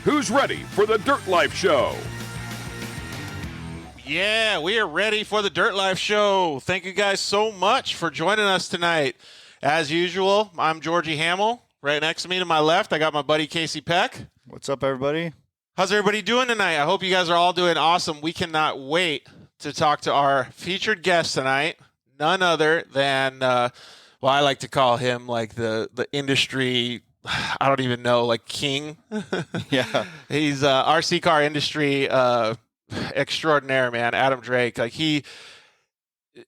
Who's ready for the Dirt Life Show? Yeah, we are ready for the Dirt Life Show. Thank you guys so much for joining us tonight. As usual, I'm Georgie Hamill. Right next to me to my left, I got my buddy Casey Peck. What's up, everybody? How's everybody doing tonight? I hope you guys are all doing awesome. We cannot wait to talk to our featured guest tonight. None other than, I like to call him like the industry, I don't even know, like king. Yeah. He's RC car industry extraordinaire, man. Adam Drake. Like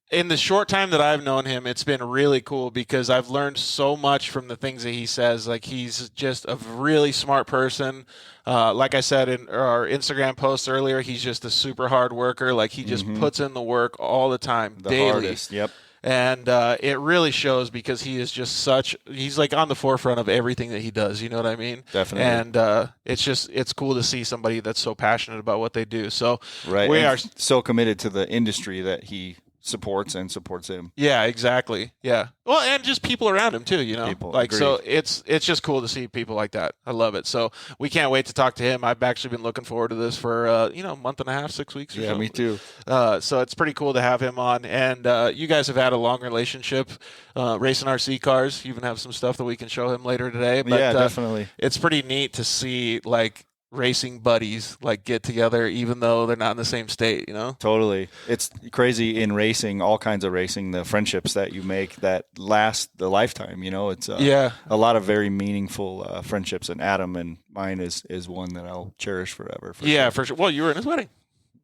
in the short time that I've known him, it's been really cool because I've learned so much from the things that he says. Like, he's just a really smart person. Like I said in our Instagram post earlier, he's just a super hard worker. Like, he just puts in the work all the time, daily. Hardest, yep. And it really shows because he is just he's like on the forefront of everything that he does. You know what I mean? Definitely. And it's cool to see somebody that's so passionate about what they do. So right. we and are so committed to the industry that he supports and supports him. Yeah, exactly. Yeah. Well, and just people around him too, you know. Agreed. So it's just cool to see people like that. I love it. So we can't wait to talk to him. I've actually been looking forward to this for a month and a half, 6 weeks or so. Yeah, me too. So it's pretty cool to have him on. And you guys have had a long relationship racing RC cars. You even have some stuff that we can show him later today. But, yeah, definitely. It's pretty neat to see like racing buddies like get together even though they're not in the same state, you know. Totally. It's crazy in racing, all kinds of racing, the friendships that you make that last the lifetime, you know. It's a lot of very meaningful friendships, and Adam and mine is one that I'll cherish forever. For sure. Well, you were in his wedding.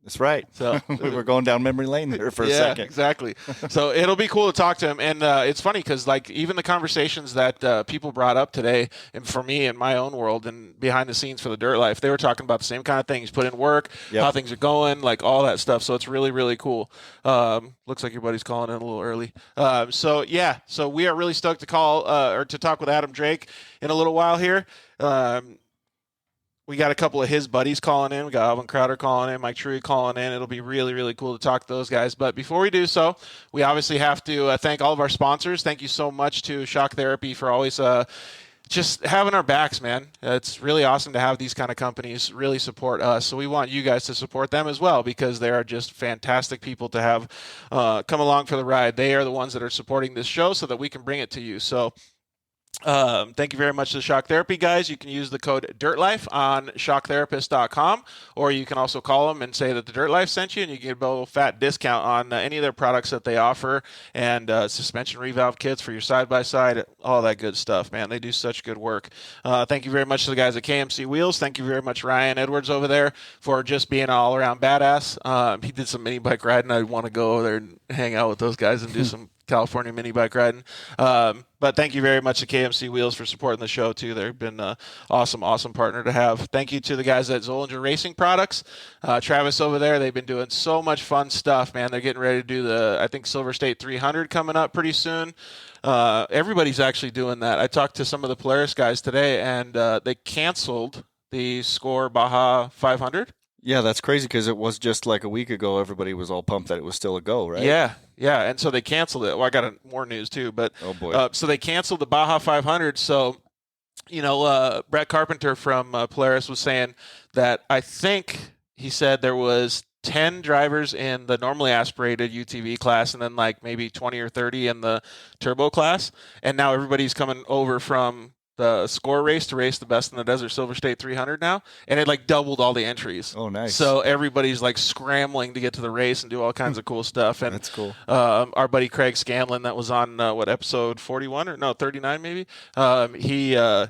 That's right. So we were going down memory lane there for a second. Exactly. So it'll be cool to talk to him. And it's funny because like even the conversations that people brought up today, and for me in my own world and behind the scenes for the Dirt Life, they were talking about the same kind of things, put in work, how things are going, like all that stuff. So it's really, really cool. Looks like your buddy's calling in a little early. So we are really stoked to call or to talk with Adam Drake in a little while here. We got a couple of his buddies calling in. We got Alvin Crowder calling in, Mike Truey calling in. It'll be really, really cool to talk to those guys. But before we do so, we obviously have to thank all of our sponsors. Thank you so much to Shock Therapy for always just having our backs, man. It's really awesome to have these kind of companies really support us. So we want you guys to support them as well because they are just fantastic people to have come along for the ride. They are the ones that are supporting this show so that we can bring it to you. So thank you very much to the Shock Therapy guys. You can use the code DIRTLIFE on shocktherapist.com, or you can also call them and say that the Dirt Life sent you, and you get a little fat discount on any of their products that they offer, and suspension revalve kits for your side-by-side, all that good stuff, man. They do such good work. Thank you very much to the guys at KMC Wheels. Thank you very much, Ryan Edwards over there, for just being an all-around badass. He did some mini bike riding. I want to go over there and hang out with those guys and do some California mini bike riding. But thank you very much to KMC Wheels for supporting the show too. They've been an awesome partner to have. Thank you to the guys at Zollinger Racing Products. Travis over there, they've been doing so much fun stuff, man. They're getting ready to do I think Silver State 300 coming up pretty soon. Everybody's actually doing that. I talked to some of the Polaris guys today, and they canceled the Score Baja 500. Yeah, that's crazy because it was just like a week ago. Everybody was all pumped that it was still a go, right? Yeah, and so they canceled it. Well, I got more news too, but oh boy. So they canceled the Baja 500. So, Brett Carpenter from Polaris was saying that I think he said there was 10 drivers in the normally aspirated UTV class and then like maybe 20 or 30 in the turbo class, and now everybody's coming over from the Score race to race the Best in the Desert Silver State 300 now, and it like doubled all the entries. Oh, nice. So everybody's like scrambling to get to the race and do all kinds of cool stuff. And that's cool. Our buddy Craig Scanlon, that was on episode 41 or no 39 maybe.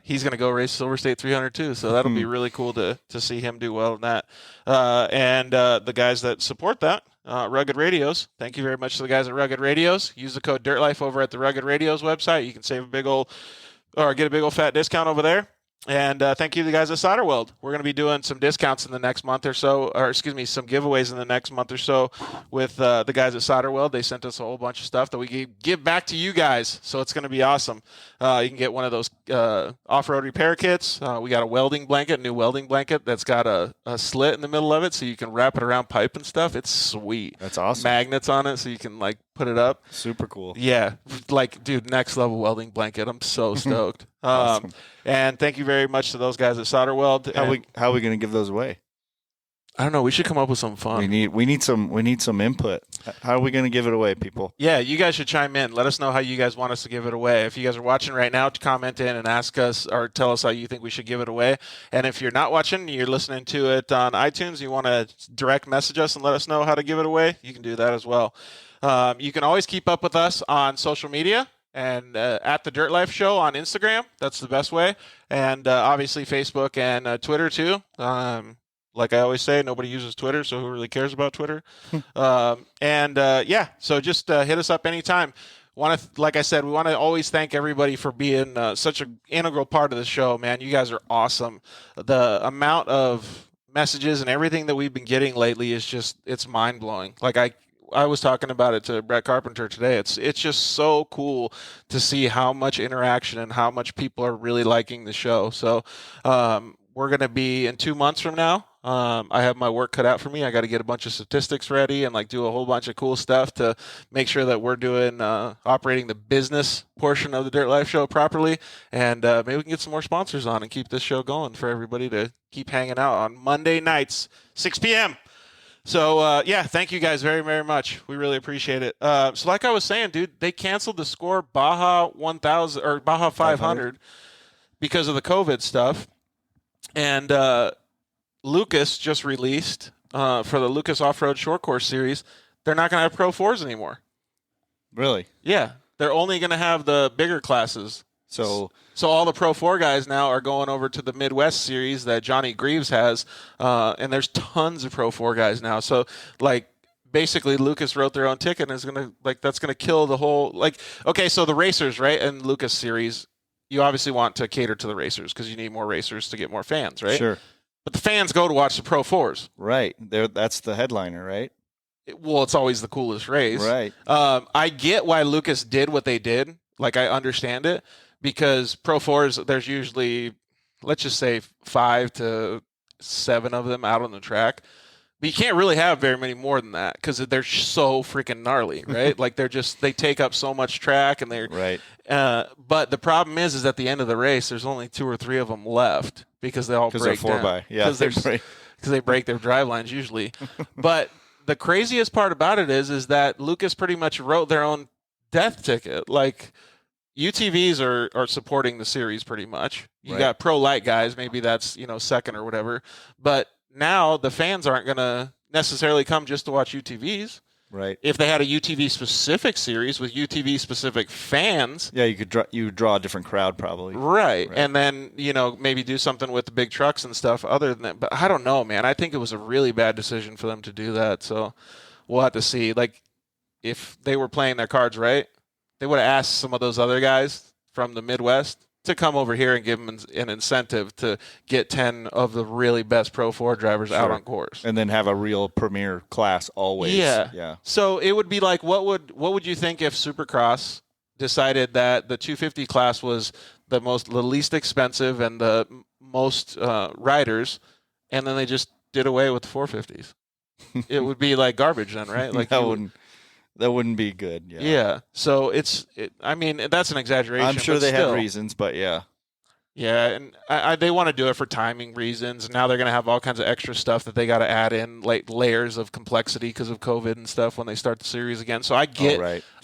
He's gonna go race Silver State 300 too. So that'll be really cool to see him do well in that. And the guys that support that. Rugged Radios. Thank you very much to the guys at Rugged Radios. Use the code DIRTLIFE over at the Rugged Radios website. You can save get a big old fat discount over there. And thank you to the guys at Solder Weld. We're going to be doing some discounts in the next month or so, some giveaways in the next month or so with the guys at Solder Weld. They sent us a whole bunch of stuff that we give back to you guys, so it's going to be awesome. You can get one of those off-road repair kits. We got a new welding blanket that's got a slit in the middle of it, so you can wrap it around pipe and stuff. It's sweet. That's awesome. Magnets on it, so you can like put it up. Super cool. Yeah, like, dude, next level welding blanket. I'm so stoked. Awesome. And thank you very much to those guys at Solder Weld. How are we going to give those away? I don't know. We should come up with some fun. We need some input. How are we going to give it away, people? Yeah, you guys should chime in. Let us know how you guys want us to give it away. If you guys are watching right now, comment in and ask us or tell us how you think we should give it away. And if you're not watching, you're listening to it on iTunes, you want to direct message us and let us know how to give it away, you can do that as well. You can always keep up with us on social media and at the Dirt Life Show on Instagram. That's the best way. And obviously Facebook and Twitter too. Like I always say, nobody uses Twitter, so who really cares about Twitter? So just hit us up anytime. Like I said, we want to always thank everybody for being such an integral part of the show, man. You guys are awesome. The amount of messages and everything that we've been getting lately is it's mind-blowing. Like I was talking about it to Brett Carpenter today. It's just so cool to see how much interaction and how much people are really liking the show. So we're going to be in 2 months from now. I have my work cut out for me. I got to get a bunch of statistics ready and do a whole bunch of cool stuff to make sure that we're doing operating the business portion of the Dirt Life Show properly. And maybe we can get some more sponsors on and keep this show going for everybody to keep hanging out on Monday nights, 6 p.m. So, thank you guys very, very much. We really appreciate it. So like I was saying, dude, they canceled the Score Baja 1000 or Baja 500 because of the COVID stuff. And Lucas just released for the Lucas Off-Road Short Course Series, they're not going to have Pro 4s anymore. Really? Yeah. They're only going to have the bigger classes. So all the Pro 4 guys now are going over to the Midwest Series that Johnny Greaves has, and there's tons of Pro 4 guys now. So, basically Lucas wrote their own ticket and is going to, that's going to kill the whole, so the racers, right, and Lucas Series, you obviously want to cater to the racers because you need more racers to get more fans, right? Sure. But the fans go to watch the Pro 4s. Right. That's the headliner, right? It's always the coolest race. Right. I get why Lucas did what they did. I understand it. Because Pro 4s, there's usually, let's just say, 5 to 7 of them out on the track. But you can't really have very many more than that because they're so freaking gnarly, right? They take up so much track and they're right. But the problem is at the end of the race, there's only 2 or 3 of them left because they all break down. 4x. Yeah, because they break their drive lines usually. But the craziest part about it is that Lucas pretty much wrote their own death ticket. UTVs are supporting the series pretty much. You got pro light guys, maybe that's, second or whatever. But now the fans aren't going to necessarily come just to watch UTVs. Right. If they had a UTV specific series with UTV specific fans. Yeah, you draw a different crowd probably. Right. And then, maybe do something with the big trucks and stuff other than that. But I don't know, man. I think it was a really bad decision for them to do that. So we'll have to see. If they were playing their cards right, they would have asked some of those other guys from the Midwest to come over here and give them an incentive to get 10 of the really best Pro 4 drivers out on course. And then have a real premier class always. Yeah. So it would be what would you think if Supercross decided that the 250 class was the least expensive and the most riders, and then they just did away with the 450s? It would be garbage then, right? That wouldn't be good. Yeah. Yeah. So I mean, that's an exaggeration. I'm sure they have reasons, but yeah. Yeah, and they want to do it for timing reasons. Now they're going to have all kinds of extra stuff that they got to add in, layers of complexity because of COVID and stuff when they start the series again. So I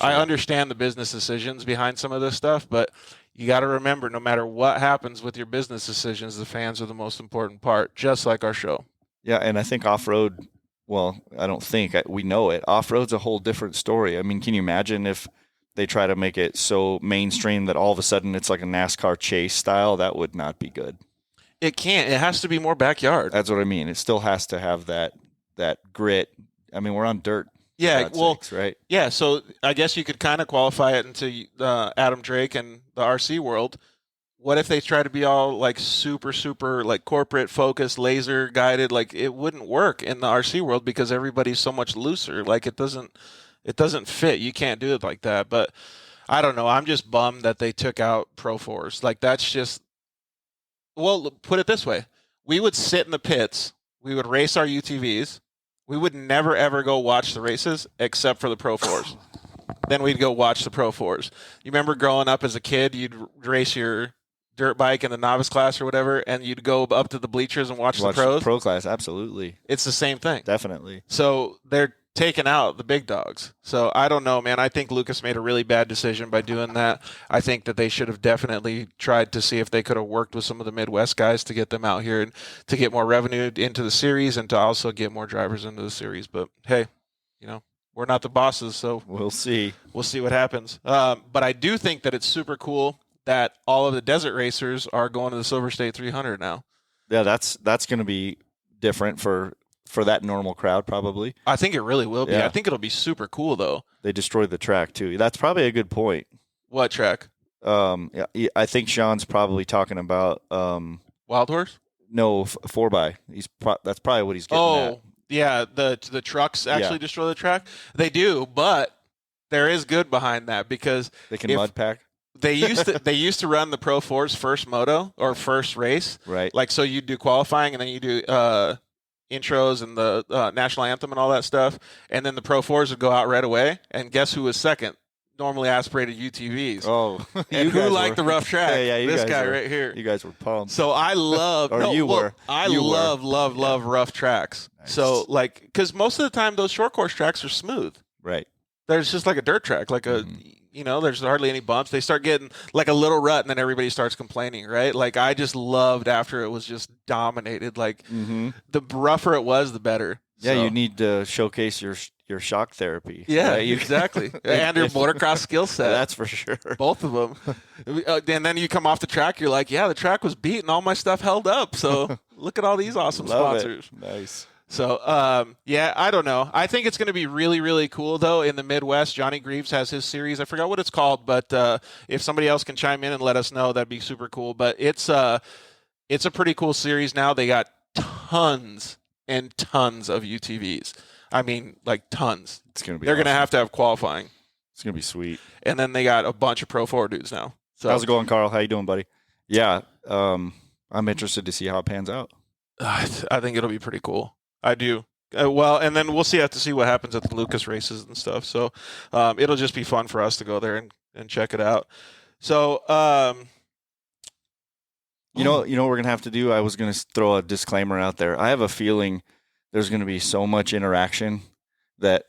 understand the business decisions behind some of this stuff, but you got to remember, no matter what happens with your business decisions, the fans are the most important part, just like our show. Yeah, and I think off-road. Well, I don't think we know it. Off-road's a whole different story. I mean, can you imagine if they try to make it so mainstream that all of a sudden it's like a NASCAR chase style? That would not be good. It can't. It has to be more backyard. That's what I mean. It still has to have that grit. I mean, we're on dirt. Yeah, right? Yeah, so I guess you could kind of qualify it into Adam Drake and the RC world. What if they try to be all super, super corporate focused, laser guided? It wouldn't work in the RC world because everybody's so much looser. It doesn't fit. You can't do it like that. But I don't know. I'm just bummed that they took out Pro 4s. That's just, well, put it this way. We would sit in the pits. We would race our UTVs. We would never, ever go watch the races except for the Pro 4s. then we'd go watch the Pro 4s. You remember growing up as a kid, you'd race your dirt bike in the novice class or whatever, and you'd go up to the bleachers and watch the pros? Pro class, absolutely. It's the same thing. Definitely. So they're taking out the big dogs. So I don't know, man. I think Lucas made a really bad decision by doing that. I think that they should have definitely tried to see if they could have worked with some of the Midwest guys to get them out here and to get more revenue into the series and to also get more drivers into the series. But hey, we're not the bosses, so we'll see. We'll see what happens. But I do think that it's super cool that all of the desert racers are going to the Silver State 300 now. Yeah, that's going to be different for that normal crowd, probably. I think it really will be. Yeah. I think it'll be super cool, though. They destroyed the track, too. That's probably a good point. What track? Yeah, I think Sean's probably talking about Wild Horse? No, 4x. That's probably what he's getting at. Yeah, the trucks actually destroy the track. They do, but there is good behind that because they can mud pack. They used to run the Pro 4's first moto or first race, right? Like, so you do qualifying and then you do intros and the national anthem and all that stuff, and then the Pro 4's would go out right away. And guess who was second? Normally aspirated UTVs. Oh, and who liked the rough track? Yeah, this guy right here. You guys were pumped. So I love. I love rough tracks. Nice. So because most of the time those short course tracks are smooth. Right. There's just like a dirt track, like a. There's hardly any bumps. They start getting like a little rut, and then everybody starts complaining, right? Like, I just loved after it was just dominated. Like, the rougher it was, the better. Yeah, you need to showcase your shock therapy. Yeah, right? exactly. And your motocross skill set. That's for sure. Both of them. And then you come off the track, you're like, yeah, the track was beat, and all my stuff held up. So look at all these awesome sponsors. Nice. So, I don't know. I think it's going to be really, really cool, though, in the Midwest. Johnny Greaves has his series. I forgot what it's called, but if somebody else can chime in and let us know, that'd be super cool. But it's a pretty cool series now. They got tons and tons of UTVs. I mean, like tons. It's going to be They're going to have qualifying. It's going to be sweet. And then they got a bunch of Pro 4 dudes now. So, how's it going, Carl? How you doing, buddy? Yeah, I'm interested to see how it pans out. I think it'll be pretty cool. I do. And then we'll have to see what happens at the Lucas races and stuff. So it'll just be fun for us to go there and check it out. So, you know what we're going to have to do? I was going to throw a disclaimer out there. I have a feeling there's going to be so much interaction that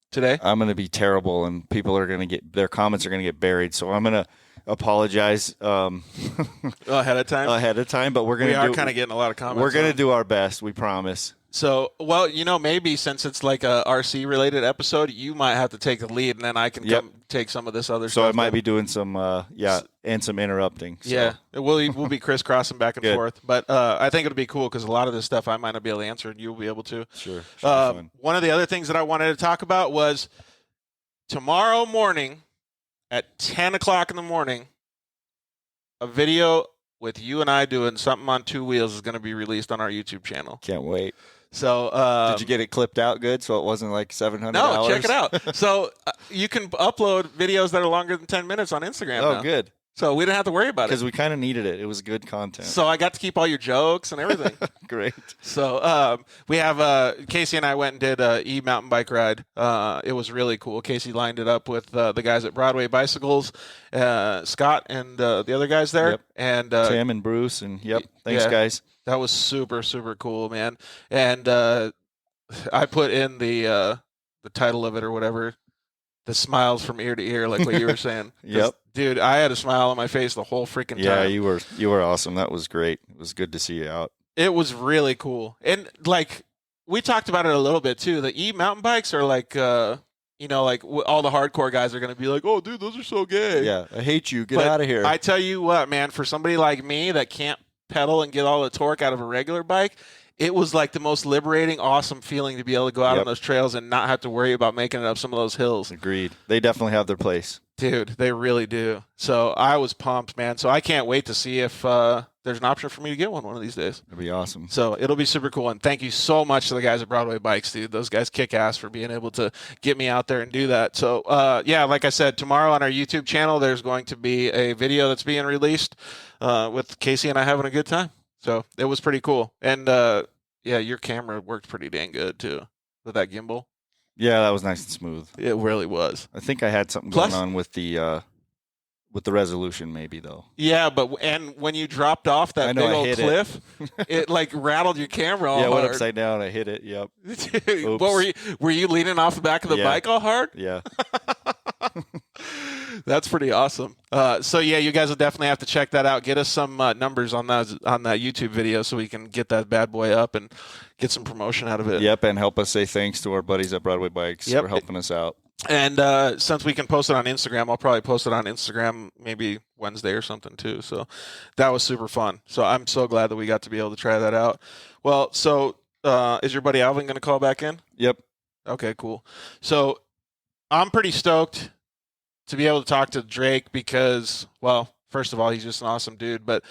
today I'm going to be terrible and people are going to their comments are going to get buried. So I'm going to apologize ahead of time. But we are kind of getting a lot of comments. We're going to do our best. We promise. So, maybe since it's like a RC related episode, you might have to take the lead, and then I can come take some of this other stuff. So I might be doing some, and some interrupting. So. Yeah, we'll be crisscrossing back and forth. But I think it'll be cool because a lot of this stuff I might not be able to answer, and you'll be able to. Sure. One of the other things that I wanted to talk about was tomorrow morning at 10 o'clock in the morning, a video with you and I doing something on two wheels is going to be released on our YouTube channel. Can't wait. So, did you get it clipped out good so it wasn't like $700? No, check it out. So you can upload videos that are longer than 10 minutes on Instagram now. Good. So we didn't have to worry about it. Because we kind of needed it. It was good content. So I got to keep all your jokes and everything. Great. So we have Casey and I went and did a e-mountain bike ride. It was really cool. Casey lined it up with the guys at Broadway Bicycles, Scott and the other guys there. Yep. And Tim and Bruce. And thanks, guys. That was super, super cool, man. And I put in the title of it or whatever, the smiles from ear to ear, like what you were saying. Yep. Dude, I had a smile on my face the whole freaking time. Yeah, you were awesome. That was great. It was good to see you out. It was really cool. And like we talked about it a little bit too. The e-mountain bikes are like all the hardcore guys are going to be like, "Oh, dude, those are so gay." Yeah, I hate you. Get out of here. I tell you what, man, for somebody like me that can't pedal and get all the torque out of a regular bike, it was like the most liberating, awesome feeling to be able to go out on those trails and not have to worry about making it up some of those hills. Agreed. They definitely have their place. Dude, they really do. So I was pumped, man. So I can't wait to see if there's an option for me to get one of these days. It'll be awesome. So it'll be super cool. And thank you so much to the guys at Broadway Bikes, dude. Those guys kick ass for being able to get me out there and do that. So, like I said, tomorrow on our YouTube channel, there's going to be a video that's being released with Casey and I having a good time. So it was pretty cool. And, your camera worked pretty dang good, too, with that gimbal. Yeah, that was nice and smooth. It really was. I think I had something going on with the resolution, maybe though. Yeah, and when you dropped off that big old cliff, it like rattled your camera all hard. Yeah, I went upside down. I hit it. Yep. What were you leaning off the back of the bike all hard? Yeah. That's pretty awesome. So yeah, you guys will definitely have to check that out. Get us some numbers on that YouTube video so we can get that bad boy up and get some promotion out of it. Yep, and help us say thanks to our buddies at Broadway Bikes for helping us out. And since we can post it on Instagram, I'll probably post it on Instagram maybe Wednesday or something too. So that was super fun. So I'm so glad that we got to be able to try that out. Well, so is your buddy Alvin going to call back in? Yep. Okay, cool. So I'm pretty stoked to be able to talk to Drake because, well, first of all, he's just an awesome dude. But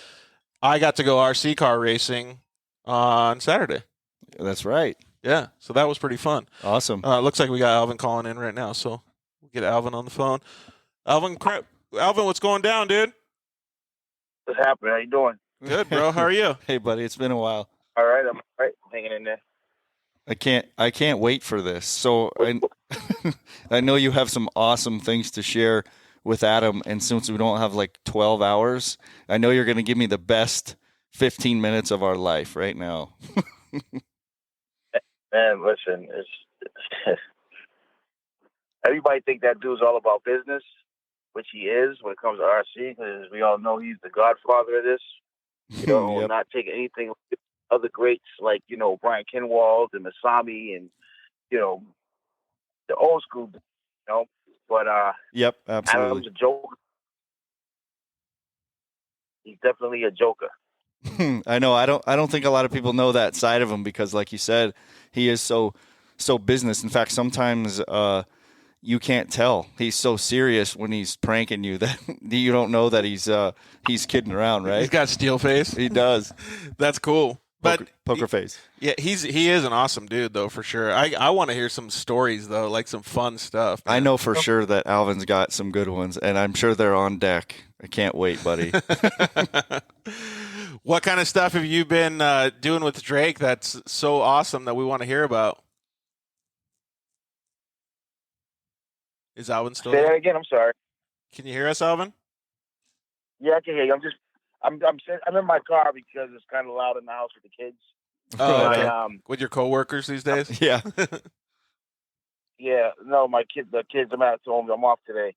I got to go RC car racing on Saturday. That's right. Yeah, so that was pretty fun. Awesome. Looks like we got Alvin calling in right now, so we'll get Alvin on the phone. Alvin, what's going down, dude? What's happening? How you doing? Good, bro. How are you? Hey, buddy. It's been a while. All right, I'm all right. Hanging in there. I can't wait for this. So I know you have some awesome things to share with Adam, and since we don't have like 12 hours, I know you're going to give me the best 15 minutes of our life right now. Man, listen, it's everybody think that dude's all about business, which he is when it comes to RC, because we all know he's the godfather of this. You know, Yep. not taking anything from other greats like, you know, Brian Kinwald and Masami and, you know, the old school, you know. But Yep, absolutely. Adam's a joker. He's definitely a joker. I know. I don't think a lot of people know that side of him because, like you said, he is so business. In fact, sometimes you can't tell. He's so serious when he's pranking you that you don't know that he's kidding around, right? He's got steel face. He does. That's cool. But poker face. Yeah, he is an awesome dude though, for sure. I want to hear some stories though, like some fun stuff. Man. I know for sure that Alvin's got some good ones, and I'm sure they're on deck. I can't wait, buddy. What kind of stuff have you been doing with Drake that's so awesome that we want to hear about? Is Alvin still Say there? that again. I'm sorry. Can you hear us, Alvin? Yeah, I can hear you. I'm in my car because it's kind of loud in the house with the kids. Oh, okay. With your coworkers these days? Yeah. Yeah. No, the kids. I'm at home. I'm off today,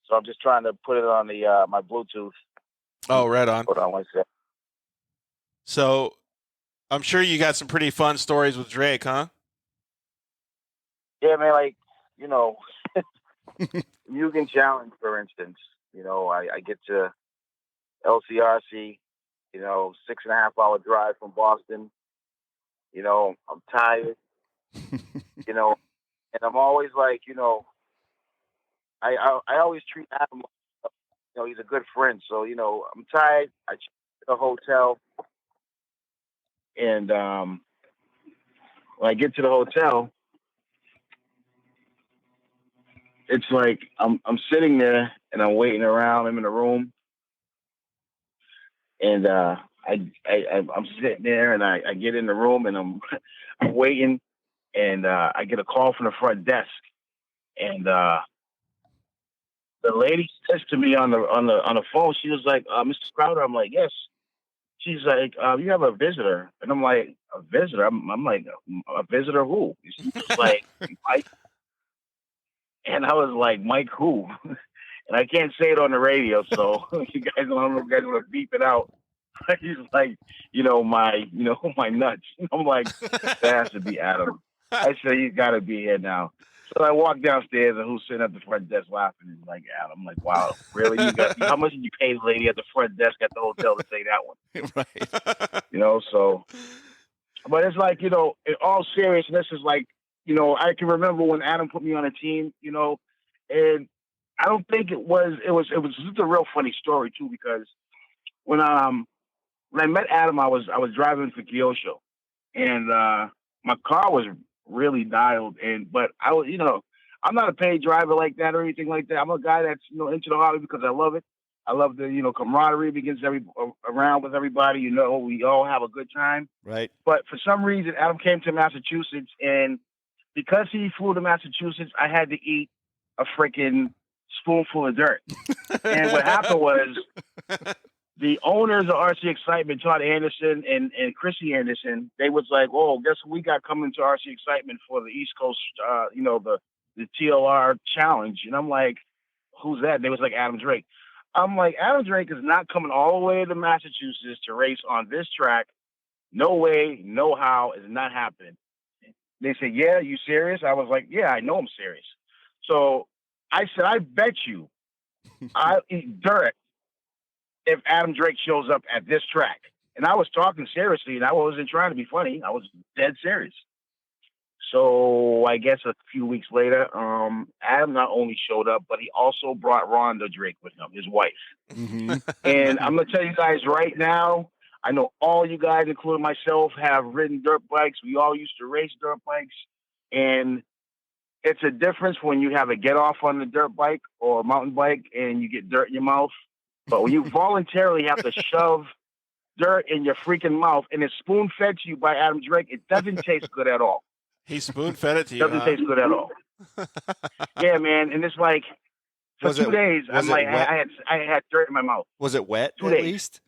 so I'm just trying to put it on the my Bluetooth. Oh, right on. Hold on one sec. So, I'm sure you got some pretty fun stories with Drake, huh? Yeah, man. Like, you know, Mugen Challenge, for instance. You know, I get to LCRC. You know, 6.5 hour drive from Boston. You know, I'm tired. You know, and I'm always like, you know, I always treat Adam. You know, he's a good friend. So, you know, I'm tired. I check the hotel. And when I get to the hotel, it's like I'm sitting there and I'm waiting around. I'm in a room, and I'm sitting there and I get in the room and I'm waiting, and I get a call from the front desk, and the lady says to me on the phone, she was like, "Mr. Crowder." I'm like, "Yes." She's like, "You have a visitor," and I'm like, "A visitor?" I'm like, "A visitor who?" She's like, "Mike," and I was like, "Mike who?" And I can't say it on the radio, so you guys, I don't know if you guys want to beep it out. He's like, my nuts. I'm like, that has to be Adam. I said, he's got to be here now. So I walk downstairs, and who's sitting at the front desk laughing is like Adam. I'm like, wow, really? How much did you pay the lady at the front desk at the hotel to say that one? Right. You know, so, but it's like, in all seriousness, is like, I can remember when Adam put me on a team, and I don't think it was just a real funny story too, because when I met Adam, I was driving for Kyosho, and my car was really dialed in, but I was, I'm not a paid driver like that or anything like that. I'm a guy that's, into the hobby because I love it. I love the, camaraderie begins around with everybody. We all have a good time. Right. But for some reason, Adam came to Massachusetts, and because he flew to Massachusetts, I had to eat a freaking spoonful of dirt. And what happened was the owners of RC Excitement, Todd Anderson and Chrissy Anderson, they was like, "Oh, guess what we got coming to RC Excitement for the East Coast, the TLR Challenge." And I'm like, "Who's that?" And they was like, "Adam Drake." I'm like, "Adam Drake is not coming all the way to Massachusetts to race on this track. No way, no how, it's not happening." They said, "Yeah, you serious?" I was like, "Yeah, I know I'm serious." So I said, "I bet you I'll eat dirt if Adam Drake shows up at this track." And I was talking seriously, and I wasn't trying to be funny. I was dead serious. So I guess a few weeks later, Adam not only showed up, but he also brought Rhonda Drake with him, his wife. Mm-hmm. And I'm going to tell you guys right now, I know all you guys, including myself, have ridden dirt bikes. We all used to race dirt bikes. And it's a difference when you have a get off on the dirt bike or a mountain bike and you get dirt in your mouth. But when you voluntarily have to shove dirt in your freaking mouth and it's spoon fed to you by Adam Drake, it doesn't taste good at all. He spoon fed it to you. Doesn't taste good at all. Yeah, man. And it's like for 2 days, I'm like, I had dirt in my mouth. Was it wet 2 at days. least,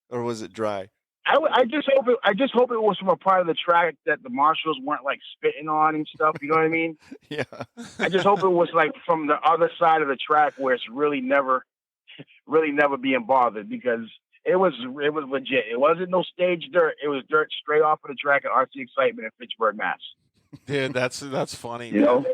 or was it dry? I just hope it was from a part of the track that the marshals weren't like spitting on and stuff. You know what I mean? Yeah. I just hope it was like from the other side of the track where it's really never being bothered, because it was legit. It wasn't no stage dirt. It was dirt straight off of the track at RC Excitement in Fitchburg, Mass. Dude, that's funny. You know?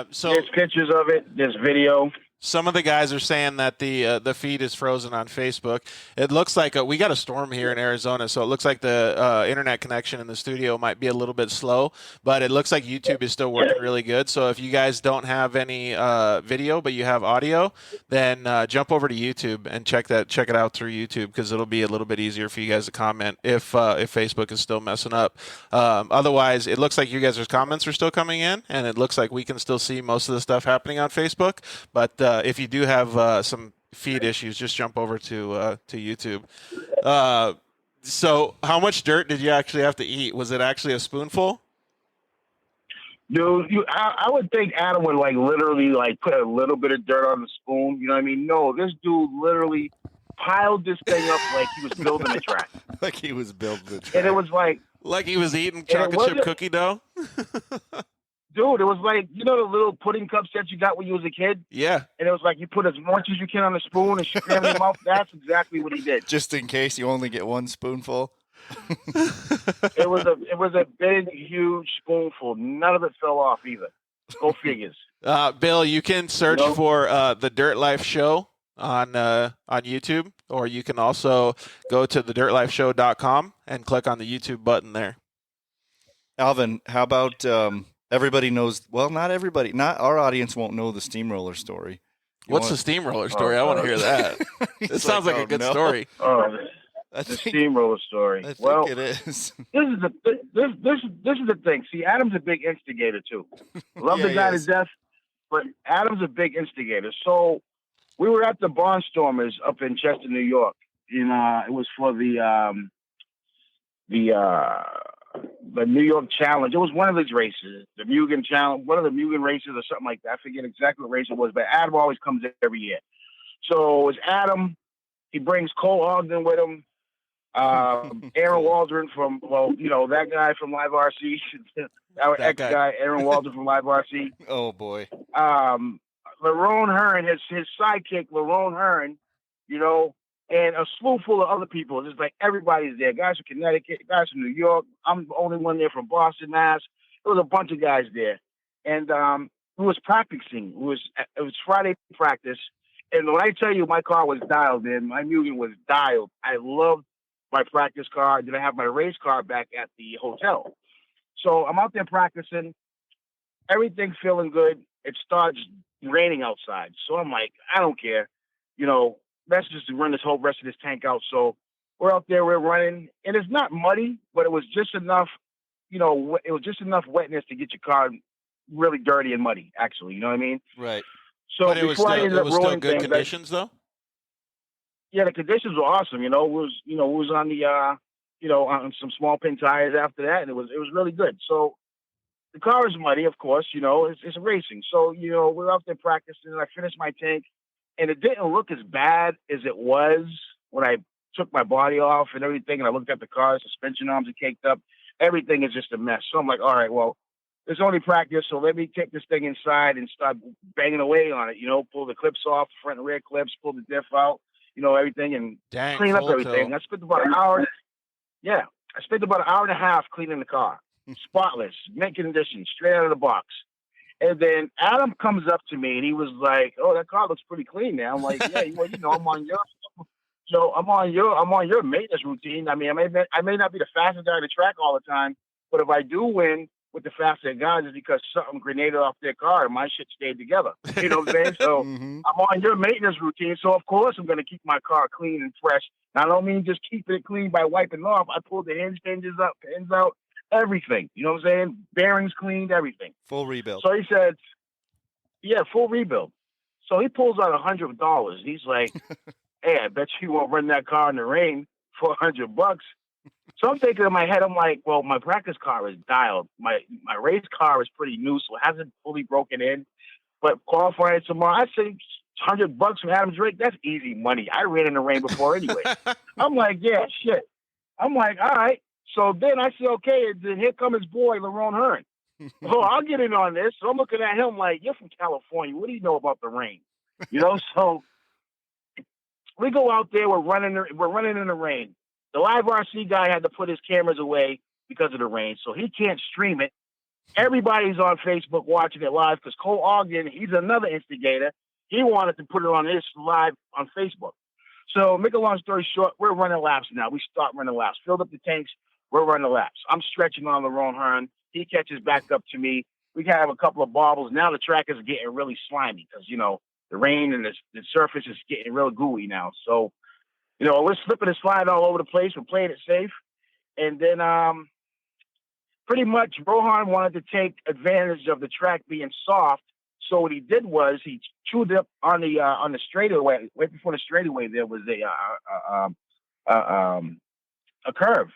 So there's pictures of it. There's video. Some of the guys are saying that the feed is frozen on Facebook. It looks like we got a storm here in Arizona, so it looks like the internet connection in the studio might be a little bit slow, but it looks like YouTube is still working really good. So if you guys don't have any video, but you have audio, then jump over to YouTube and check it out through YouTube, because it'll be a little bit easier for you guys to comment if Facebook is still messing up. Otherwise, it looks like you guys' comments are still coming in, and it looks like we can still see most of the stuff happening on Facebook, but if you do have some feed issues, just jump over to YouTube. So how much dirt did you actually have to eat? Was it actually a spoonful? Dude, I would think Adam would like literally like put a little bit of dirt on the spoon. You know what I mean? No, this dude literally piled this thing up like he was building a track. Like he was building the track. And it was like he was eating chocolate chip cookie dough? Dude, it was like, you know the little pudding cups that you got when you was a kid? Yeah. And it was like you put as much as you can on the spoon and shove it in your mouth. That's exactly what he did. Just in case you only get one spoonful. It was a big, huge spoonful. None of it fell off either. Go figures. Bill, you can search for the Dirt Life Show on YouTube, or you can also go to thedirtlifeshow.com and click on the YouTube button there. Alvin, how about everybody knows? Well, not everybody. Not our audience won't know the steamroller story. What's the steamroller story? I want to hear that. It sounds like a good story. The steamroller story. I think it is. This is the thing. See, Adam's a big instigator too. Love the guy to death, but Adam's a big instigator. So we were at the Barnstormers up in Chester, New York. It was for the New York Challenge. It was one of these races, the Mugen Challenge, one of the Mugen races or something like that. I forget exactly what race it was, but Adam always comes every year. So it's Adam. He brings Cole Ogden with him. Aaron Waldron from, that guy from Live RC. Our ex-guy, Aaron Waldron from Live RC. Oh, boy. Lerone Hearn, his sidekick, Lerone Hearn, and a slew full of other people. It's like everybody's there. Guys from Connecticut, guys from New York. I'm the only one there from Boston, Mass. There was a bunch of guys there. And we was practicing. It was Friday practice. And when I tell you my car was dialed in, my Mugen was dialed. I loved my practice car. Then I have my race car back at the hotel. So I'm out there practicing. Everything's feeling good. It starts raining outside. So I'm like, I don't care. Let's just run this whole rest of this tank out. So we're out there, we're running. And it's not muddy, but it was just enough, it was just enough wetness to get your car really dirty and muddy, actually. You know what I mean? Right. So but it was still good conditions, though? Yeah, the conditions were awesome. It was on the, on some small pin tires after that, and it was really good. So the car is muddy, of course, it's racing. So, we're out there practicing, and I finished my tank, and it didn't look as bad as it was when I took my body off and everything, and I looked at the car, suspension arms are caked up. Everything is just a mess. So I'm like, all right, well, it's only practice, so let me take this thing inside and start banging away on it, pull the clips off, front and rear clips, pull the diff out, everything, and clean up everything. I spent about an hour. Yeah, I spent about an hour and a half cleaning the car. Spotless, mint condition, straight out of the box. And then Adam comes up to me and he was like, "Oh, that car looks pretty clean now." I'm like, "Yeah, well, I'm on your maintenance routine. I mean, I may not be the fastest guy on the track all the time, but if I do win with the fastest guys, it's because something grenaded off their car and my shit stayed together. You know what I'm saying? So I'm on your maintenance routine. So of course I'm going to keep my car clean and fresh. And I don't mean just keeping it clean by wiping off. I pulled the hinges up, pins out, everything. You know what I'm saying? Bearings cleaned, everything. Full rebuild. So he said, yeah, full rebuild. So he pulls out $100. He's like, "Hey, I bet you won't run that car in the rain for $100. So I'm thinking in my head, I'm like, well, my practice car is dialed. My race car is pretty new, so it hasn't fully broken in. But qualifying tomorrow, I say $100 from Adam Drake, that's easy money. I ran in the rain before anyway. I'm like, yeah, shit. I'm like, all right. So then I said, okay, then here comes his boy, Lerone Hearn. Oh, I'll get in on this. So I'm looking at him like, you're from California. What do you know about the rain? So we go out there, we're running in the rain. The live RC guy had to put his cameras away because of the rain, so he can't stream it. Everybody's on Facebook watching it live because Cole Ogden, he's another instigator. He wanted to put it on his live on Facebook. So make a long story short, we're running laps now. We start running laps. Filled up the tanks. We're running laps. I'm stretching on Lerone Hearn. He catches back up to me. We have a couple of bobbles. Now the track is getting really slimy because, the rain and the surface is getting real gooey now. So, we're slipping and sliding all over the place. We're playing it safe. And then pretty much Rohan wanted to take advantage of the track being soft. So what he did was he chewed up on the straightaway. Right before the straightaway, there was a curve.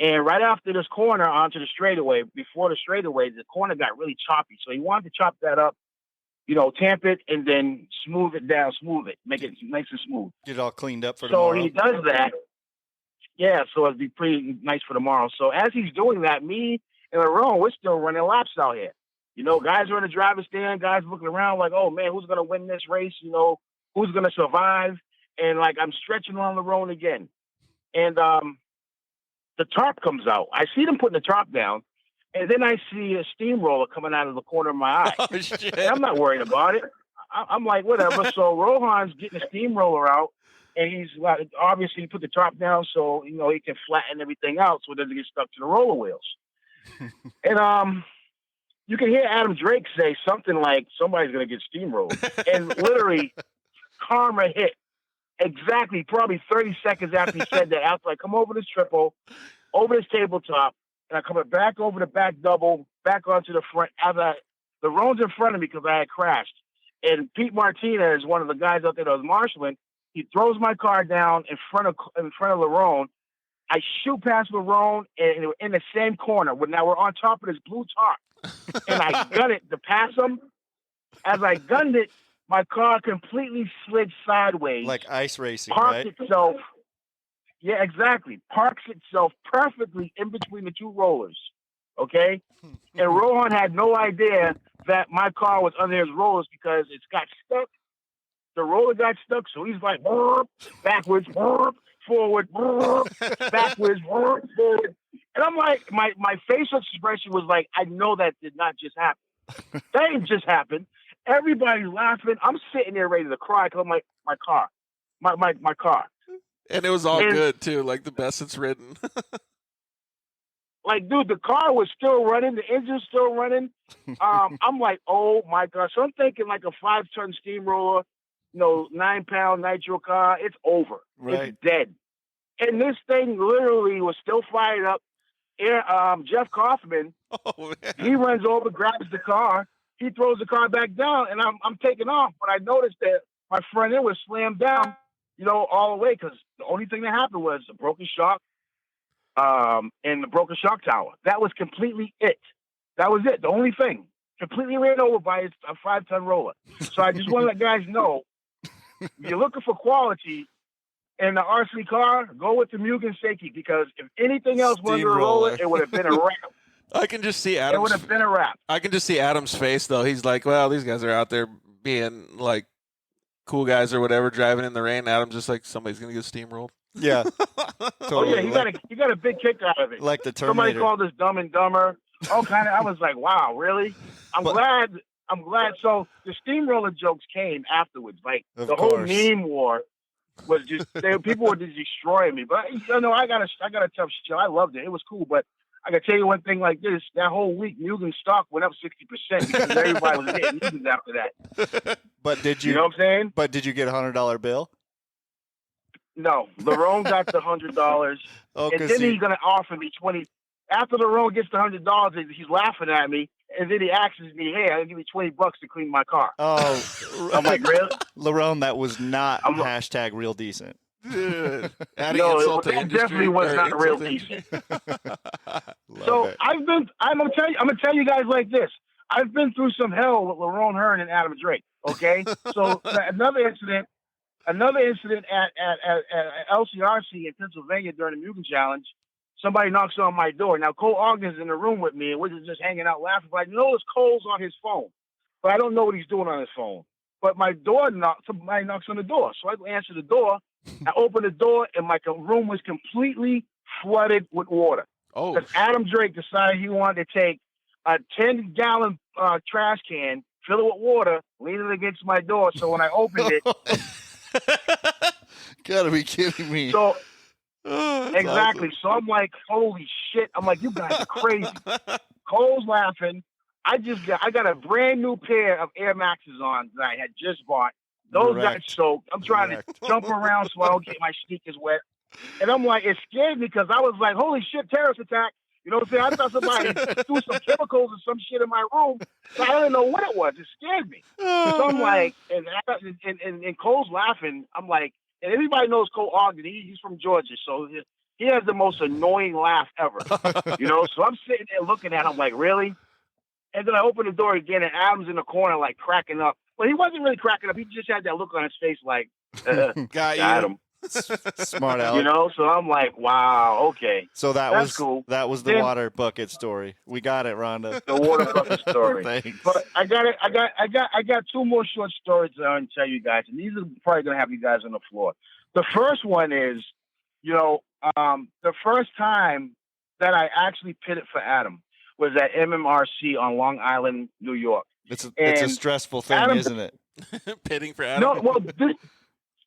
And right after this corner onto the straightaway, before the straightaway, the corner got really choppy. So he wanted to chop that up, tamp it and then smooth it, make it nice and smooth. Get it all cleaned up for tomorrow. So he does that. Yeah, so it'd be pretty nice for tomorrow. So as he's doing that, me and Lerone, we're still running laps out here. Guys are in the driver's stand, guys looking around like, oh man, who's gonna win this race? Who's gonna survive? And like I'm stretching on Lerone again. And the tarp comes out. I see them putting the tarp down, and then I see a steamroller coming out of the corner of my eye. Oh, shit. And I'm not worried about it. I'm like, whatever. So Rohan's getting a steamroller out, and he's like, obviously put the tarp down so he can flatten everything out so it doesn't get stuck to the roller wheels. And you can hear Adam Drake say something like, "Somebody's gonna get steamrolled," and literally, karma hit. Exactly, probably 30 seconds after he said that, after I come over this triple, over this tabletop, and I come back over the back double, back onto the front, the roan's in front of me because I had crashed. And Pete Martinez, one of the guys out there that was marshaling, he throws my car down in front of Lerone. I shoot past Lerone and in the same corner. Now we're on top of this blue tarp. And I gun it to pass him. As I gunned it, my car completely slid sideways. Like ice racing, parked right? itself. Yeah, exactly. Parks itself perfectly in between the two rollers. Okay? And Rohan had no idea that my car was under his rollers because it's got stuck. The roller got stuck, so he's like, backwards, forward, backwards, forward. And I'm like, my facial expression was like, I know that did not just happen. That didn't just happen. Everybody's laughing. I'm sitting there ready to cry because I'm like, my car. And it was all good, too, like the best it's written. Like, dude, the car was still running. The engine's still running. I'm like, oh, my God. So I'm thinking like a 5-ton steamroller, 9-pound nitro car. It's over. Right. It's dead. And this thing literally was still fired up. Jeff Kaufman, he runs over, grabs the car. He throws the car back down, and I'm taking off. But I noticed that my front end was slammed down, all the way because the only thing that happened was a broken shock and the broken shock tower. That was completely it. That was it. The only thing. Completely ran over by a 5-ton roller. So I just want to let guys know, if you're looking for quality in the RC car, go with the Mugen Seiki, because if anything else went under a roller, it would have been a wrap. I can just see Adam's. It would have been a wrap. I can just see Adam's face, though. He's like, well, these guys are out there being like cool guys or whatever, driving in the rain. Adam's just like, somebody's going to get steamrolled. Yeah. Totally. Oh, yeah, he got a big kick out of it. Like the Terminator. Somebody called us Dumb and Dumber. All kind of. I was like, wow, really? I'm glad. So the steamroller jokes came afterwards. Like the whole meme war was just people were just destroying me. But I got a tough shit. I loved it. It was cool. But I can tell you one thing like this: that whole week, Mugen stock went up 60% because everybody was getting Mugens after that. But did you? You know what I'm saying? But did you get $100 bill? No, Lerone got the $100, and then he's gonna offer me 20. After Lerone gets the $100, he's laughing at me, and then he asks me, "Hey, I'll give you $20 to clean my car." Oh, I'm like, really? Lerone, that was not hashtag real decent. Dude, no, that definitely was not real decent. So I'm gonna tell you guys like this. I've been through some hell with Lerone Hearn and Adam Drake. Okay, so another incident at LCRC in Pennsylvania during the Mugen Challenge. Somebody knocks on my door. Now Cole Ogden's in the room with me, and we're just hanging out laughing. But I know Cole's on his phone, but I don't know what he's doing on his phone. But somebody knocks on the door, so I answer the door. I open the door, and my room was completely flooded with water. Oh, because Adam Drake decided he wanted to take a 10-gallon trash can, fill it with water, lean it against my door. So when I opened it, gotta be kidding me. So exactly. Awesome. So I'm like, holy shit! I'm like, you guys are crazy. Cole's laughing. I got a brand new pair of Air Maxes on that I had just bought. Those got soaked. I'm trying to jump around so I don't get my sneakers wet. And I'm like, it scared me because I was like, holy shit, terrorist attack. You know what I'm saying? I thought somebody threw some chemicals or some shit in my room. So I didn't know what it was. It scared me. So I'm like, and Cole's laughing. I'm like, and everybody knows Cole Ogden. He's from Georgia. So he has the most annoying laugh ever. You know? So I'm sitting there looking at him like, really? And then I open the door again, and Adam's in the corner, like, cracking up. Well, he wasn't really cracking up. He just had that look on his face like, got him. Smart Alex. You know? So I'm like, wow, okay. So that's cool. That was the then, water bucket story. We got it, Rhonda. The water bucket story. Thanks. But I got two more short stories that I want to tell you guys, and these are probably going to have you guys on the floor. The first one is, the first time that I actually pitted for Adam was at MMRC on Long Island, New York. It's a stressful thing, Adam, isn't it? Pitting for Adam.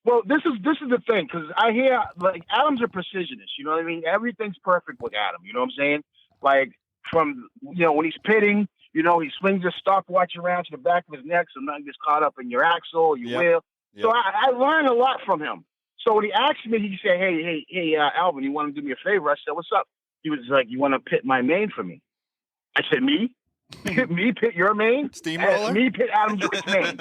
No, this is the thing, because I hear like Adam's a precisionist. You know what I mean? Everything's perfect with Adam. You know what I'm saying? Like from when he's pitting, he swings his stopwatch around to the back of his neck so nothing gets caught up in your axle or your wheel. Yep. So I learned a lot from him. So when he asked me, he said, "Hey, Alvin, you want to do me a favor?" I said, "What's up?" He was like, "You want to pit my main for me?" I said, "Me? Me pit your main? Steamroller? Me pit Adam Drake's main?"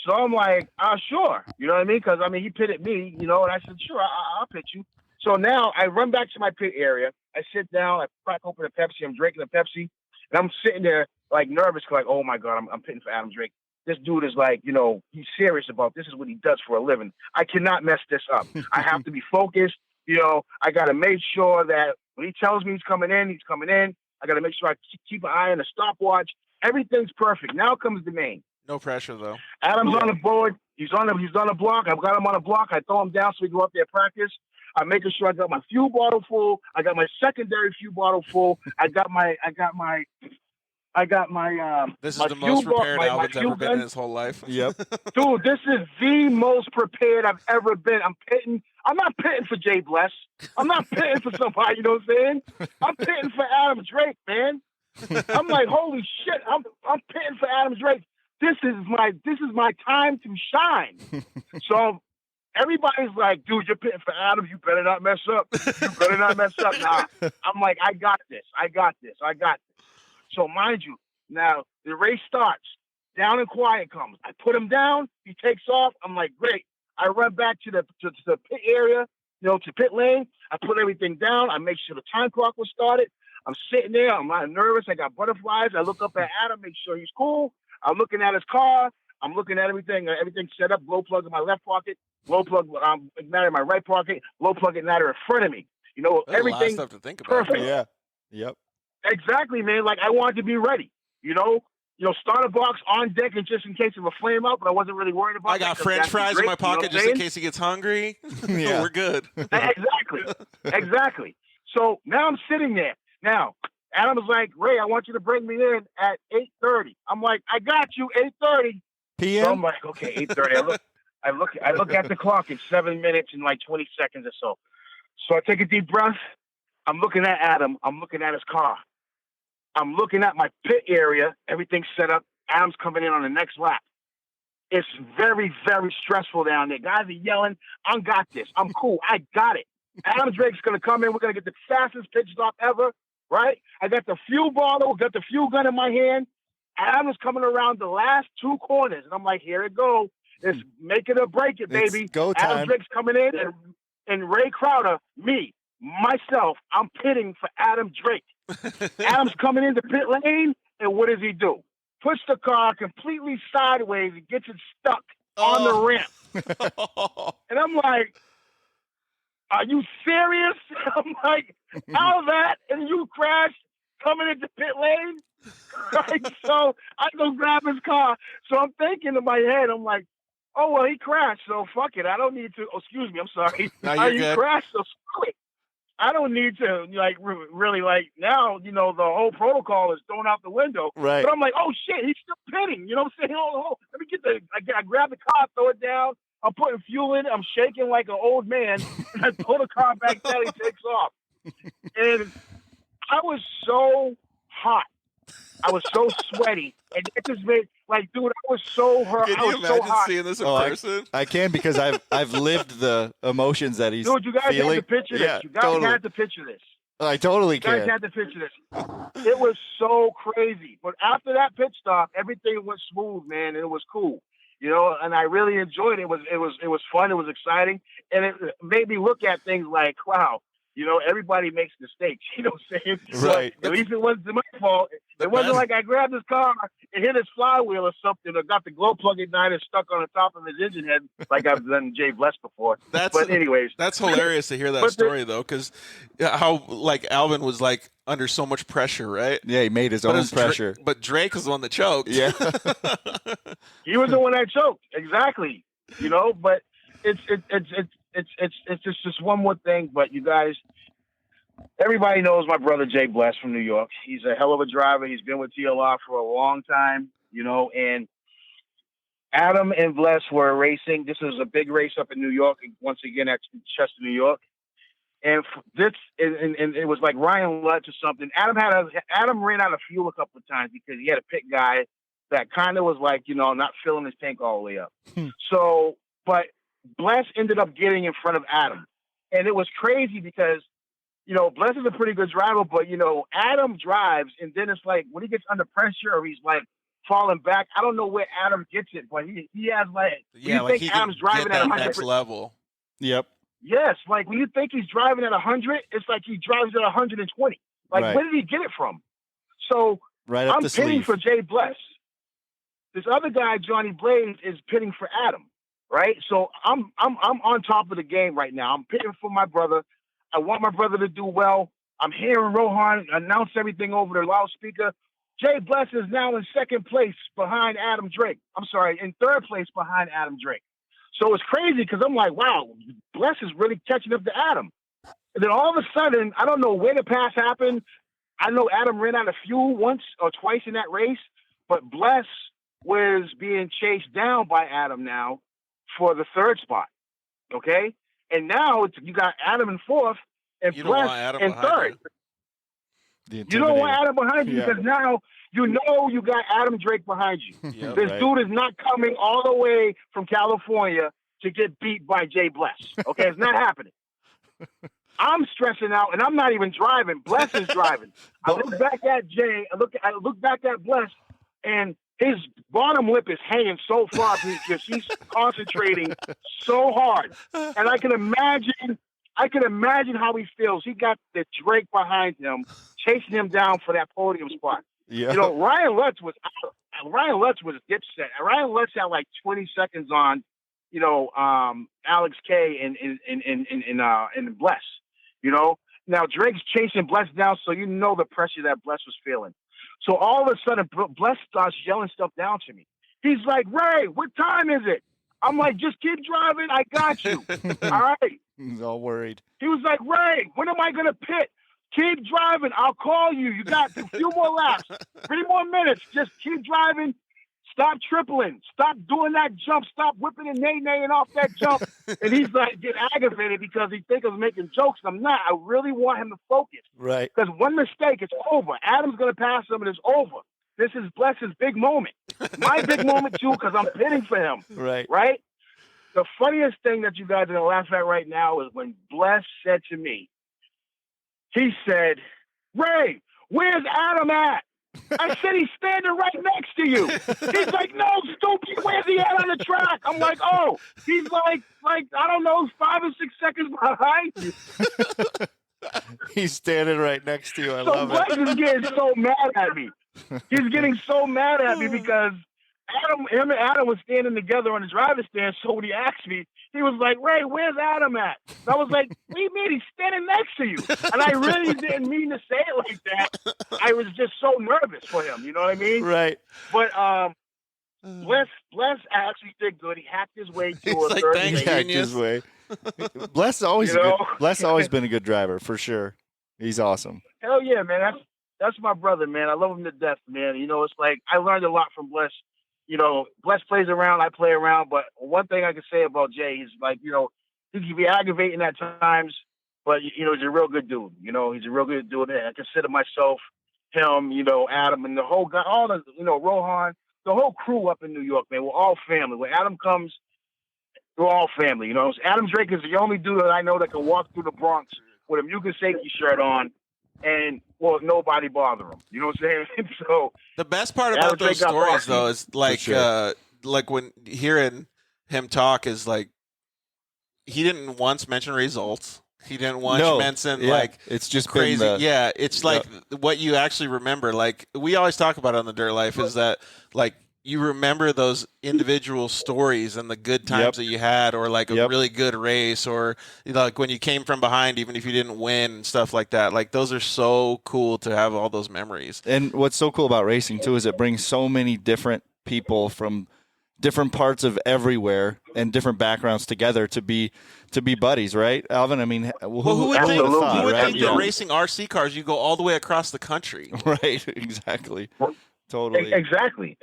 So I'm like, sure. You know what I mean? Because, he pitted me, and I said, sure, I'll pit you. So now I run back to my pit area. I sit down. I crack open a Pepsi. I'm drinking a Pepsi. And I'm sitting there, like, nervous, like, oh, my God, I'm pitting for Adam Drake. This dude is like, he's serious about this. Is what he does for a living. I cannot mess this up. I have to be focused. I got to make sure that when he tells me he's coming in, he's coming in. I got to make sure I keep an eye on the stopwatch. Everything's perfect. Now comes the main. No pressure, though. Adam's on the board. He's on the block. I've got him on the block. I throw him down so we go up there and practice. I'm making sure I got my fuel bottle full. I got my secondary fuel bottle full. I got my. This is my the most prepared Alvin's ever been in his whole life. Yep. Dude, this is the most prepared I've ever been. I'm not pitting for Jay Bless. I'm not pitting for somebody. You know what I'm saying? I'm pitting for Adam Drake, man. I'm like, holy shit! I'm pitting for Adam Drake. This is my time to shine. So everybody's like, dude, you're pitting for Adam. You better not mess up. You better not mess up. Nah. I'm like, I got this. So mind you, now the race starts. Down and quiet comes. I put him down. He takes off. I'm like, great. I run back to the pit area, to pit lane. I put everything down. I make sure the time clock was started. I'm sitting there. I'm not nervous. I got butterflies. I look up at Adam, make sure he's cool. I'm looking at his car. I'm looking at everything. Everything's set up. Glow plug in my left pocket. Glow plug igniter in my right pocket. Glow plug igniter in front of me. You know, That's everything. A lot of stuff to think about. Perfect. Yeah. Yep. Exactly, man. Like I wanted to be ready. You know, starter box on deck and just in case of a flame out, but I wasn't really worried about. I got French fries in my pocket just in case he gets hungry. Yeah. We're good. Exactly. So now I'm sitting there. Now Adam was like, Ray, I want you to bring me in at 8:30. I'm like, I got you, 8:30 p.m. So I'm like, okay, 8:30. I look at the clock. It's 7 minutes and like 20 seconds or so. So I take a deep breath. I'm looking at Adam. I'm looking at his car. I'm looking at my pit area. Everything's set up. Adam's coming in on the next lap. It's very, very stressful down there. Guys are yelling. I got this. I'm cool. I got it. Adam Drake's going to come in. We're going to get the fastest pit stop ever, right? I got the fuel bottle, got the fuel gun in my hand. Adam's coming around the last two corners. And I'm like, here it goes. It's make it or break it, baby. It's go time. Adam Drake's coming in. And Ray Crowder, myself, I'm pitting for Adam Drake. Adam's coming into pit lane, and what does he do? Push the car completely sideways and gets it stuck on the ramp. And I'm like, are you serious? I'm like, how's that? And you crash coming into pit lane? Right? So I go grab his car. So I'm thinking in my head, I'm like, oh, well, he crashed, so fuck it. I don't need to. Oh, excuse me. I'm sorry. No, He crashed, so quick. I don't need to, like, really, like, now, you know, the whole protocol is thrown out the window. Right. But I'm like, oh, shit, he's still pitting. You know what I'm saying? Oh, let me get I grab the car, throw it down. I'm putting fuel in it. I'm shaking like an old man. And I pull the car back down. He takes off. And I was so hot. I was so sweaty. And it just made, like, dude, I was so hurt. Can you imagine seeing this in person? I can, because I've lived the emotions that he's Dude, you guys feeling. had to picture this. You guys had to picture this. I totally You guys can. had to picture this. It was so crazy. But after that pit stop, everything went smooth, man, and it was cool. You know, and I really enjoyed it. It was fun. It was exciting. And it made me look at things like, wow, you know, everybody makes mistakes. You know what I'm saying? Right. So at least it wasn't my fault. It wasn't like I grabbed his car and hit his flywheel or something, or got the glow plug igniter stuck on the top of his engine head like I've done Jay Bless before. But anyways. That's hilarious to hear that story, though, because how, like, Alvin was, like, under so much pressure, right? Yeah, he made his own pressure. But Drake was the one that choked. Yeah. He was the one that choked. Exactly. You know, but it's just one more thing. But you guys, everybody knows my brother Jay Bless from New York. He's a hell of a driver. He's been with TLR for a long time, you know, and Adam and Bless were racing. This is a big race up in New York, once again at Chester, New York. And it was like Ryan Lutz or something. Adam ran out of fuel a couple of times because he had a pit guy that kind of was like, you know, not filling his tank all the way up. So, but Bless ended up getting in front of Adam. And it was crazy because, you know, Bless is a pretty good driver, but, you know, Adam drives, and then it's like when he gets under pressure or he's like falling back, I don't know where Adam gets it, but he has like, yeah, like he Adam's driving at 100 next level. Yep. Yes, like when you think he's driving at 100, it's like he drives at 120. Like, right. Where did he get it from? So I'm pitting for Jay Bless. This other guy, Johnny Blaze, is pitting for Adam, right? So I'm on top of the game right now. I'm pitting for my brother. I want my brother to do well. I'm hearing Rohan announce everything over the loudspeaker. Jay Bless is now in second place behind Adam Drake. I'm sorry, in third place behind Adam Drake. So it's crazy because I'm like, wow, Bless is really catching up to Adam. And then all of a sudden, I don't know where the pass happened. I know Adam ran out of fuel once or twice in that race, but Bless was being chased down by Adam now for the third spot. Okay? And now you got Adam in fourth and Bless in third. You don't want Adam behind you because now you know you got Adam Drake behind you. Yep, this dude is not coming all the way from California to get beat by Jay Bless. Okay, it's not happening. I'm stressing out, and I'm not even driving. Bless is driving. I look back at Jay. I look back at Bless, and his bottom lip is hanging so far because he's concentrating so hard. And I can imagine I can imagine how he feels. He got the Drake behind him, chasing him down for that podium spot. Yeah. You know, Ryan Lutz was dipset. Ryan Lutz had like 20 seconds on, you know, Alex K and Bless. You know, now Drake's chasing Bless down, so you know the pressure that Bless was feeling. So all of a sudden, Bless starts yelling stuff down to me. He's like, Ray, what time is it? I'm like, just keep driving. I got you. All right. He's all worried. He was like, Ray, when am I going to pit? Keep driving. I'll call you. You got a few more laps, 3 more minutes. Just keep driving. Stop tripling. Stop doing that jump. Stop whipping and nay-naying off that jump. And he's like, get aggravated because he thinks I'm making jokes. I'm not. I really want him to focus. Right. Because one mistake, it's over. Adam's going to pass him, and it's over. This is Bless's big moment. My big moment, too, because I'm pitting for him. Right. Right? The funniest thing that you guys are going to laugh at right now is when Bless said to me, he said, Ray, where's Adam at? I said, he's standing right next to you. He's like, no, stupid, where's he at on the track? I'm like, oh, he's like, I don't know, 5 or 6 seconds behind you. He's standing right next to you. I so love Bless it. is getting so mad at me. He's getting so mad at me because him and Adam was standing together on the driver's stand. So when he asked me, he was like, Ray, where's Adam at? And I was like, what do you mean? He's standing next to you. And I really didn't mean to say it like that. I was just so nervous for him. You know what I mean? Right. But Bless actually did good. He hacked his way to a like, third thanks, He place. hacked his way. Bless always You know? Bless always been a good driver for sure. He's awesome. Hell yeah, man. That's my brother, man. I love him to death, man. You know, it's like I learned a lot from Bless. You know, Bless plays around, I play around. But one thing I can say about Jay is, like, you know, he can be aggravating at times, but, you know, he's a real good dude. You know, he's a real good dude. And I consider myself, him, you know, Adam, and the whole guy, all the, you know, Rohan, the whole crew up in New York, man. We're all family. When Adam comes, we're all family. You know, Adam Drake is the only dude that I know that can walk through the Bronx with a Mucus safety shirt on and, well, nobody bother him. You know what I'm saying? So the best part about those stories, though, is like, sure. Like when hearing him talk is like, he didn't once mention results. He didn't once mention like it's just crazy. Been it's like what you actually remember. Like we always talk about on the Dirt Life is that like you remember those individual stories and the good times that you had, or like a really good race, or you know, like when you came from behind, even if you didn't win and stuff like that. Like those are so cool to have all those memories. And what's so cool about racing too is it brings so many different people from different parts of everywhere and different backgrounds together to be buddies, right, Alvin? I mean, who would have think, thought, who would right? think that racing RC cars, you go all the way across the country? Right, exactly. Totally. Exactly.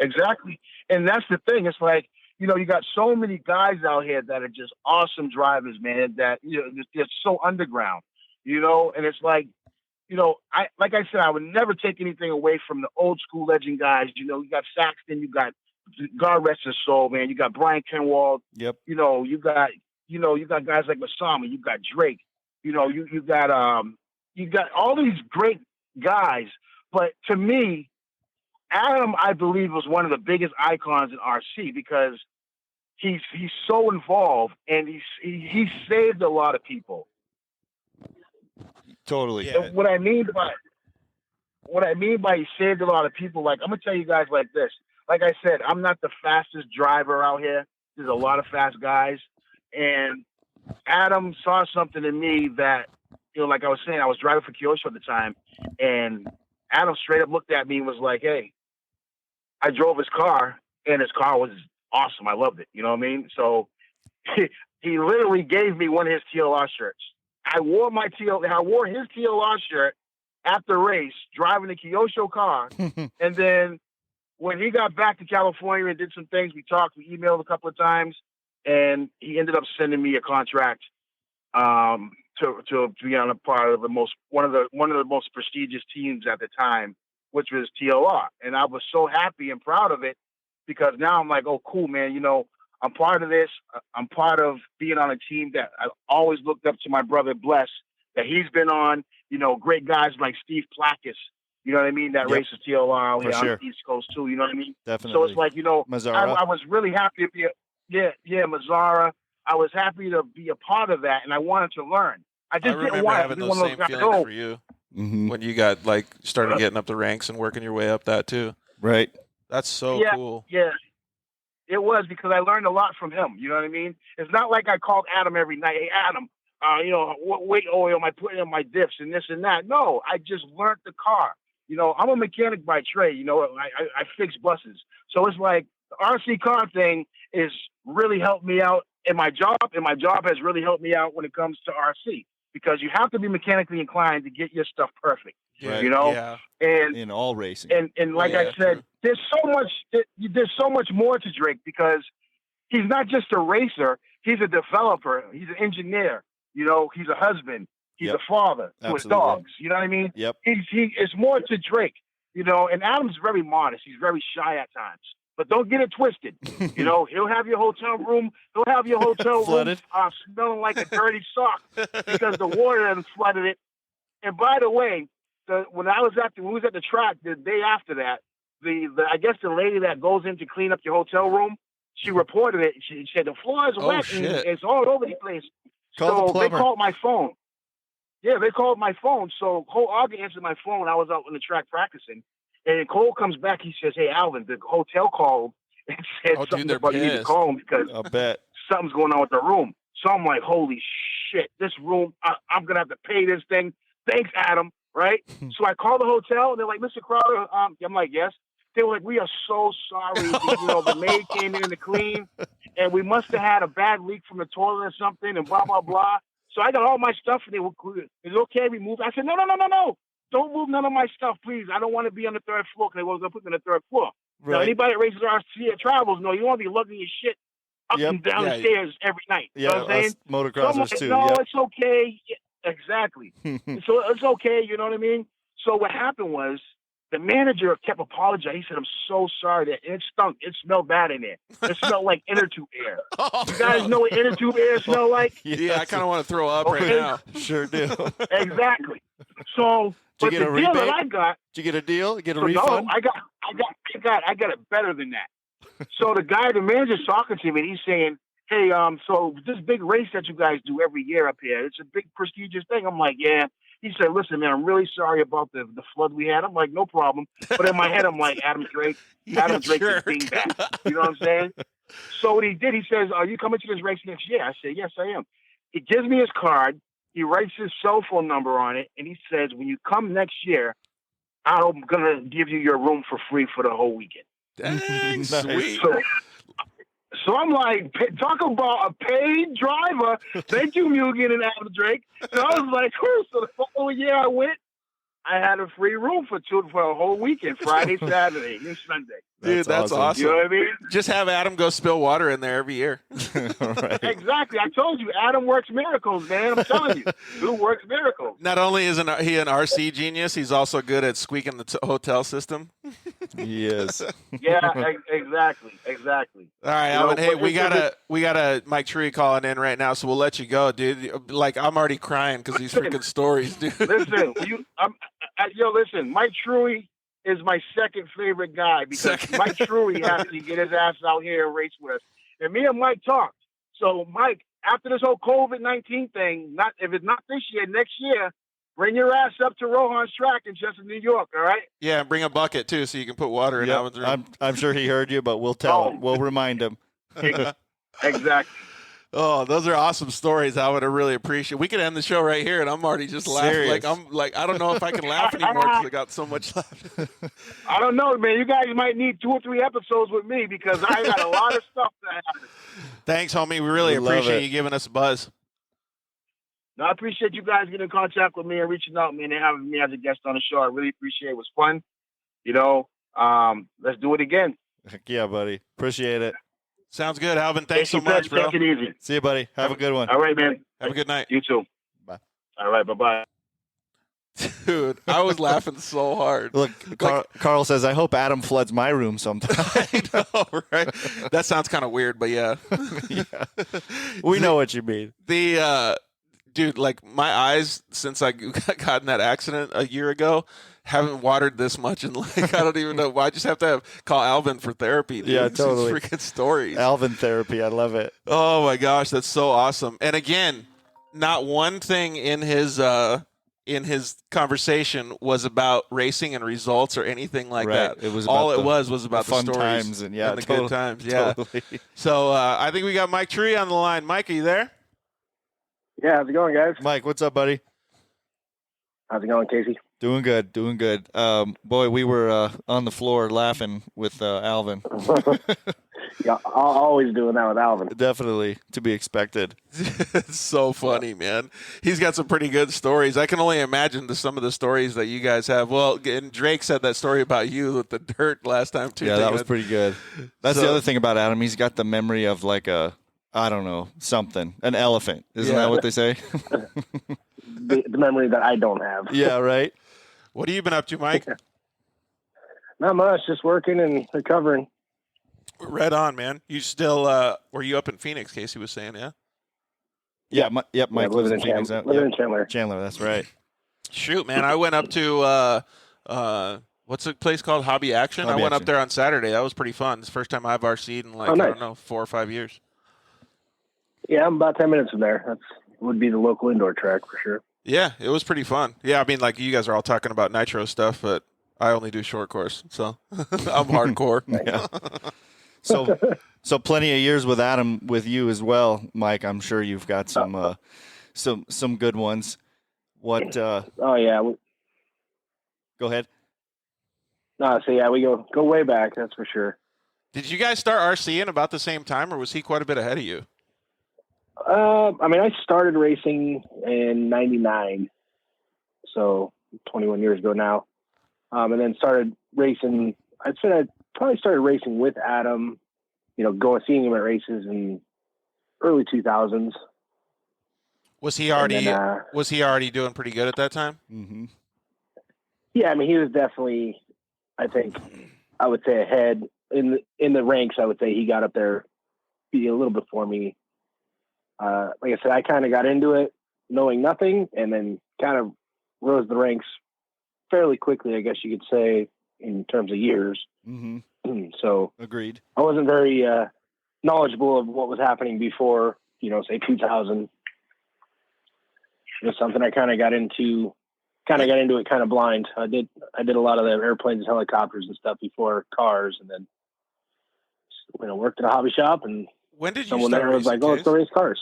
And that's the thing. It's like, you know, you got so many guys out here that are just awesome drivers, man, that, you know, they're so underground, you know, and it's like, you know, like I said, I would never take anything away from the old school legend guys. You know, you got Saxton, you got, God rest his soul, man. You got Brian Kenwald. Yep. You know, you got guys like Masama. You got Drake. You know, you got all these great guys. But to me, Adam, I believe, was one of the biggest icons in RC because he's so involved and he saved a lot of people. Totally. Yeah. What I mean by he saved a lot of people, like I'm gonna tell you guys like this. Like I said, I'm not the fastest driver out here. There's a lot of fast guys. And Adam saw something in me that, you know, like I was saying, I was driving for Kyosho at the time. And Adam straight up looked at me and was like, hey, I drove his car and his car was awesome. I loved it. You know what I mean? So he literally gave me one of his TLR shirts. I wore his TLR shirt at the race, driving the Kyosho car. And then when he got back to California and did some things, we talked, we emailed a couple of times, and he ended up sending me a contract to be on a part of one of the most prestigious teams at the time, which was TLR. And I was so happy and proud of it because now I'm like, oh, cool, man. You know, I'm part of this. I'm part of being on a team that I always looked up to my brother Bless, that he's been on. You know, great guys like Steve Plakis. You know what I mean? That races TLR out here on the East Coast too. You know what I mean? Definitely. So it's like, you know, I was really happy to be Mazzara. I was happy to be a part of that, and I wanted to learn. I just didn't remember want having those same feelings for you when you got started getting up the ranks and working your way up that too. Right. That's so cool. Yeah. It was because I learned a lot from him. You know what I mean? It's not like I called Adam every night. Hey, Adam, what weight oil am I putting in my dips and this and that? No, I just learned the car. I'm a mechanic by trade. I fix buses. So it's like the RC car thing is really helped me out in my job, and my job has really helped me out when it comes to RC because you have to be mechanically inclined to get your stuff perfect. Right. Yeah. And in all racing. And like I said, there's so much more to Drake because he's not just a racer. He's a developer. He's an engineer. He's a husband. He's a father to his dogs. You know what I mean? Yep. It's more to Drake. And Adam's very modest. He's very shy at times. But don't get it twisted. He'll have your hotel room. He'll have your hotel room smelling like a dirty sock because the water hasn't flooded it. And by the way, when we was at the track the day after that, I guess the lady that goes in to clean up your hotel room, she reported it. She said the floor is wet and it's all over the place. So they called my phone. Yeah, they called my phone. So Cole Auger answered my phone. I was out on the track practicing. And Cole comes back. He says, "Hey, Alvin, the hotel called and said something about you need to call him because I bet something's going on with the room." So I'm like, "Holy shit, this room! I'm gonna have to pay this thing." Thanks, Adam. Right? So I called the hotel, and they're like, "Mr. Crowder," I'm like, "Yes." They were like, "We are so sorry. The maid came in to clean, and we must have had a bad leak from the toilet or something, and blah blah blah." So I got all my stuff, and they were, "Is it okay we move?" I said, No. Don't move none of my stuff, please. I don't want to be on the third floor because they was going to put me on the third floor. Right. Now, anybody that races RC or travels, you want to be lugging your shit up and down the stairs every night. Yeah, you know what I'm saying? Motocrossers so too. No, it's okay. Yeah, exactly. So it's okay, you know what I mean? So what happened was the manager kept apologizing. He said, "I'm so sorry that it stunk. It smelled bad in there. It smelled like inner tube air." You guys know what inner tube air smell like? Yeah, I kind of want to throw up right now. Sure do. Exactly. So, but the deal that I got. Did you get a deal? Get a refund? No, I got it better than that. So the manager's talking to me, and he's saying, "Hey, so this big race that you guys do every year up here, it's a big prestigious thing." I'm like, "Yeah." He said, "Listen, man, I'm really sorry about the flood we had." I'm like, "No problem." But in my head, I'm like, Adam Drake is being bad. You know what I'm saying? So what he did, he says, "Are you coming to this race next year?" I said, "Yes, I am." He gives me his card. He writes his cell phone number on it, and he says, "When you come next year, I'm going to give you your room for free for the whole weekend." Dang, sweet. So I'm like, talk about a paid driver. Thank you, Mugen and Adam Drake. So I was like, cool. So the following year I went, I had a free room for a whole weekend, Friday, Saturday, and Sunday. Dude, that's awesome. You know what I mean? Just have Adam go spill water in there every year. Right. Exactly. I told you, Adam works miracles, man. I'm telling you, dude works miracles. Not only is he an RC genius, he's also good at squeaking the hotel system. Yes. Yeah, exactly. All right, Alvin. Hey, we got a Mike Truey calling in right now, so we'll let you go, dude. Like, I'm already crying because these freaking stories, dude. Listen, listen. Mike Truey is my second favorite guy because Mike Truey has to get his ass out here and race with us. And me and Mike talked. So, Mike, after this whole COVID-19 thing, if it's not this year, next year, bring your ass up to Rohan's track in Chester, New York, all right? Yeah, and bring a bucket, too, so you can put water in Alvin's room. I'm sure he heard you, but we'll tell him. We'll remind him. Exactly. Oh, those are awesome stories, Alvin. I really appreciate it. We could end the show right here, and I'm already just laughing. I don't know if I can laugh anymore because I got so much laughter. I don't know, man. You guys might need 2 or 3 episodes with me because I got a lot of stuff to happen. Thanks, homie. We really appreciate you giving us a buzz. No, I appreciate you guys getting in contact with me and reaching out, man, and having me as a guest on the show. I really appreciate it. It was fun. Let's do it again. Heck yeah, buddy. Appreciate it. Sounds good, Alvin. Thanks so much, bro. Take it easy. See you, buddy. Have a good one. All right, man. Have a good night. You too. Bye. All right, bye-bye. Dude, I was laughing so hard. Look, Carl says, "I hope Adam floods my room sometime." I know, right? That sounds kind of weird, but yeah. Yeah. We know what you mean. Dude, like my eyes since I got in that accident a year ago haven't watered this much, and like I don't even know why. I just have to call Alvin for therapy. Dude. Yeah, totally. These freaking stories. Alvin therapy, I love it. Oh my gosh, that's so awesome. And again, not one thing in his conversation was about racing and results or anything like that. It was all about it was about the fun stories times and the good times. Yeah. Totally. So I think we got Mike Tree on the line. Mike, are you there? Yeah, how's it going, guys? Mike, what's up, buddy? How's it going, Casey? Doing good. Boy, we were on the floor laughing with Alvin. Yeah, always doing that with Alvin. Definitely to be expected. It's so funny, man. He's got some pretty good stories. I can only imagine some of the stories that you guys have. Well, and Drake said that story about you with the dirt last time, too. Yeah, that was pretty good. That's the other thing about Adam. He's got the memory of like an elephant. Isn't that what they say? the memory that I don't have. Yeah, right. What have you been up to, Mike? Not much, just working and recovering. Right on, man. You still were you up in Phoenix? Casey was saying, yeah. Yeah, Mike lives in Phoenix. Living in Chandler. Chandler, that's right. Shoot, man, I went up to what's the place called? Hobby Action. I went up there on Saturday. That was pretty fun. It's the first time I've RC'd in I don't know, 4 or 5 years. Yeah, I'm about 10 minutes from there. That would be the local indoor track for sure. Yeah, it was pretty fun. Yeah, I mean, like you guys are all talking about nitro stuff, but I only do short course, so I'm hardcore. Yeah. So plenty of years with Adam, with you as well, Mike. I'm sure you've got some good ones. What? Oh yeah. Go ahead. No, so yeah, we go way back. That's for sure. Did you guys start RCing about the same time, or was he quite a bit ahead of you? I mean, I started racing in '99, so 21 years ago now, and then started racing. I'd say I probably started racing with Adam, seeing him at races in early 2000s. Was he already doing pretty good at that time? Mm-hmm. Yeah, I mean, he was definitely, I think, I would say ahead in the ranks. I would say he got up there a little before me. Like I said, I kind of got into it knowing nothing, and then kind of rose the ranks fairly quickly, I guess you could say, in terms of years. Mm-hmm. So agreed. I wasn't very knowledgeable of what was happening before, say 2000. It was something I kind of got into it kind of blind. I did a lot of the airplanes and helicopters and stuff before cars, and then worked at a hobby shop, and when did you someone start there was like, "Oh, let's go race cars."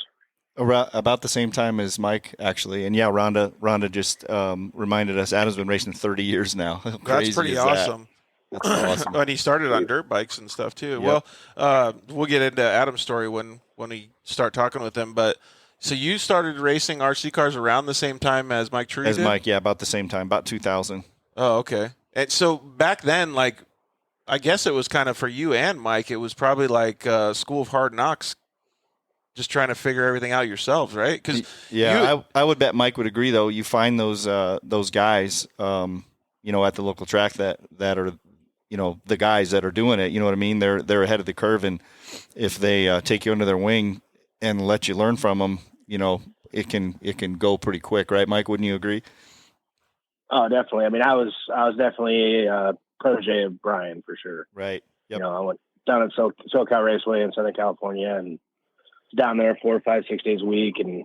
About the same time as Mike, actually. And yeah, Rhonda just reminded us Adam's been racing 30 years now. That's pretty awesome. That's awesome. And he started on dirt bikes and stuff too. Yep. Well, we'll get into Adam's story when we start talking with him. But so you started racing RC cars around the same time as Mike True did? Mike, yeah, about the same time, about 2000. Oh, okay. And so back then, like, I guess it was kind of for you and Mike, it was probably like School of Hard Knocks, just trying to figure everything out yourselves, right? Cause I would bet Mike would agree, though. You find those guys, at the local track that are, the guys that are doing it. You know what I mean? They're ahead of the curve, and if they take you under their wing and let you learn from them, it can go pretty quick, right, Mike? Wouldn't you agree? Oh, definitely. I mean, I was definitely a protege of Brian for sure. Right. Yep. I went down at SoCal Raceway in Southern California and down there 4, 5, 6 days a week, and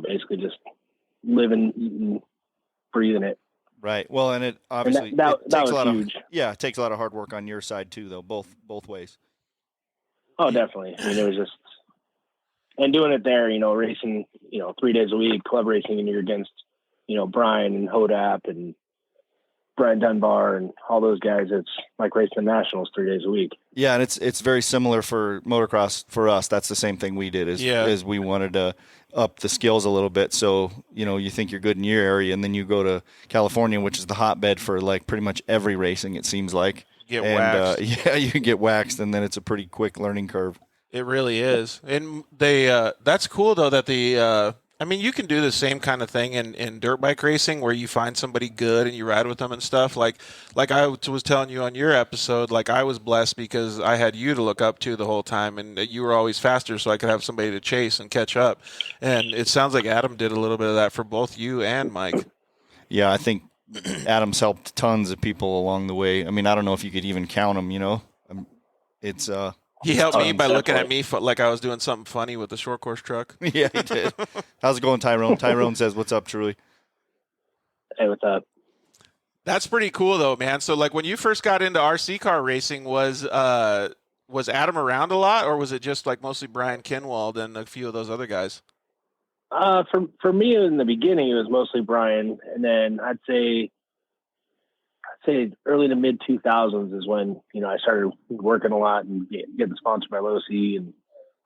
basically just living, eating, breathing it. Right. Well, and it obviously that takes was a lot huge. it takes a lot of hard work on your side too, though. Both ways. Oh, definitely. I mean, it was just, and doing it there, racing, 3 days a week, club racing, and you're against, Brian and Hodap and Brian Dunbar and all those guys. It's like racing the nationals 3 days a week. Yeah, and it's very similar for motocross for us. That's the same thing we did. Is we wanted to up the skills a little bit. So you think you're good in your area, and then you go to California, which is the hotbed for like pretty much every racing. It seems like waxed. You can get waxed, and then it's a pretty quick learning curve. It really is, and that's cool though that you can do the same kind of thing in dirt bike racing where you find somebody good and you ride with them and stuff. Like I was telling you on your episode, like I was blessed because I had you to look up to the whole time, and you were always faster, so I could have somebody to chase and catch up. And it sounds like Adam did a little bit of that for both you and Mike. Yeah, I think Adam's helped tons of people along the way. I mean, I don't know if you could even count them. It's He helped me by looking at me like I was doing something funny with the short course truck. Yeah, he did. How's it going, Tyrone? Tyrone says, "What's up, Truly?" Hey, what's up? That's pretty cool, though, man. So, like, when you first got into RC car racing, was Adam around a lot, or was it just like mostly Brian Kinwald and a few of those other guys? For me in the beginning, it was mostly Brian, and then I'd say early to mid 2000s is when I started working a lot and getting sponsored by Losi, and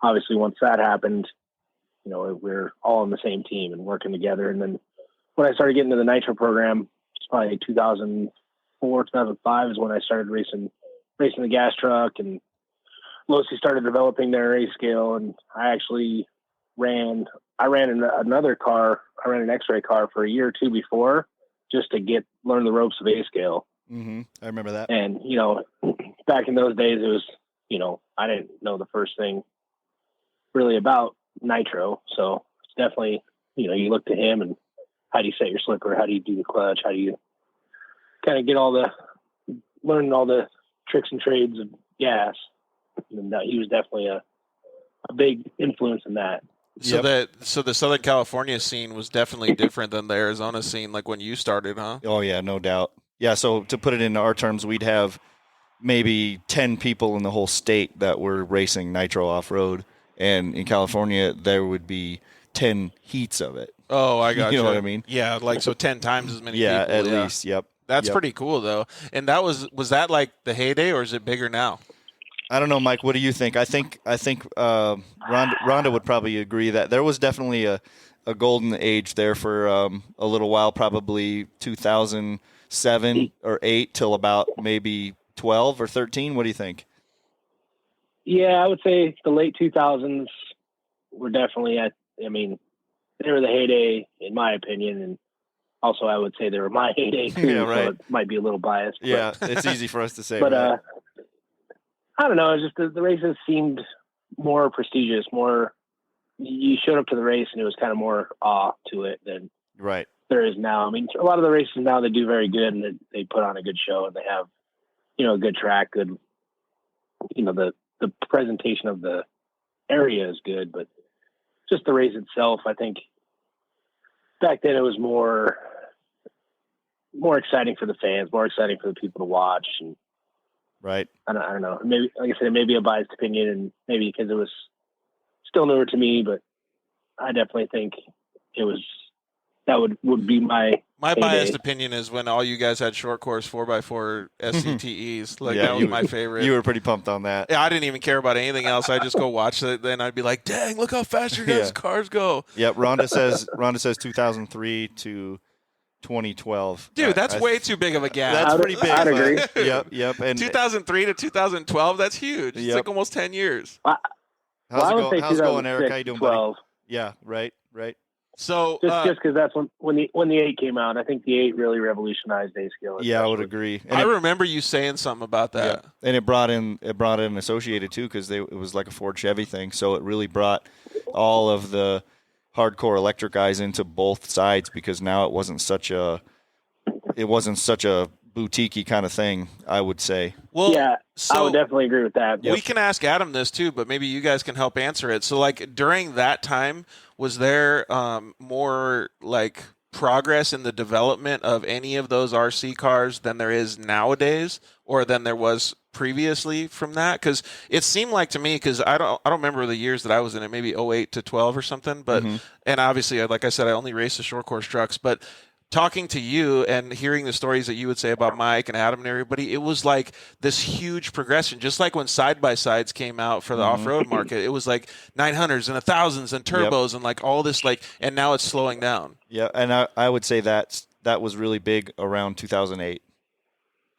obviously once that happened, we're all on the same team and working together. And then when I started getting into the Nitro program, it's probably 2004, 2005 is when I started racing the gas truck, and Losi started developing their A scale, and I actually ran another car. I ran an X-ray car for a year or two before, just to learn the ropes of A scale. Mm-hmm. I remember that. And back in those days, it was I didn't know the first thing really about Nitro, so it's definitely you look to him and how do you set your slipper, how do you do the clutch, how do you kind of learn all the tricks and trades of gas. And he was definitely a big influence in that. So so the Southern California scene was definitely different than the Arizona scene, like when you started, huh? Oh yeah, no doubt. Yeah, so to put it into our terms, we'd have maybe 10 people in the whole state that were racing Nitro off-road, and in California there would be 10 heats of it. Oh, I got you. You know what I mean? Yeah, like so 10 times as many yeah, people. At least, yep. That's pretty cool, though. And that was that like the heyday, or is it bigger now? I don't know, Mike. What do you think? I think Rhonda would probably agree that there was definitely a golden age there for a little while, probably 2007 or 8 till about maybe 12 or 13. What do you think? Yeah, I would say the late 2000s were definitely they were the heyday in my opinion, and also I would say they were my heyday too. Yeah, right. So it might be a little biased. Yeah, it's easy for us to say. But right? I don't know. It's just the races seemed more prestigious. More, you showed up to the race and it was kind of more awe to it than right there is now. I mean, a lot of the races now they do very good and they put on a good show and they have, a good track, good, the presentation of the area is good, but just the race itself, I think back then it was more exciting for the fans, more exciting for the people to watch. And right. I don't know. Maybe, like I said, maybe a biased opinion, and maybe because it was still newer to me, but I definitely think that would be my biased opinion is when all you guys had short course 4x4 SCTEs. Like that was my favorite. You were pretty pumped on that. Yeah, I didn't even care about anything else. I just go watch it. Then I'd be like, "Dang, look how fast your guys' cars go." Yep. Rhonda says 2003 to 2012. Dude, that's way too big of a gap. That's pretty big. I'd agree. Yep. And 2003 to 2012, that's huge. It's like almost 10 years. How's it going, Eric? How you doing, 12. buddy? Yeah, right. So just because that's when the 8 came out, I think the 8 really revolutionized A scale. Yeah, I would agree. And I remember you saying something about that. Yeah. And it brought in Associated too, because it was like a Ford Chevy thing. So it really brought all of the hardcore electric guys into both sides, because now it wasn't such a boutique-y kind of thing, I would say. Well, yeah, so I would definitely agree with that. We can ask Adam this too, but maybe you guys can help answer it. So, like, during that time, was there more like progress in the development of any of those RC cars than there is nowadays, or than there was previously from that? Because it seemed like to me, because I don't remember the years that I was in it, maybe 08 to 12 or something. But and obviously, like I said, I only raced the short course trucks, but talking to you and hearing the stories that you would say about Mike and Adam and everybody, it was like this huge progression. Just like when side-by-sides came out for the off-road market, it was like 900s and 1000s and turbos and like all this, like, and now it's slowing down. Yeah, and I would say that was really big around 2008.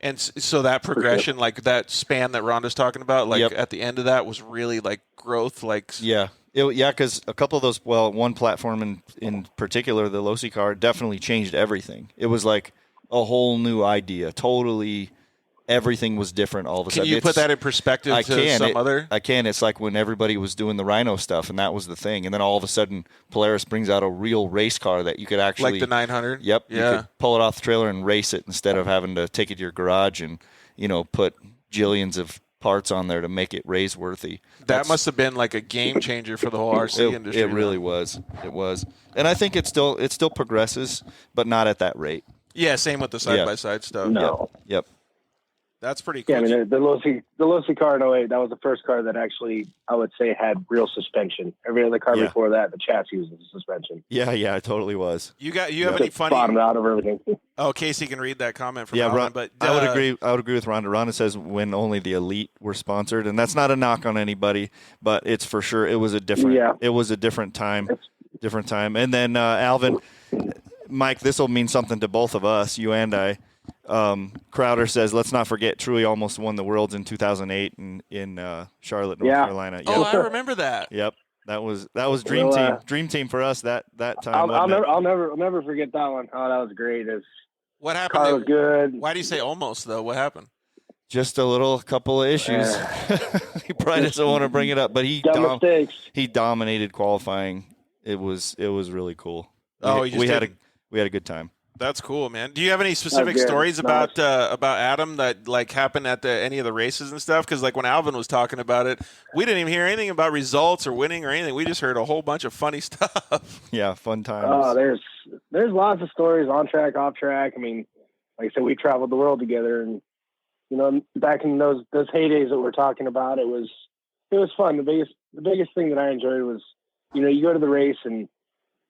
And so that progression, like that span that Rhonda's talking about, like at the end of that was really like growth, like because a couple of those, one platform in particular, the Losi car, definitely changed everything. It was like a whole new idea. Totally, everything was different all of a sudden. Can you put that in perspective other? I can. It's like when everybody was doing the Rhino stuff, and that was the thing. And then all of a sudden, Polaris brings out a real race car that you could actually... Like the 900? Yep. Yeah. You could pull it off the trailer and race it instead of having to take it to your garage and, put jillions of parts on there to make it race worthy. That must have been like a game changer for the whole RC industry. It really was. It was. And I think it still progresses, but not at that rate. Yeah, same with the side-by-side stuff. No. Yep. That's pretty cool. Yeah, I mean, the Losi car in 08, that was the first car that actually, I would say, had real suspension. Every other car before that, the chassis was suspension. Yeah, it totally was. You have any funny... bottomed out of everything. Oh, Casey can read that comment from Alvin, but... I would agree with Rhonda. Rhonda says when only the elite were sponsored, and that's not a knock on anybody, but it's for sure, it was a different time. Different time. And then, Alvin, Mike, this will mean something to both of us, you and I. Crowder says, let's not forget Truey almost won the Worlds in 2008 in Charlotte, North Carolina. Oh, I remember that. Yep. That was dream team for us that time. I'll never forget that one. Oh, that was great. What happened? Car was good. Why do you say almost though? What happened? Just a couple of issues. He probably doesn't want to bring it up, but he dominated qualifying. It was really cool. We had a good time. That's cool, man. Do you have any specific stories about Adam that like happened at any of the races and stuff? Because like when Alvin was talking about it, we didn't even hear anything about results or winning or anything. We just heard a whole bunch of funny stuff. Yeah, fun times. Oh, there's lots of stories on track, off track. I mean, like I said, we traveled the world together, and back in those heydays that we're talking about, it was fun. The biggest thing that I enjoyed was, you go to the race and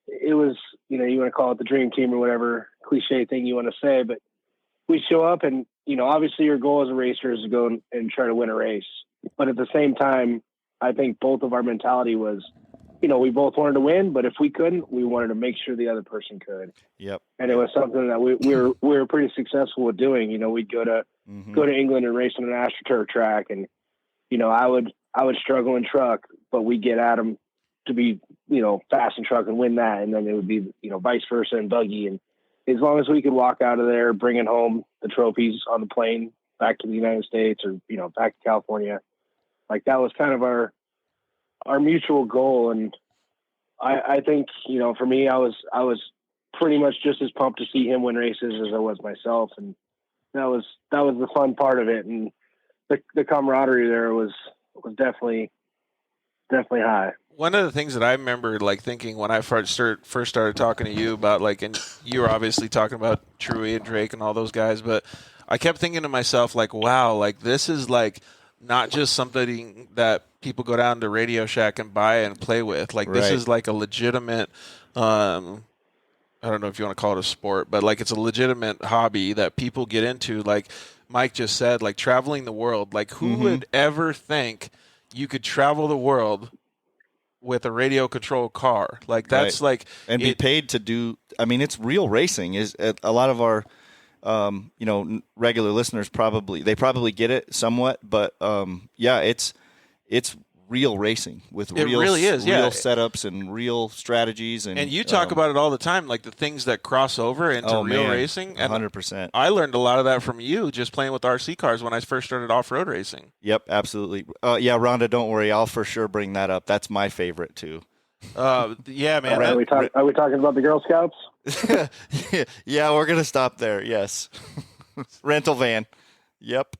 it was, you want to call it the dream team or whatever cliche thing you want to say, but we show up and, obviously your goal as a racer is to go and try to win a race. But at the same time, I think both of our mentality was, we both wanted to win, but if we couldn't, we wanted to make sure the other person could. Yep. And it was something that we were pretty successful with doing. We'd go to England and race on an AstroTurf track, and, I would struggle in truck, but we'd get Adam to be, fast in truck and win that. And then it would be, vice versa in buggy. And as long as we could walk out of there, bringing home the trophies on the plane back to the United States or, back to California, like that was kind of our mutual goal. And I think, for me, I was pretty much just as pumped to see him win races as I was myself. And that was the fun part of it. And the camaraderie there was definitely high. One of the things that I remember like thinking when I first started talking to you about like, and you were obviously talking about Truey and Drake and all those guys, but I kept thinking to myself like, wow, like this is like not just something that people go down to Radio Shack and buy and play with. Like this is like a legitimate, I don't know if you want to call it a sport, but like it's a legitimate hobby that people get into. Like Mike just said, like traveling the world. Like who would ever think you could travel the world with a radio controlled car? Like that's like, and be paid to do. I mean, it's real racing. Is a lot of our, regular listeners probably get it somewhat, but it's real racing with real setups and real strategies, and you talk about it all the time, like the things that cross over into real racing. And 100%. I learned a lot of that from you just playing with RC cars when I first started off-road racing. Yep, absolutely. Rhonda, don't worry, I'll for sure bring that up. That's my favorite too. Yeah, man. Are we talking about the Girl Scouts? Yeah, we're gonna stop there. Yes, rental van. Yep.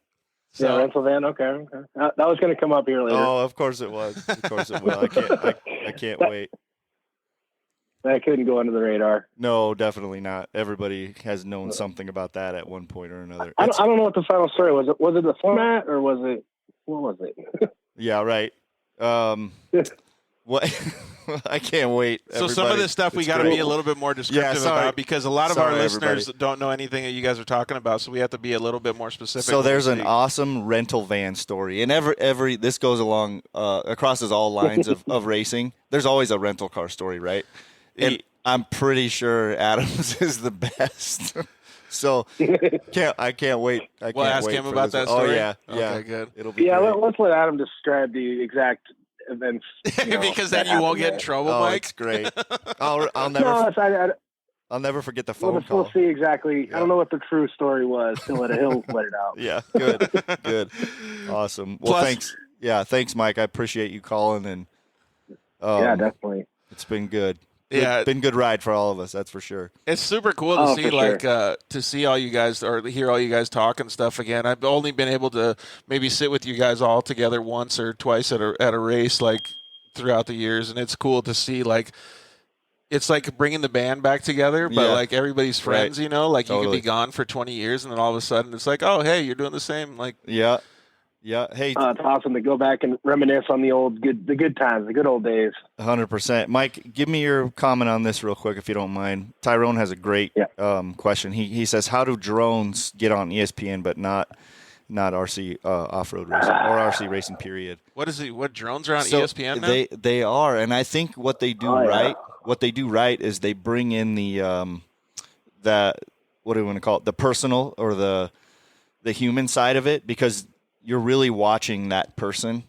So, rental van. Okay. That was going to come up here later. Oh, of course it was. Of course it will. I can't wait. That couldn't go under the radar. No, definitely not. Everybody has known something about that at one point or another. I don't know what the final story was. Was it the format or what was it? Yeah, right. What? I can't wait. So some of this stuff we got to be a little bit more descriptive about because a lot of our listeners don't know anything that you guys are talking about. So we have to be a little bit more specific. So there's an awesome rental van story, and every this goes along crosses all lines of racing. There's always a rental car story, right? And I'm pretty sure Adam's is the best. So I can't wait. We'll ask him about that story. Oh yeah. Okay, good. It'll be great. Let's let Adam describe the exact events. Because then you won't get in trouble, Mike. It's great. I'll never forget the phone call. We'll see exactly. Yeah. I don't know what the true story was. He'll let it out. Yeah, good. Awesome. Well, thanks. Yeah, thanks, Mike. I appreciate you calling, and yeah, definitely. It's been good. been good ride for all of us. That's for sure. It's super cool to see, to see all you guys or hear all you guys talk and stuff again. I've only been able to maybe sit with you guys all together once or twice at a race like throughout the years, and it's cool to see like. It's like bringing the band back together, but like everybody's friends, you know, like totally. You could be gone for 20 years and then all of a sudden it's like, oh, hey, you're doing the same. Like, yeah. Hey, it's awesome to go back and reminisce on the good times, the good old days. 100%. Mike, give me your comment on this real quick, if you don't mind. Tyrone has a great question. He says, how do drones get on ESPN, but not RC off-road racing or RC racing period? What drones are on ESPN now? They are. And I think what they do what they do right is they bring in the what do we want to call it? The personal or the human side of it, because you're really watching that person,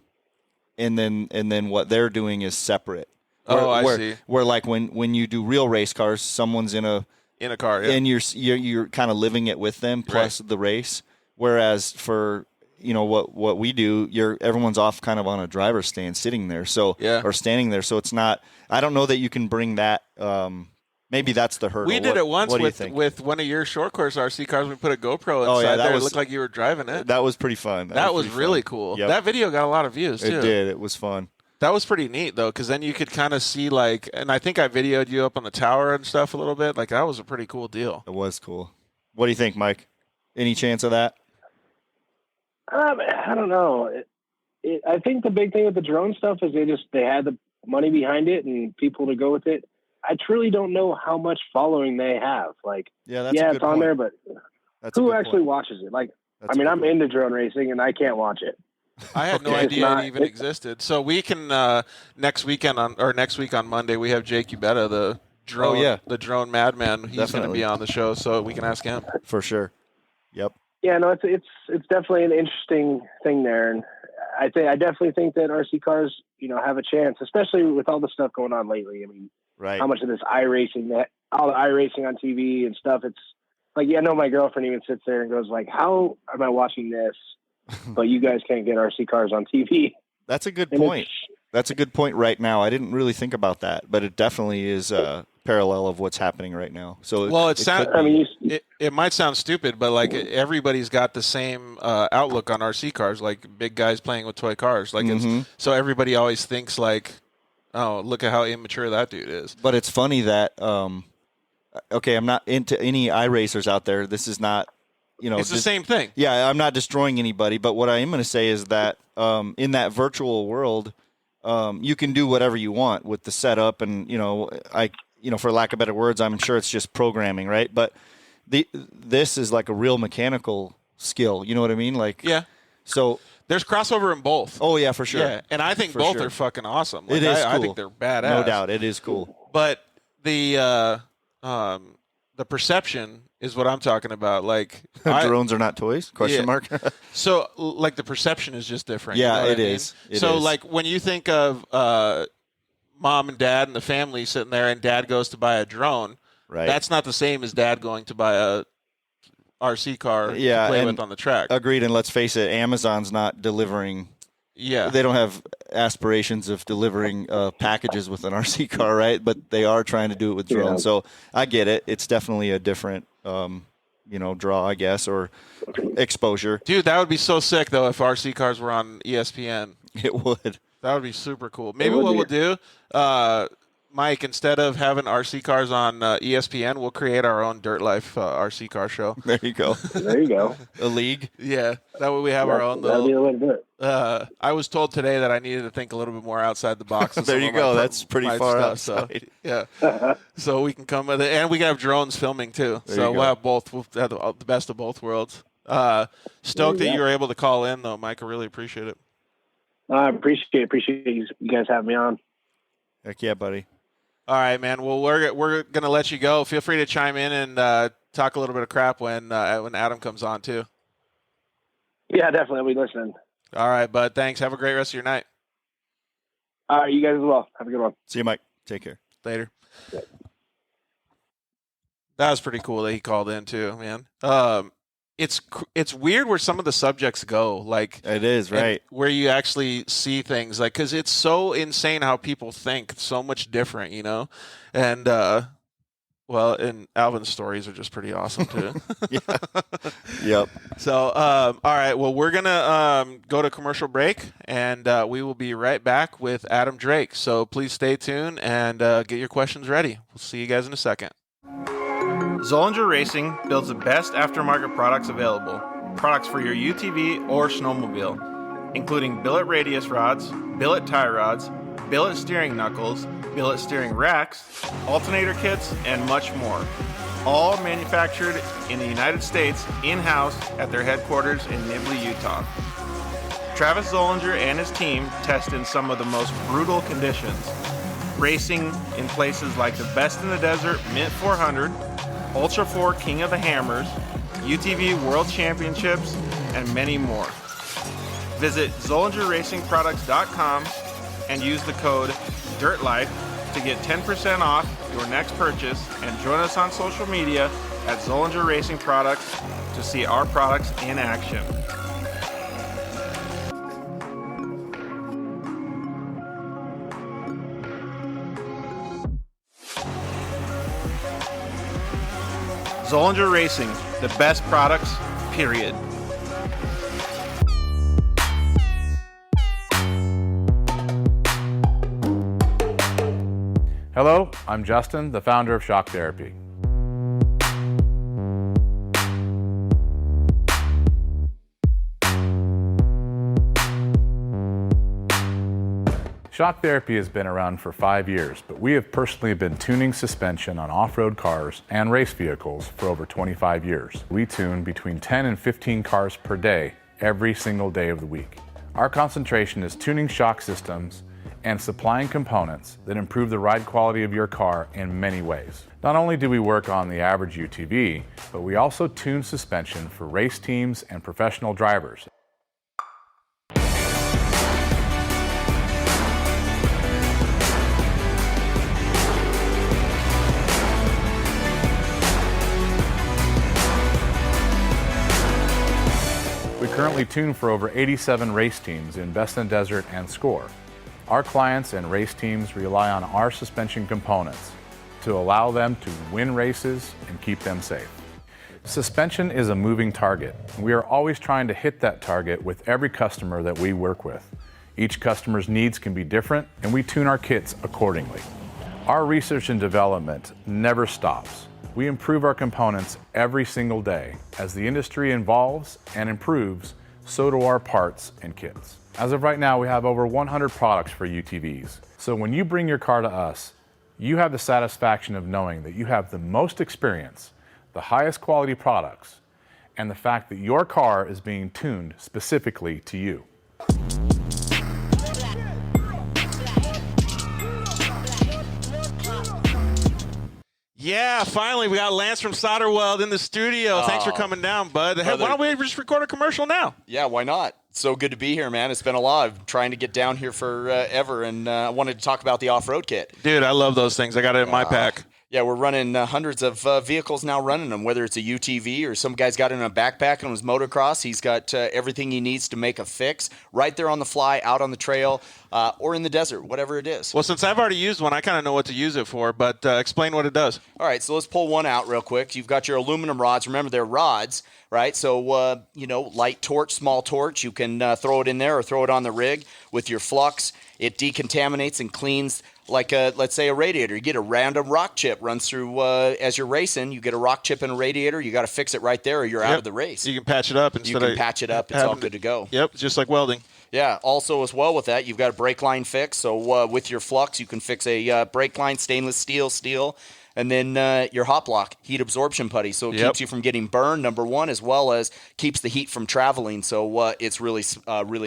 and then what they're doing is separate. I see. Where like when you do real race cars, someone's in a car, and you're kind of living it with them plus the race. Whereas for what we do, everyone's off kind of on a driver's stand sitting there, or standing there. So it's not. I don't know that you can bring that. Maybe that's the hurdle. We did it once with one of your short course RC cars. We put a GoPro inside there. It looked like you were driving it. That was pretty fun. That was really cool. Yep. That video got a lot of views, too. It did. It was fun. That was pretty neat, though, because then you could kind of see, like, and I think I videoed you up on the tower and stuff a little bit. Like, that was a pretty cool deal. It was cool. What do you think, Mike? Any chance of that? I don't know. I think the big thing with the drone stuff is they had the money behind it and people to go with it. I truly don't know how much following they have. Like, it's on there, but who actually watches it? Like, I'm into drone racing and I can't watch it. I had no idea it even existed. So we can next week on Monday we have Jake Ubetta, the drone madman. He's going to be on the show, so we can ask him for sure. Yep. Yeah, no, it's definitely an interesting thing there, and I definitely think that RC cars, have a chance, especially with all the stuff going on lately. I mean, how much of this iRacing, all the iRacing on TV and stuff. It's like, I know my girlfriend even sits there and goes like, "How am I watching this? But you guys can't get RC cars on TV." That's a good point. That's a good point right now. I didn't really think about that, but it definitely is a parallel of what's happening right now. So it might sound stupid, but like everybody's got the same outlook on RC cars, like big guys playing with toy cars. Like so everybody always thinks like, oh, look at how immature that dude is. But it's funny that I'm not into any iRacers out there. This is not. It's the same thing. Yeah, I'm not destroying anybody, but what I am going to say is that in that virtual world, you can do whatever you want with the setup, and for lack of better words, I'm sure it's just programming, right? But this is like a real mechanical skill. You know what I mean? Like, yeah. So there's crossover in both. Oh yeah, for sure. Yeah, and I think both are fucking awesome. Like, it is cool. I think they're badass. No doubt, it is cool. But the perception is what I'm talking about. Like drones are not toys? Question mark. So like the perception is just different. Yeah, it is. So like when you think of mom and dad and the family sitting there, and dad goes to buy a drone, right? That's not the same as dad going to buy a RC car to play with on the track. Agreed. And let's face it, Amazon's not delivering. Yeah, they don't have aspirations of delivering packages with an RC car, right? But they are trying to do it with drones. So I get it. It's definitely a different, draw, I guess, or exposure. Dude, that would be so sick though if RC cars were on ESPN. It would. That would be super cool. Maybe what we'll do, Mike, instead of having RC cars on ESPN, we'll create our own Dirt Life RC car show. There you go. There you go. A league. Yeah, that way we have our own little. That'd be the way to do it. I was told today that I needed to think a little bit more outside the box. There you go. That's pretty far outside. So, yeah. So we can come with it, and we can have drones filming too. So we'll have both. We'll have the best of both worlds. Stoked that you were able to call in, though, Mike. I really appreciate it. I appreciate you guys having me on. Heck yeah, buddy. All right, man. Well, we're gonna let you go. Feel free to chime in and talk a little bit of crap when Adam comes on too. Yeah, definitely. I'll be listening. All right, bud. Thanks. Have a great rest of your night. All right, you guys as well. Have a good one. See you, Mike. Take care. Later. Yeah. That was pretty cool that he called in too, man. it's weird where some of the subjects go. Like it is right where you actually see things like because it's so insane how people think so much different, and well, and Alvin's stories are just pretty awesome too. Yep. So all right, well we're gonna go to commercial break, and we will be right back with Adam Drake. So please stay tuned and get your questions ready. We'll see you guys in a second. Zollinger Racing builds the best aftermarket products available. Products for your UTV or snowmobile, including billet radius rods, billet tie rods, billet steering knuckles, billet steering racks, alternator kits, and much more. All manufactured in the United States in-house at their headquarters in Nibley, Utah. Travis Zollinger and his team test in some of the most brutal conditions, racing in places like the Best in the Desert Mint 400, Ultra 4 King of the Hammers, UTV World Championships, and many more. Visit ZollingerRacingProducts.com and use the code DIRTLIFE to get 10% off your next purchase, and join us on social media at Zollinger Racing Products to see our products in action. Zollinger Racing, the best products, period. Hello, I'm Justin, the founder of Shock Therapy. Shock Therapy has been around for 5 years, but we have personally been tuning suspension on off-road cars and race vehicles for over 25 years. We tune between 10 and 15 cars per day, every single day of the week. Our concentration is tuning shock systems and supplying components that improve the ride quality of your car in many ways. Not only do we work on the average UTV, but we also tune suspension for race teams and professional drivers. We currently tune for over 87 race teams in Best in the Desert and SCORE. Our clients and race teams rely on our suspension components to allow them to win races and keep them safe. Suspension is a moving target. We are always trying to hit that target with every customer that we work with. Each customer's needs can be different, and we tune our kits accordingly. Our research and development never stops. We improve our components every single day. As the industry evolves and improves, so do our parts and kits. As of right now, we have over 100 products for UTVs. So when you bring your car to us, you have the satisfaction of knowing that you have the most experience, the highest quality products, and the fact that your car is being tuned specifically to you. Yeah, finally, we got Lance from Solderweld in the studio. Thanks for coming down, bud. Hey, why don't we just record a commercial now? Yeah, why not? So good to be here, man. It's been a lot. I've been trying to get down here forever, and I wanted to talk about the off-road kit. Dude, I love those things. I got it in my pack. Yeah, we're running hundreds of vehicles now running them, whether it's a UTV or some guy's got it in a backpack on his motocross. He's got everything he needs to make a fix right there on the fly, out on the trail, or in the desert, whatever it is. Well, since I've already used one, I kind of know what to use it for, but explain what it does. All right, so let's pull one out real quick. You've got your aluminum rods. Remember, they're rods, right? So, light torch, small torch. You can throw it in there or throw it on the rig with your flux. It decontaminates and cleans like, let's say, a radiator. You get a random rock chip runs through as you're racing. You get a rock chip in a radiator. You got to fix it right there or you're out of the race. You can patch it up. You can patch it up. It's all good to go. Yep, just like welding. Yeah, also as well with that, you've got a brake line fix. So with your flux, you can fix a brake line, stainless steel, and then your hot block, heat absorption putty. So it keeps you from getting burned, number one, as well as keeps the heat from traveling. So it's really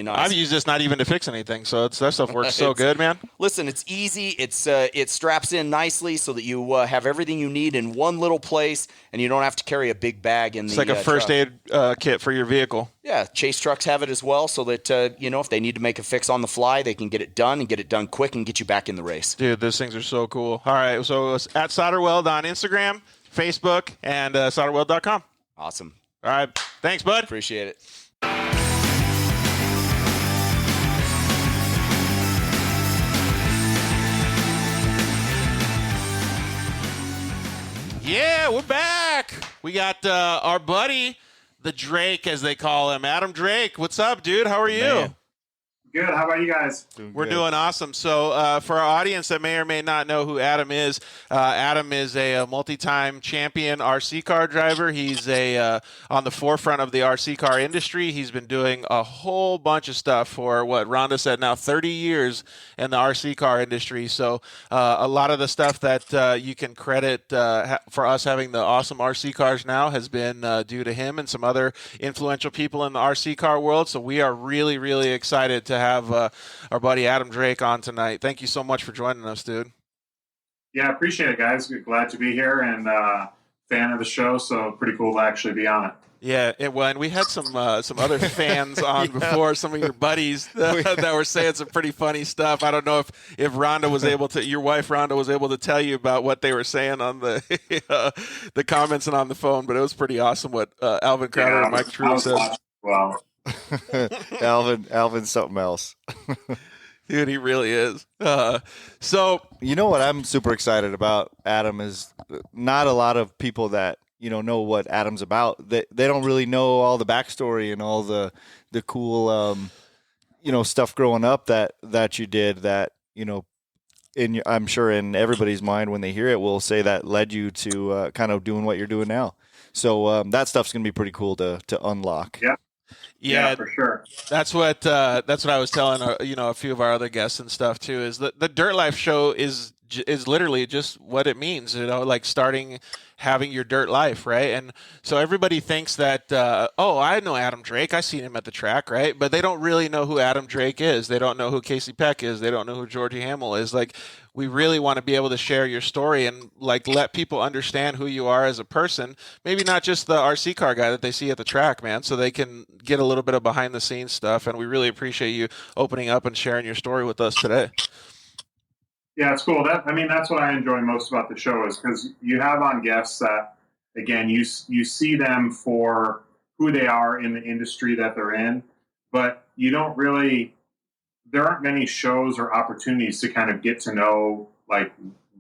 nice. I've used this not even to fix anything, so that stuff works so good, man. Listen, it's easy. It straps in nicely so that you have everything you need in one little place, and you don't have to carry a big bag in It's the like a first truck. aid kit for your vehicle. Yeah, Chase trucks have it as well, so that if they need to make a fix on the fly, they can get it done and get it done quick and get you back in the race. Dude, those things are so cool. All right, so it's at Solderweld on Instagram, Facebook, and solderweld.com. Awesome. All right. Thanks, bud. Appreciate it. Yeah, we're back. We got our buddy, the Drake, as they call him, Adam Drake. What's up, dude? How are you? Man. Good. How about you guys? We're doing awesome. So for our audience that may or may not know who Adam is a multi-time champion RC car driver. He's on the forefront of the RC car industry. He's been doing a whole bunch of stuff for what Rhonda said now 30 years in the RC car industry. So a lot of the stuff that you can credit for us having the awesome RC cars now has been due to him and some other influential people in the RC car world. So we are really, really excited to have our buddy Adam Drake on tonight. Thank you so much for joining us, dude. Yeah, appreciate it, guys. Glad to be here and fan of the show, so pretty cool to actually be on it. Yeah, and we had some other fans on before, some of your buddies that were saying some pretty funny stuff. I don't know if Rhonda was able to, your wife Rhonda was able to tell you about what they were saying on the comments and on the phone, but it was pretty awesome what Alvin Crowder and Mike True said. Wow. Alvin's something else. Dude, he really is. So you know what I'm super excited about, Adam, is not a lot of people that know what Adam's about. They don't really know all the backstory and all the cool stuff growing up that you did that I'm sure in everybody's mind when they hear it will say that led you to kind of doing what you're doing now. So that stuff's gonna be pretty cool to unlock. Yeah. Yeah, for sure. That's what I was telling a few of our other guests and stuff too. Is that the Dirt Life show is literally just what it means. Like having your dirt life, right? And so everybody thinks that I know Adam Drake. I seen him at the track, right? But they don't really know who Adam Drake is. They don't know who Casey Peck is. They don't know who Georgie Hamill is. Like, we really want to be able to share your story and like let people understand who you are as a person. Maybe not just the RC car guy that they see at the track, man, so they can get a little bit of behind the scenes stuff. And we really appreciate you opening up and sharing your story with us today. Yeah, it's cool. That's what I enjoy most about the show is because you have on guests that, again, you see them for who they are in the industry that they're in, but you don't really. There aren't many shows or opportunities to kind of get to know like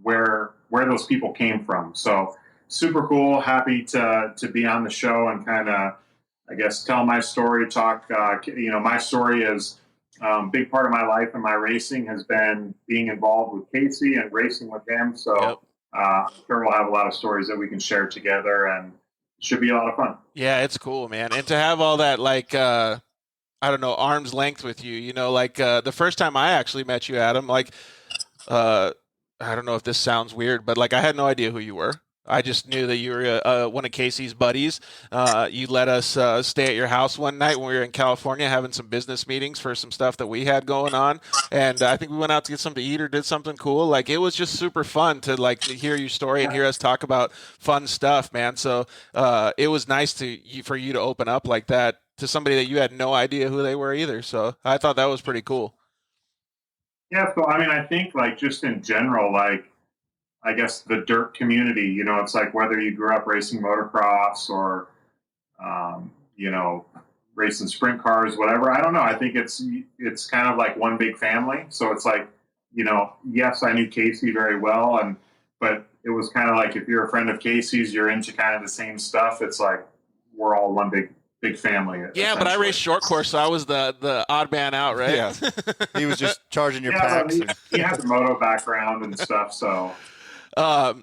where those people came from. So super cool. Happy to be on the show and kind of, I guess, tell my story, talk, my story is big part of my life and my racing has been being involved with Casey and racing with him. So I'm sure we'll have a lot of stories that we can share together and it should be a lot of fun. Yeah, it's cool, man. And to have all that, like, I don't know, arm's length with you, the first time I actually met you, Adam, like, I don't know if this sounds weird, but like I had no idea who you were. I just knew that you were one of Casey's buddies. You let us stay at your house one night when we were in California having some business meetings for some stuff that we had going on. And I think we went out to get something to eat or did something cool. Like, it was just super fun to hear your story and hear us talk about fun stuff, man. So it was nice for you to open up like that to somebody that you had no idea who they were either. So I thought that was pretty cool. Yeah. So, I think like just in general, like, I guess the dirt community, it's like whether you grew up racing motocross or, racing sprint cars, whatever. I don't know. I think it's kind of like one big family. So it's like, yes, I knew Casey very well. But it was kind of like, if you're a friend of Casey's, you're into kind of the same stuff. It's like, we're all one big family. Yeah, but I raced short course, so I was the odd man out, right? Yeah. He was just charging your packs. He has a moto background and stuff, so... all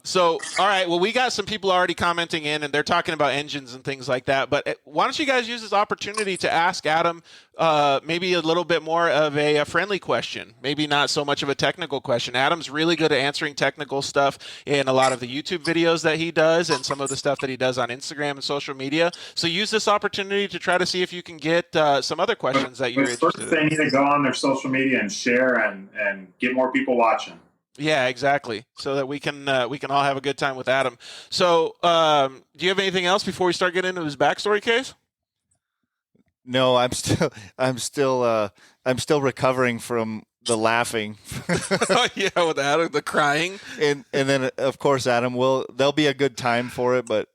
right, well, we got some people already commenting in, and they're talking about engines and things like that. But why don't you guys use this opportunity to ask Adam maybe a little bit more of a friendly question, maybe not so much of a technical question. Adam's really good at answering technical stuff in a lot of the YouTube videos that he does and some of the stuff that he does on Instagram and social media. So use this opportunity to try to see if you can get some other questions that you're interested in. First, they need to go on their social media and share and get more people watching. Yeah, exactly. So that we can all have a good time with Adam. So, do you have anything else before we start getting into his backstory, Case? No, I'm still recovering from the laughing. Oh, yeah, with Adam, the crying, and then of course, Adam there'll be a good time for it, but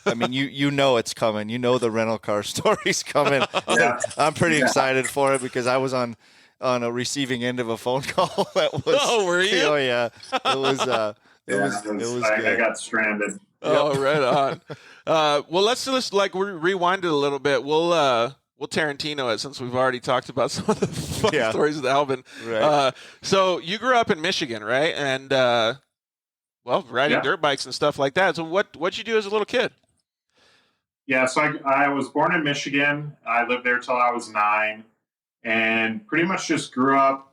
I mean, you know it's coming. You know the rental car story's coming. Yeah. I'm pretty excited for it because I was on a receiving end of a phone call that was. Oh, were you? Oh yeah, it was. It was good. I got stranded. Oh, right on. Well, let's just like rewind it a little bit. We'll Tarantino it since we've already talked about some of the fun stories with Alvin. Right. So you grew up in Michigan, right? And riding dirt bikes and stuff like that. So what'd you do as a little kid? Yeah, so I was born in Michigan. I lived there till I was 9, and pretty much just grew up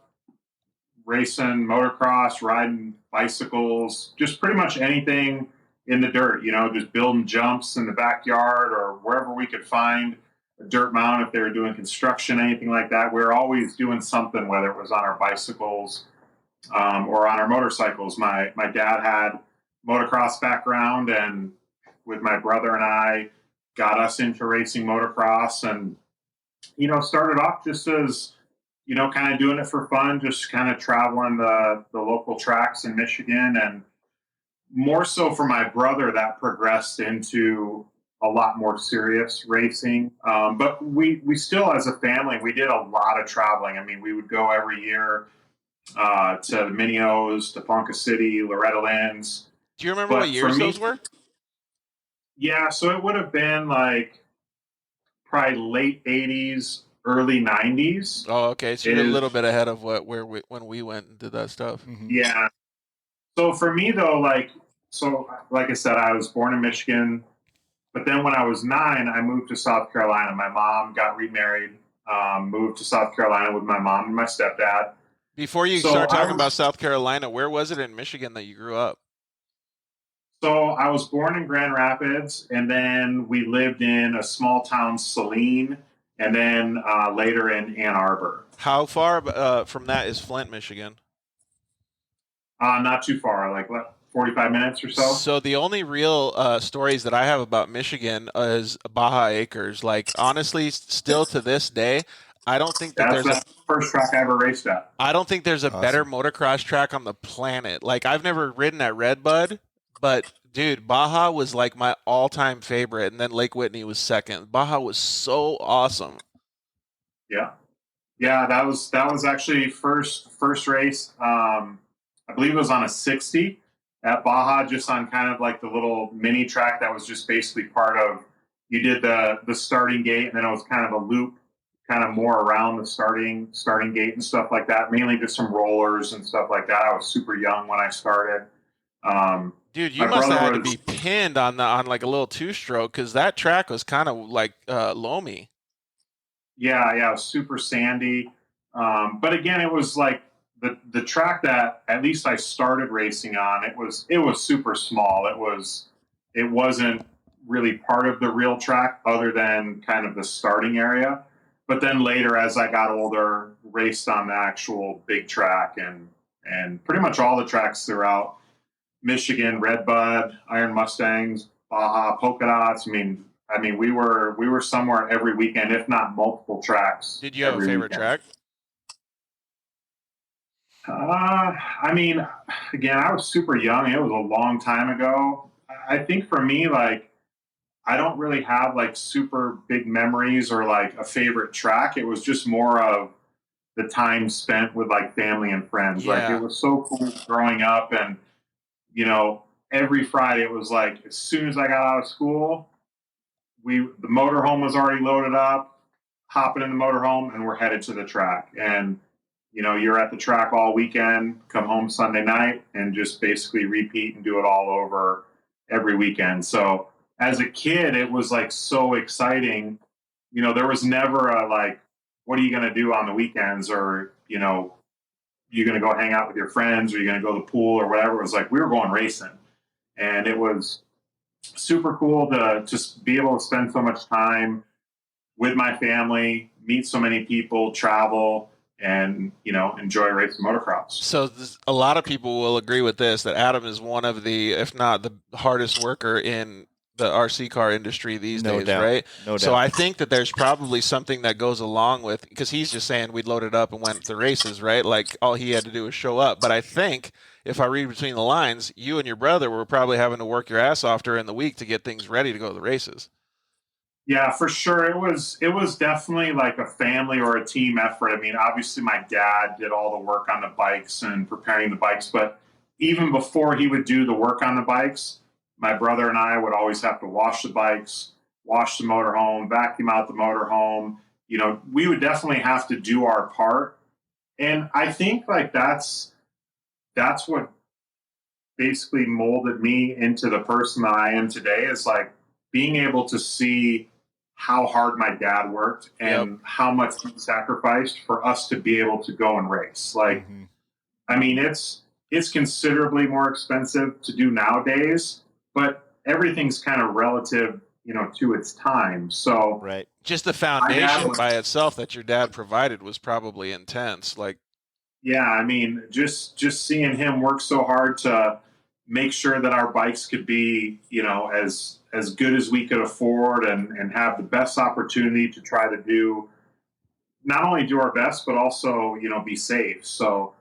racing motocross, riding bicycles, just pretty much anything in the dirt, just building jumps in the backyard or wherever we could find a dirt mound if they were doing construction, anything like that. We were always doing something, whether it was on our bicycles or on our motorcycles. My dad had motocross background, and with my brother and I got us into racing motocross, and, started off just as, kind of doing it for fun, just kind of traveling the local tracks in Michigan. And more so for my brother, that progressed into a lot more serious racing. But we still, as a family, we did a lot of traveling. I mean, we would go every year to the Mini-O's, to Ponca City, Loretta Lynn's. Do you remember what years those were? Yeah, so it would have been like probably late 80s, early 90s. Oh, okay. So you're a little bit ahead of when we went and did that stuff. Mm-hmm. Yeah. So for me though, like I said, I was born in Michigan, but then when I was 9, I moved to South Carolina. My mom got remarried, moved to South Carolina with my mom and my stepdad. Before you start talking about South Carolina, where was it in Michigan that you grew up? So I was born in Grand Rapids, and then we lived in a small town, Saline, and then later in Ann Arbor. How far from that is Flint, Michigan? Not too far, like 45 minutes or so. So the only real stories that I have about Michigan is Baja Acres. Like, honestly, still to this day, I don't think that's the first track I ever raced at. I don't think there's a better motocross track on the planet. Like, I've never ridden at Redbud, but dude, Baja was like my all-time favorite, and then Lake Whitney was second. Baja was so awesome. Yeah, that was actually first race. I believe it was on a 60 at Baja, just on kind of like the little mini track that was just basically part of. You did the starting gate, and then it was kind of a loop, kind of more around the starting gate and stuff like that. Mainly just some rollers and stuff like that. I was super young when I started. Dude, you must have had to be pinned on like a little 2-stroke, because that track was kind of like loamy. Yeah, it was super sandy. But again, it was like the track that at least I started racing on. It was super small. It wasn't really part of the real track, other than kind of the starting area. But then later, as I got older, raced on the actual big track and pretty much all the tracks throughout Michigan, Redbud, Iron Mustangs, Baja, Polka Dots. I mean, we were somewhere every weekend, if not multiple tracks. Did you have a favorite track? I mean, again, I was super young. It was a long time ago. I think for me, like, I don't really have like super big memories or like a favorite track. It was just more of the time spent with like family and friends. Yeah. Like, it was so cool growing up, and every Friday it was like, as soon as I got out of school, the motorhome was already loaded up, hopping in the motorhome, and we're headed to the track. And you're at the track all weekend, come home Sunday night, and just basically repeat and do it all over every weekend. So as a kid, it was like so exciting. There was never a like, what are you going to do on the weekends? Or, you're going to go hang out with your friends, or you're going to go to the pool or whatever. It was like, we were going racing. And it was super cool to just be able to spend so much time with my family, meet so many people, travel, and enjoy racing motocross. So a lot of people will agree with this, that Adam is one of the, if not the hardest worker in the RC car industry these days, right? No doubt. So I think that there's probably something that goes along with, because he's just saying we'd load it up and went to races, right? Like, all he had to do was show up. But I think if I read between the lines, you and your brother were probably having to work your ass off during the week to get things ready to go to the races. Yeah, for sure. It was definitely like a family or a team effort. I mean, obviously my dad did all the work on the bikes and preparing the bikes, but even before he would do the work on the bikes, my brother and I would always have to wash the bikes, wash the motorhome, vacuum out the motorhome. You know, we would definitely have to do our part. And I think like that's what basically molded me into the person that I am today, is like being able to see how hard my dad worked and how much he sacrificed for us to be able to go and race. Like, I mean, it's considerably more expensive to do nowadays, but everything's kind of relative, you know, to its time. So just the foundation by itself that your dad provided was probably intense. Like, yeah, I mean, just seeing him work so hard to make sure that our bikes could be, you know, as good as we could afford and have the best opportunity to try to do, not only do our best, but also, you know, be safe. So,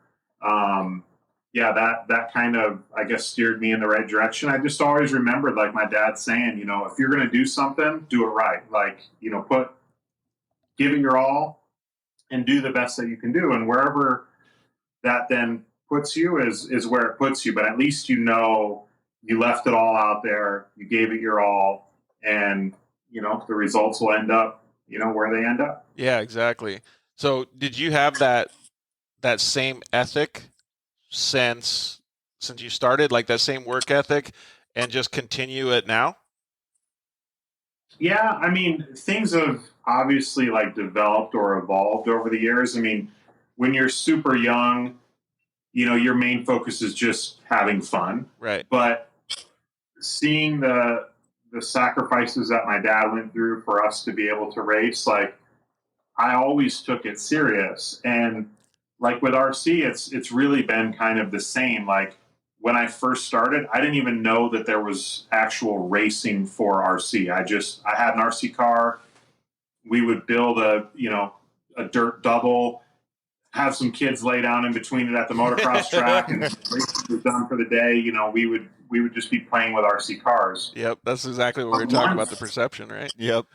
yeah, that kind of, I guess, steered me in the right direction. I just always remembered, like my dad saying, you know, if you're going to do something, do it right. Like, you know, give it your all and do the best that you can do. And wherever that then puts you is where it puts you. But at least, you know, you left it all out there, you gave it your all, and, you know, the results will end up, you know, where they end up. Yeah, exactly. So did you have that same ethic since you started, like that same work ethic, and just continue it now? Yeah, I mean, things have obviously like developed or evolved over the years. I mean, when you're super young, you know, your main focus is just having fun. Right. But seeing the sacrifices that my dad went through for us to be able to race, like, I always took it serious. And like with RC, it's really been kind of the same. Like when I first started, I didn't even know that there was actual racing for RC. I had an RC car. We would build a dirt double, have some kids lay down in between it at the motocross track, and racing was done for the day. You know, we would just be playing with RC cars. Yep, that's exactly what we were talking about, the perception, right? Yep.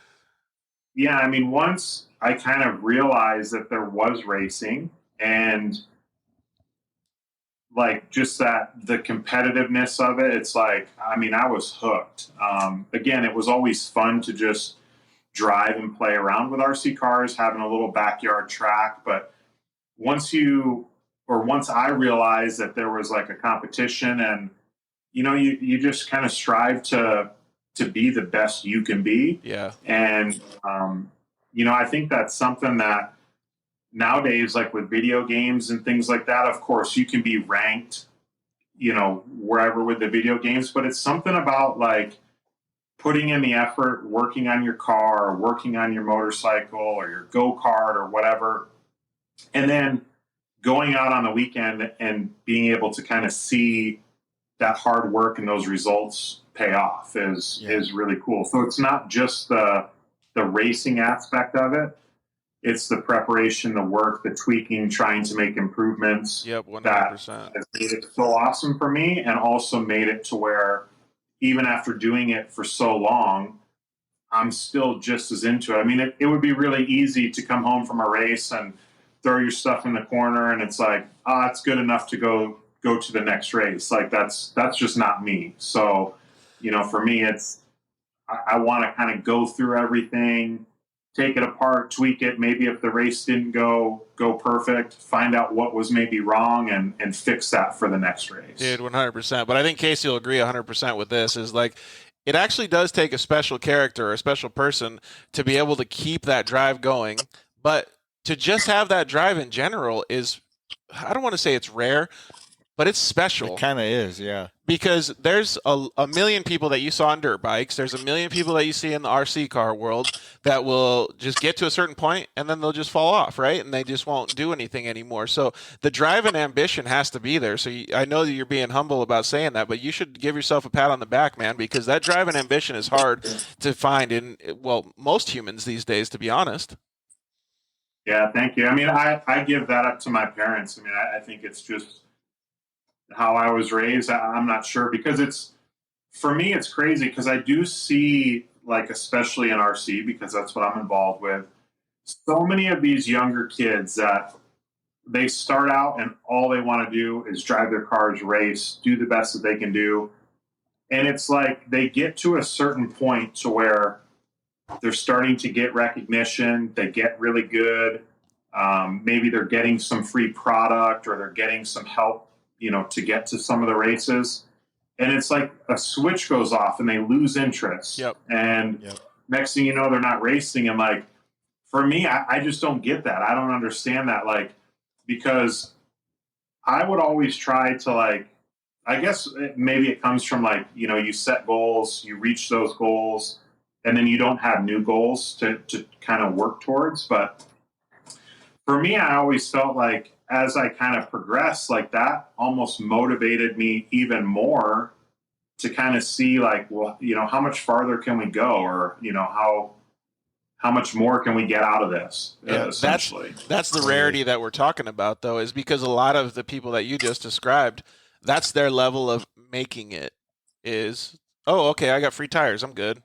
Yeah, I mean, once I kind of realized that there was racing and like just the competitiveness of it, it's like, I mean, I was hooked. Again, it was always fun to just drive and play around with RC cars, having a little backyard track. But once I realized that there was like a competition, and, you know, you just kind of strive to be the best you can be. Yeah. And, you know, I think that's something that nowadays, like with video games and things like that, of course, you can be ranked, you know, wherever with the video games, but it's something about like putting in the effort, working on your car, or working on your motorcycle or your go-kart or whatever, and then going out on the weekend and being able to kind of see that hard work and those results pay off is really cool. So it's not just the racing aspect of it. It's the preparation, the work, the tweaking, trying to make improvements. Yep, 100%. That has made it so awesome for me, and also made it to where even after doing it for so long, I'm still just as into it. I mean, it would be really easy to come home from a race and throw your stuff in the corner, and it's like, it's good enough to go to the next race. Like that's just not me. So, you know, for me, it's, I want to kind of go through everything, take it apart, tweak it. Maybe if the race didn't go perfect, find out what was maybe wrong and fix that for the next race. Dude, 100%. But I think Casey will agree 100% with this, is like, it actually does take a special character or a special person to be able to keep that drive going. But to just have that drive in general is, I don't want to say it's rare, but it's special. It kind of is, yeah. Because there's a million people that you saw on dirt bikes. There's a million people that you see in the RC car world that will just get to a certain point and then they'll just fall off, right? And they just won't do anything anymore. So the drive and ambition has to be there. So I know that you're being humble about saying that, but you should give yourself a pat on the back, man, because that drive and ambition is hard to find in, well, most humans these days, to be honest. Yeah, thank you. I mean, I give that up to my parents. I mean, I think it's just how I was raised, I'm not sure, because for me, it's crazy because I do see, like, especially in RC, because that's what I'm involved with, so many of these younger kids that they start out and all they want to do is drive their cars, race, do the best that they can do. And it's like they get to a certain point to where they're starting to get recognition. They get really good. Maybe they're getting some free product or they're getting some help, to get to some of the races. And it's like a switch goes off and they lose interest. Yep. And next thing you know, they're not racing. And like, for me, I just don't get that. I don't understand that. Like, because I would always try to, like, I guess maybe it comes from, like, you set goals, you reach those goals, and then you don't have new goals to kind of work towards. But for me, I always felt like as I kind of progressed, like, that almost motivated me even more to kind of see, like, well, how much farther can we go, or, how much more can we get out of this? Yeah, essentially. That's the rarity that we're talking about, though, is because a lot of the people that you just described, that's their level of making it is, oh, okay, I got free tires, I'm good.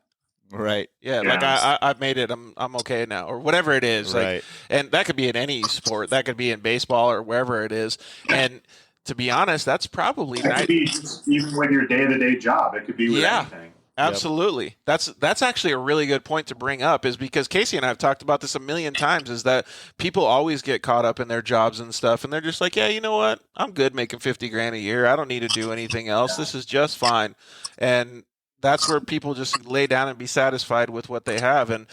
Right. Yeah, like I've made it, I'm okay now, or whatever it is. Right. Like, and that could be in any sport. That could be in baseball or wherever it is. And to be honest, that's probably that could be just even with your day-to-day job. It could be with anything. Absolutely. Yep. That's actually a really good point to bring up, is because Casey and I have talked about this a million times, is that people always get caught up in their jobs and stuff, and they're just like, yeah, you know what? I'm good making $50,000 a year. I don't need to do anything else. This is just fine. And that's where people just lay down and be satisfied with what they have. And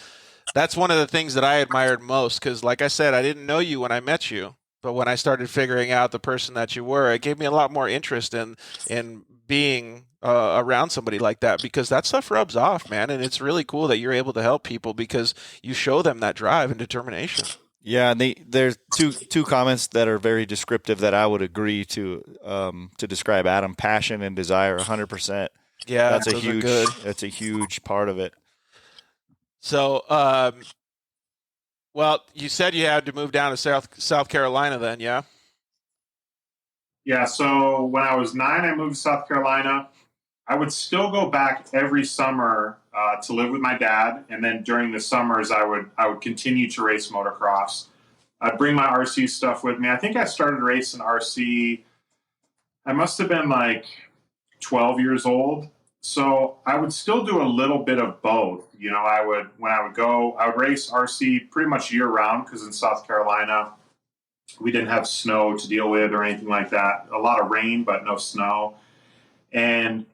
that's one of the things that I admired most, because like I said, I didn't know you when I met you, but when I started figuring out the person that you were, it gave me a lot more interest in being around somebody like that, because that stuff rubs off, man. And it's really cool that you're able to help people because you show them that drive and determination. Yeah, and there's two comments that are very descriptive that I would agree to describe Adam: passion and desire. 100%. Yeah, that's a huge part of it. So, well, you said you had to move down to South Carolina then, yeah? Yeah, so when I was 9, I moved to South Carolina. I would still go back every summer to live with my dad, and then during the summers, I would continue to race motocross. I'd bring my RC stuff with me. I think I started racing RC, I must have been like 12 years old. So I would still do a little bit of both. When I would race RC pretty much year round, because in South Carolina, we didn't have snow to deal with or anything like that. A lot of rain, but no snow. And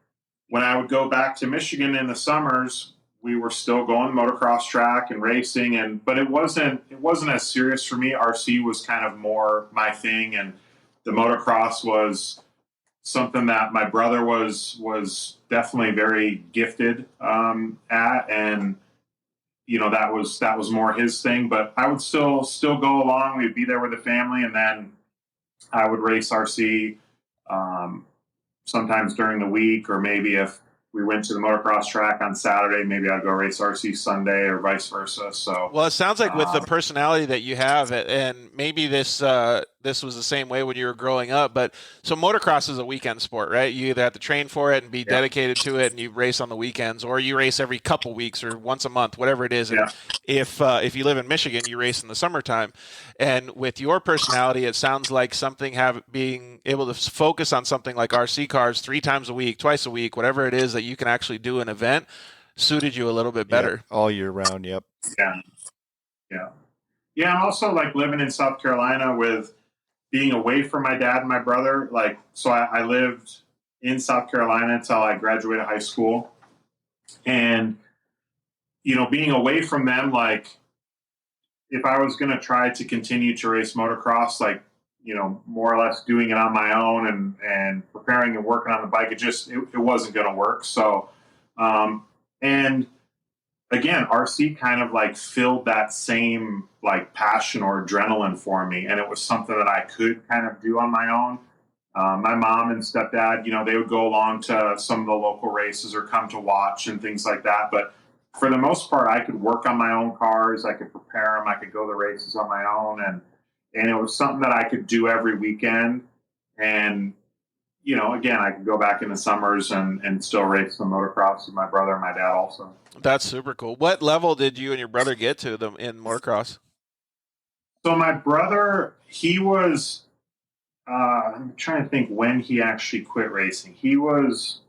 when I would go back to Michigan in the summers, we were still going motocross track and racing, but it wasn't as serious for me. RC was kind of more my thing, and the motocross was something that my brother was definitely very gifted at, and that was more his thing. But I would still go along. We'd be there with the family, and then I would race RC sometimes during the week, or maybe if we went to the motocross track on Saturday, maybe I'd go race RC Sunday, or vice versa. So, well, it sounds like with the personality that you have, and maybe this was the same way when you were growing up, but so motocross is a weekend sport, right? You either have to train for it and be dedicated to it, and you race on the weekends, or you race every couple weeks or once a month, whatever it is. And if you live in Michigan, you race in the summertime. And with your personality, it sounds like being able to focus on something like RC cars 3 times a week, twice a week, whatever it is that you can actually do an event, suited you a little bit better. All year round. Yep. Yeah. And also, like, living in South Carolina with being away from my dad and my brother, like, so I lived in South Carolina until I graduated high school. And, being away from them, like, if I was going to try to continue to race motocross, like, more or less doing it on my own and preparing and working on the bike, it wasn't going to work. So, and again, RC kind of like filled that same like passion or adrenaline for me. And it was something that I could kind of do on my own. My mom and stepdad, they would go along to some of the local races or come to watch and things like that. But for the most part, I could work on my own cars. I could prepare them. I could go to races on my own. And it was something that I could do every weekend. And, again, I could go back in the summers and still race some motocross with my brother and my dad also. That's super cool. What level did you and your brother get to them in motocross? So my brother, he was, I'm trying to think when he actually quit racing. He was,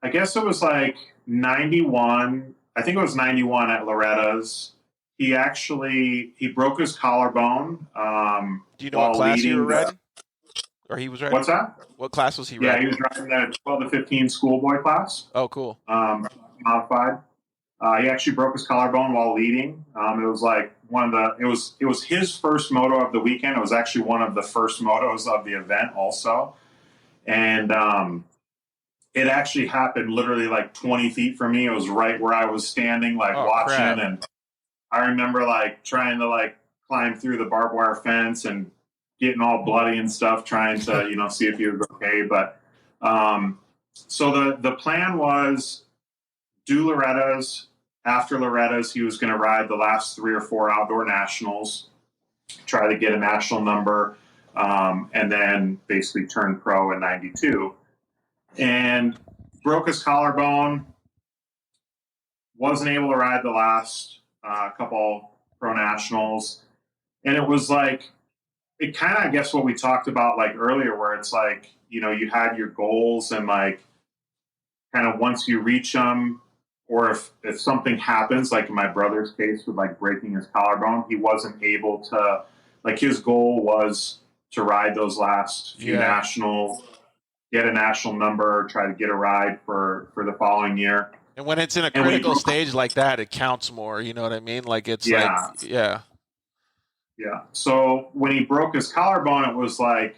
I guess it was like 91. I think it was 91 at Loretta's. He broke his collarbone. Do you know what class you were riding? Or he was riding? What's that? What class was he Yeah, riding? he was riding the 12 to 15 schoolboy class. Oh, cool. Modified. He actually broke his collarbone while leading. It was like it was his first moto of the weekend. It was actually one of the first motos of the event also. And it actually happened literally like 20 feet from me. It was right where I was standing, like watching. Crap. And I remember like trying to like climb through the barbed wire fence and getting all bloody and stuff, trying to, see if he was okay. But so the plan was do Loretta's. After Loretta's, he was going to ride the last 3 or 4 outdoor nationals, try to get a national number, and then basically turn pro in 92. And broke his collarbone, wasn't able to ride the last couple pro nationals. And it was like, it kind of, I guess what we talked about like earlier, where it's like, you had your goals and like kind of once you reach them, or if something happens, like in my brother's case with like breaking his collarbone, he wasn't able to, like his goal was to ride those last few nationals, get a national number, try to get a ride for the following year. And when it's in a critical stage like that, it counts more. You know what I mean? Like it's Yeah. So when he broke his collarbone, it was like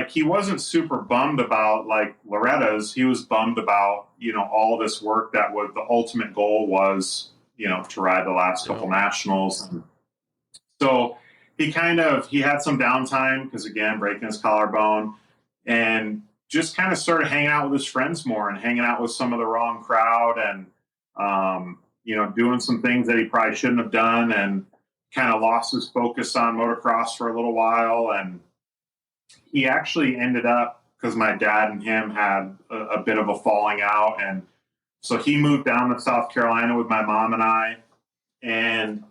he wasn't super bummed about like Loretta's. He was bummed about, all this work that was the ultimate goal was, to ride the last couple nationals. And so he had some downtime because again, breaking his collarbone, and just kind of started hanging out with his friends more and hanging out with some of the wrong crowd and, doing some things that he probably shouldn't have done, and kind of lost his focus on motocross for a little while. And he actually ended up, because my dad and him had a bit of a falling out. And so he moved down to South Carolina with my mom and I, and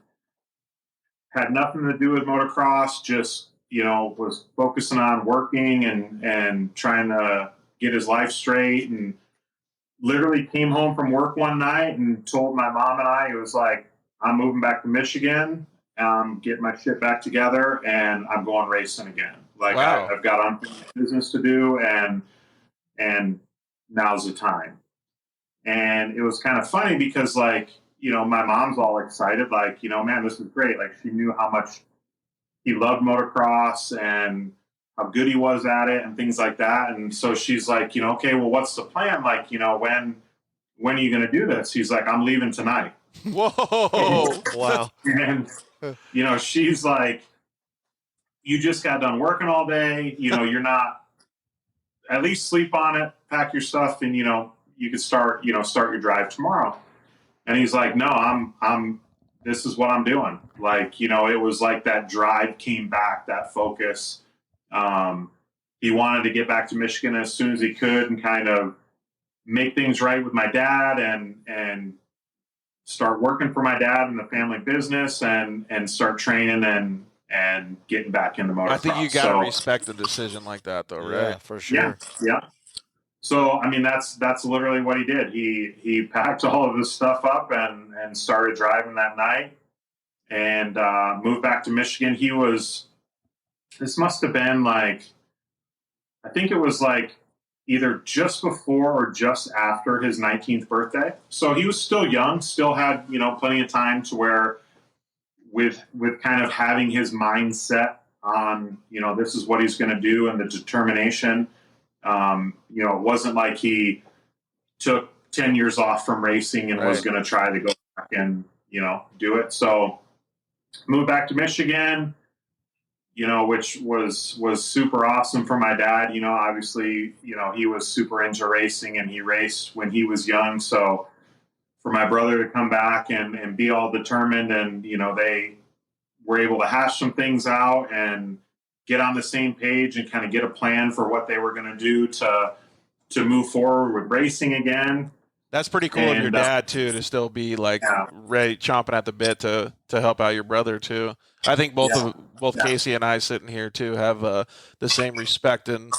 had nothing to do with motocross, just, was focusing on working and trying to get his life straight. And literally came home from work one night and told my mom and I, it was like, I'm moving back to Michigan. Getting my shit back together, and I'm going racing again. Like I've got unfinished business to do, and now's the time. And it was kind of funny because like, my mom's all excited, like, man, this is great. Like she knew how much he loved motocross and how good he was at it and things like that. And so she's like, okay, well, what's the plan? Like, when are you going to do this? He's like, I'm leaving tonight. Whoa. Wow. And she's like, you just got done working all day. You're not, at least sleep on it, pack your stuff, and, you could start your drive tomorrow. And he's like, no, I'm, this is what I'm doing. Like, it was like that drive came back, that focus. He wanted to get back to Michigan as soon as he could and kind of make things right with my dad and start working for my dad in the family business and start training and getting back into motocross. I think you got to respect a decision like that, though, right? Yeah, for sure. Yeah. So, I mean, that's literally what he did. He packed all of his stuff up and started driving that night and moved back to Michigan. This must have been like, I think it was like either just before or just after his 19th birthday. So he was still young, still had, plenty of time to where with kind of having his mindset on, this is what he's going to do and the determination. It wasn't like he took 10 years off from racing and was going to try to go back and, do it. So moved back to Michigan, which was super awesome for my dad. Obviously, he was super into racing and he raced when he was young. So for my brother to come back and be all determined and, they were able to hash some things out and get on the same page and kind of get a plan for what they were going to do to move forward with racing again. That's pretty cool of your dad too, to still be like ready, chomping at the bit to help out your brother too. I think both Casey and I sitting here too have the same respect, and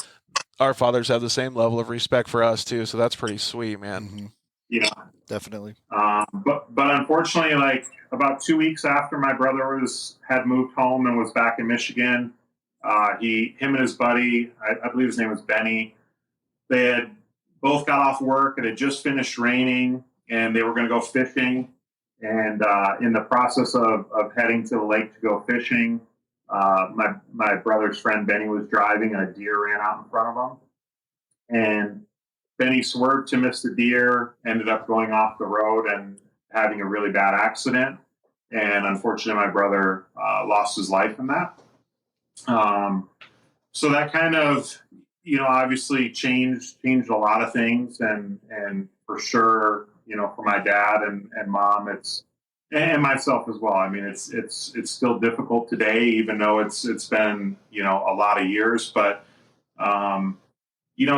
our fathers have the same level of respect for us too. So that's pretty sweet, man. Mm-hmm. Yeah, definitely. But unfortunately, like about 2 weeks after my brother had moved home and was back in Michigan, him and his buddy, I believe his name was Benny, they had both got off work. It had just finished raining, and they were going to go fishing. And in the process of heading to the lake to go fishing, my brother's friend Benny was driving, and a deer ran out in front of him. And Benny swerved to miss the deer, ended up going off the road and having a really bad accident. And unfortunately, my brother lost his life in that. So that kind of, obviously changed a lot of things, and for sure, for my dad and mom, and myself as well. I mean, it's still difficult today, even though it's been, a lot of years, but,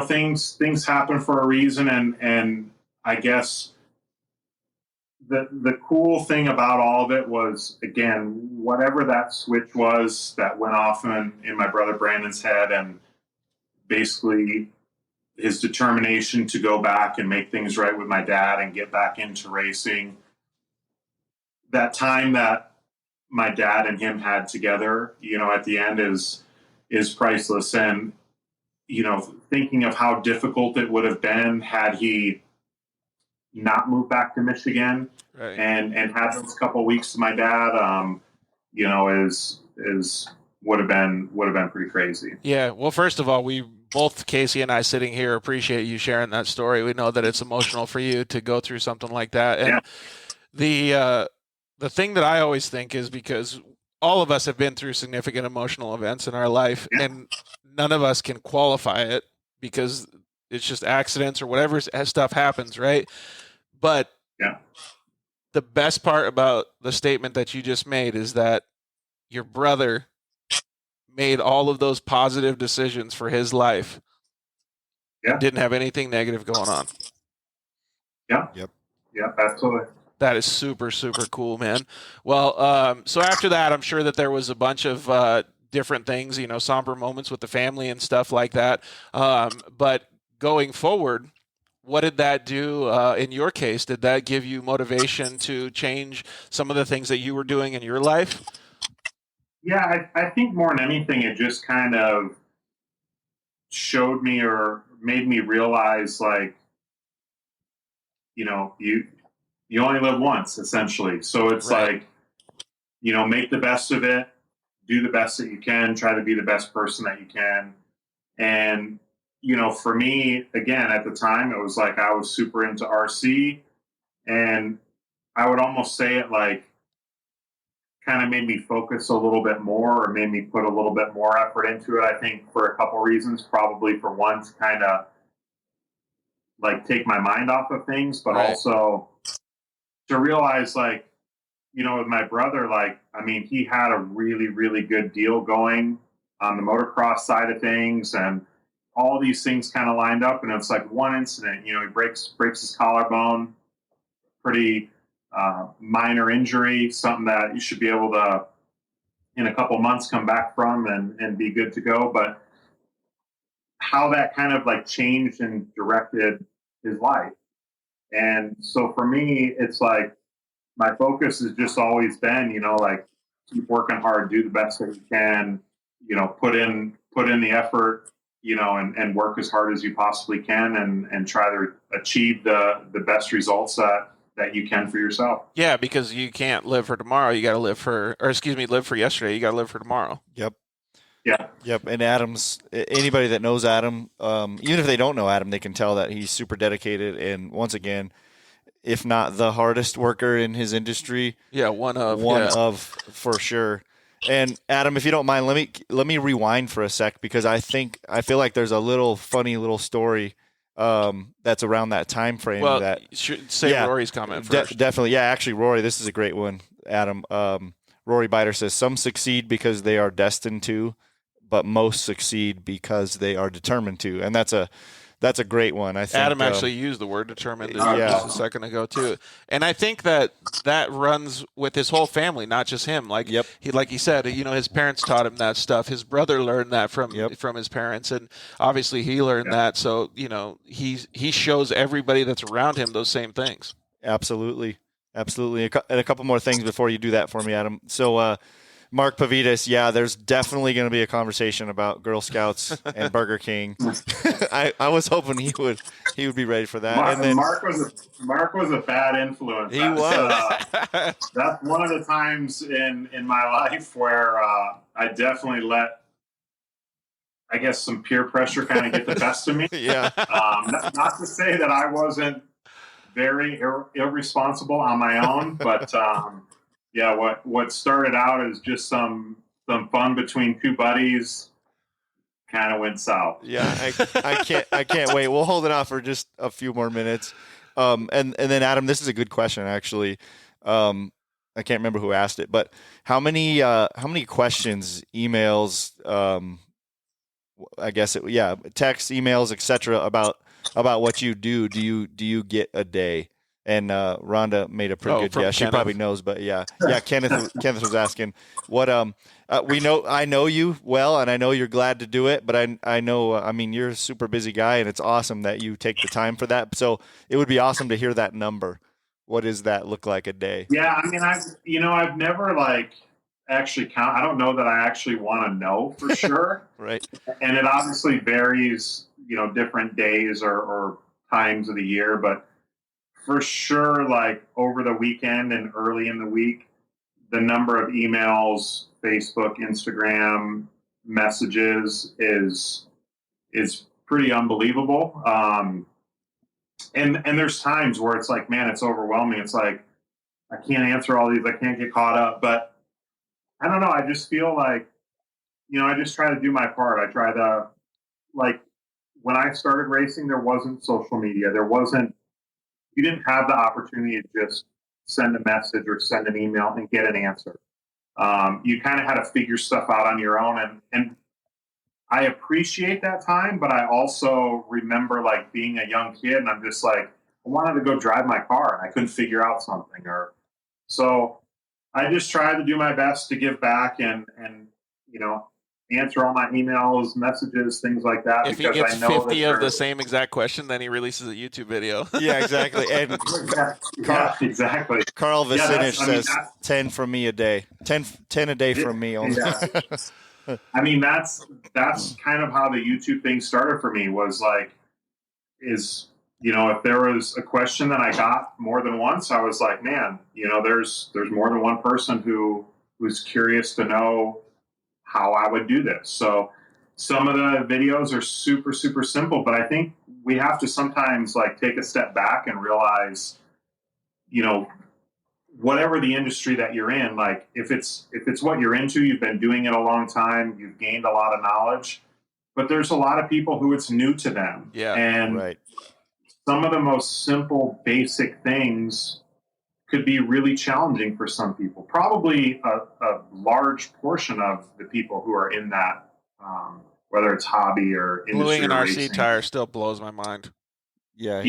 things happen for a reason. And I guess the cool thing about all of it was, again, whatever that switch was that went off in my brother Brandon's head, and basically his determination to go back and make things right with my dad and get back into racing. That time that my dad and him had together, at the end is priceless. And, thinking of how difficult it would have been had he not moved back to Michigan, right, and had those couple of weeks to my dad, would have been pretty crazy. Yeah. Well, first of all, we both, Casey and I sitting here, appreciate you sharing that story. We know that it's emotional for you to go through something like that. And the thing that I always think is, because all of us have been through significant emotional events in our life, and none of us can qualify it because it's just accidents or whatever stuff happens, right? But the best part about the statement that you just made is that your brother made all of those positive decisions for his life. Yeah. Didn't have anything negative going on. Yeah. Yep. Yeah, absolutely. That is super, super cool, man. Well, so after that, I'm sure that there was a bunch of different things, somber moments with the family and stuff like that. But going forward, what did that do in your case? Did that give you motivation to change some of the things that you were doing in your life? Yeah, I think more than anything, it just kind of showed me or made me realize, like, you only live once, essentially. So it's like, make the best of it, do the best that you can, try to be the best person that you can. And, for me, again, at the time, it was like I was super into RC, and I would almost say it like kind of made me focus a little bit more, or made me put a little bit more effort into it. I think for a couple reasons, probably for one, to kind of like take my mind off of things, but also to realize, like, with my brother, like, I mean, he had a really, really good deal going on the motocross side of things, and all these things kind of lined up. And it's like one incident, he breaks his collarbone, pretty minor injury, something that you should be able to, in a couple months, come back from and be good to go. But how that kind of like changed and directed his life. And so for me, it's like my focus has just always been, like, keep working hard, do the best that you can, put in the effort, and work as hard as you possibly can, and try to achieve the best results that you can for yourself. Yeah, because you can't live for tomorrow. You got to live for yesterday. You got to live for tomorrow. Yep. Yeah. Yep. And anybody that knows Adam, even if they don't know Adam, they can tell that he's super dedicated. And once again, if not the hardest worker in his industry. Yeah. One of for sure. And Adam, if you don't mind, let me rewind for a sec, because I feel like there's a little funny little story that's around that time frame. Well, that Rory's comment first. Definitely. Yeah, actually, Rory, this is a great one, Adam. Rory Biter says, some succeed because they are destined to, but most succeed because they are determined to. And that's a great one. I think Adam actually used the word determined just a second ago too. And I think that runs with his whole family, not just him. Like he said, his parents taught him that stuff. His brother learned that from his parents, and obviously he learned that. So, he shows everybody that's around him those same things. Absolutely. Absolutely. And a couple more things before you do that for me, Adam. So, Mark Pavitas, there's definitely going to be a conversation about Girl Scouts and Burger King. I was hoping he would be ready for that. Mark was a bad influence. He was. That's one of the times in my life where I definitely let, I guess, some peer pressure kind of get the best of me. Yeah. Not to say that I wasn't very irresponsible on my own, but what started out as just some fun between two buddies kind of went south. Yeah, I can't wait. We'll hold it off for just a few more minutes. And then Adam, this is a good question actually. I can't remember who asked it, but how many questions, emails, text, emails, etc. about what you do you get a day? And Rhonda made a pretty good guess. She probably knows, but Kenneth was asking what I know you well, and I know you're glad to do it, but I know you're a super busy guy, and it's awesome that you take the time for that. So it would be awesome to hear that number. What does that look like a day? Yeah, I've never actually count. I don't know that I actually want to know for sure. Right. And it obviously varies, different days or times of the year, but for sure, over the weekend and early in the week, the number of emails, Facebook, Instagram messages is pretty unbelievable. And there's times where it's like, man, it's overwhelming. It's like, I can't answer all these. I can't get caught up. But I don't know. I just feel like, I just try to do my part. I try to, when I started racing, there wasn't social media. You didn't have the opportunity to just send a message or send an email and get an answer. You kind of had to figure stuff out on your own. And I appreciate that time, but I also remember being a young kid and I'm just I wanted to go drive my car and I couldn't figure out something. So I just tried to do my best to give back and answer all my emails, messages, things like that. If he gets 50 of the same exact question, then he releases a YouTube video. Yeah, exactly. And exactly. Carl Vicinich says 10 from me a day. 10 a day from me only. Yeah. That's kind of how the YouTube thing started for me was if there was a question that I got more than once, I was like, man, there's more than one person who's curious to know how I would do this. So some of the videos are super, super simple, but I think we have to sometimes take a step back and realize, whatever the industry that you're in, if it's what you're into, you've been doing it a long time, you've gained a lot of knowledge, but there's a lot of people who it's new to them. Yeah. And right. Some of the most simple, basic things could be really challenging for some people. Probably a large portion of the people who are in that, whether it's hobby or industry. Gluing an RC racing. tire still blows my mind. Yeah.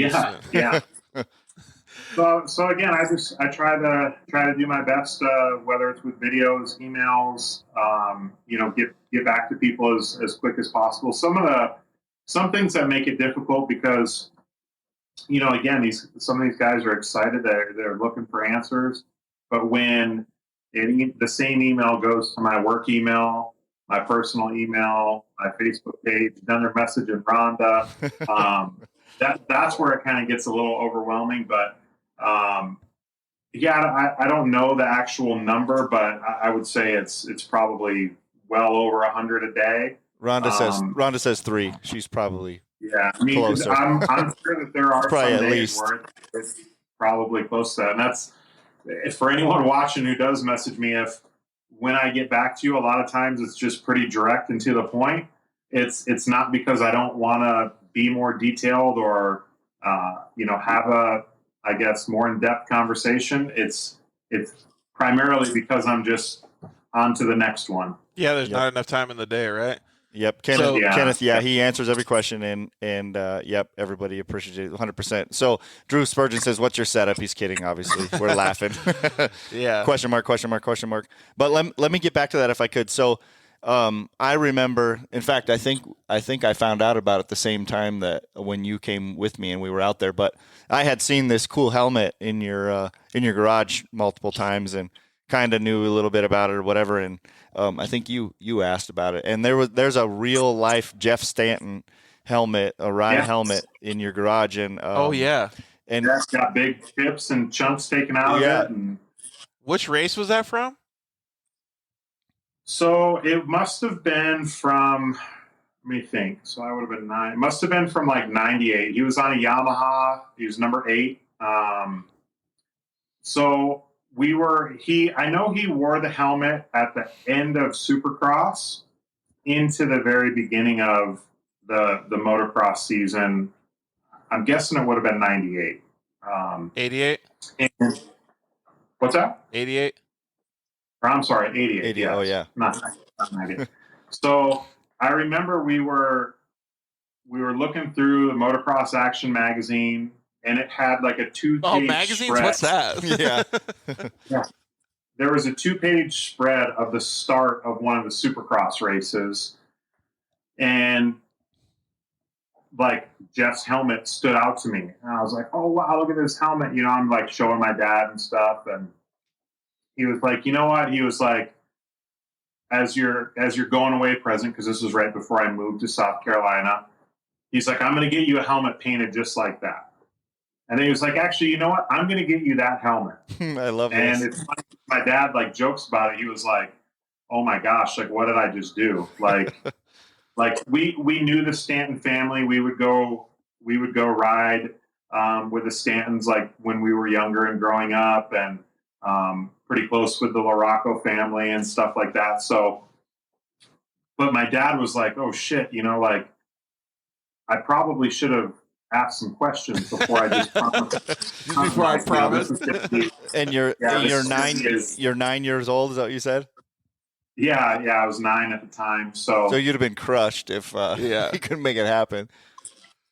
So again, I try to do my best, whether it's with videos, emails, get back to people as quick as possible. Some things that make it difficult because, again, some of these guys are excited. They're looking for answers. But when the same email goes to my work email, my personal email, my Facebook page, another message in Rhonda, that's where it kind of gets a little overwhelming. But I don't know the actual number, but I would say it's probably well over 100 a day. Rhonda says 3. She's probably. Yeah, closer. I'm sure that there are probably some at days least. where it's probably close to that. And that's for anyone watching who does message me. If when I get back to you, a lot of times it's just pretty direct and to the point. It's not because I don't want to be more detailed or have a, I guess, more in-depth conversation. It's primarily because I'm just on to the next one. Yeah, there's not enough time in the day, right? Yep, Kenneth. Yeah, he answers every question, and yep, everybody appreciates it 100%. So Drew Spurgeon says, "What's your setup?" He's kidding, obviously. We're laughing. Yeah. Question mark. But let me get back to that if I could. So I remember. In fact, I think I found out about it the same time that when you came with me and we were out there. But I had seen this cool helmet in your garage multiple times and kind of knew a little bit about it or whatever. And I think you asked about it. And there's a real life Jeff Stanton helmet, a ride helmet in your garage. And oh yeah, and that's got big chips and chunks taken out of it. And which race was that from? So it must have been from, let me think. So I would have been 9. It must have been from like 98. He was on a Yamaha. He was number 8. So I know he wore the helmet at the end of Supercross into the very beginning of the motocross season. I'm guessing it would have been 98. 88? What's that? 88? I'm sorry, 88. 88. Yes. Oh, yeah. Not 98. So I remember we were looking through the Motocross Action magazine, and it had like a 2-page magazines? spread. What's that? Yeah. There was a 2-page spread of the start of one of the Supercross races, and like Jeff's helmet stood out to me, and I was like, "Oh wow, look at this helmet!" You know, I'm like showing my dad and stuff, and he was like, "You know what?" He was like, "As your going away present, because this was right before I moved to South Carolina." He's like, "I'm going to get you a helmet painted just like that." And then he was like, "Actually, you know what? I'm going to get you that helmet." I love and this. It's funny, my dad like jokes about it. He was like, "Oh my gosh, like what did I just do?" Like, like we knew the Stanton family. We would go ride with the Stantons like when we were younger and growing up, and pretty close with the LaRocco family and stuff like that. So, but my dad was like, "Oh shit, you know, like I probably should have asked some questions before I just promised." Before I promised. And you're 9 years old. Is that what you said? Yeah, I was 9 at the time. So you'd have been crushed if you couldn't make it happen.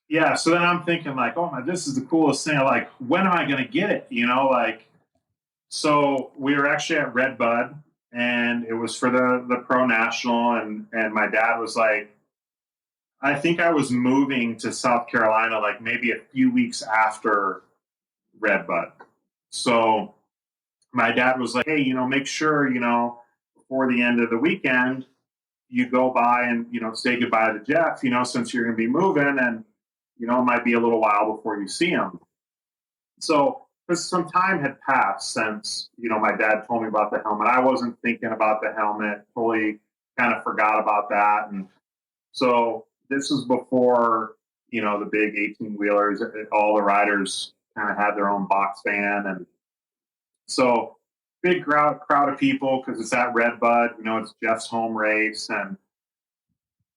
Yeah. So then I'm thinking like, oh my, this is the coolest thing. Like, when am I going to get it? You know, like, so we were actually at Red Bud, and it was for the Pro National. And my dad was like, I think I was moving to South Carolina, like maybe a few weeks after Red Bud. So my dad was like, "Hey, you know, make sure, you know, before the end of the weekend, you go by and, you know, say goodbye to Jeff, you know, since you're going to be moving, and, you know, it might be a little while before you see him." So, because some time had passed since, you know, my dad told me about the helmet. I wasn't thinking about the helmet, totally kind of forgot about that. And so this was before, you know, the big 18-wheelers, all the riders kind of had their own box van. And so big crowd of people, because it's at Red Bud, you know, it's Jeff's home race. And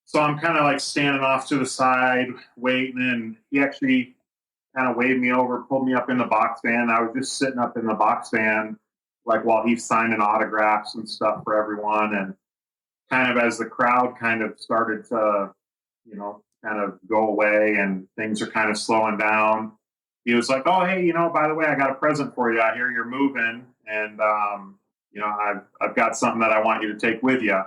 so I'm kind of like standing off to the side waiting, and he actually kind of waved me over, pulled me up in the box van. I was just sitting up in the box van, like while he's signing autographs and stuff for everyone. And kind of as the crowd kind of started to, you know, kind of go away and things are kind of slowing down, he was like, "Oh, hey, you know, by the way, I got a present for you. I hear you're moving, and you know, I've got something that I want you to take with you."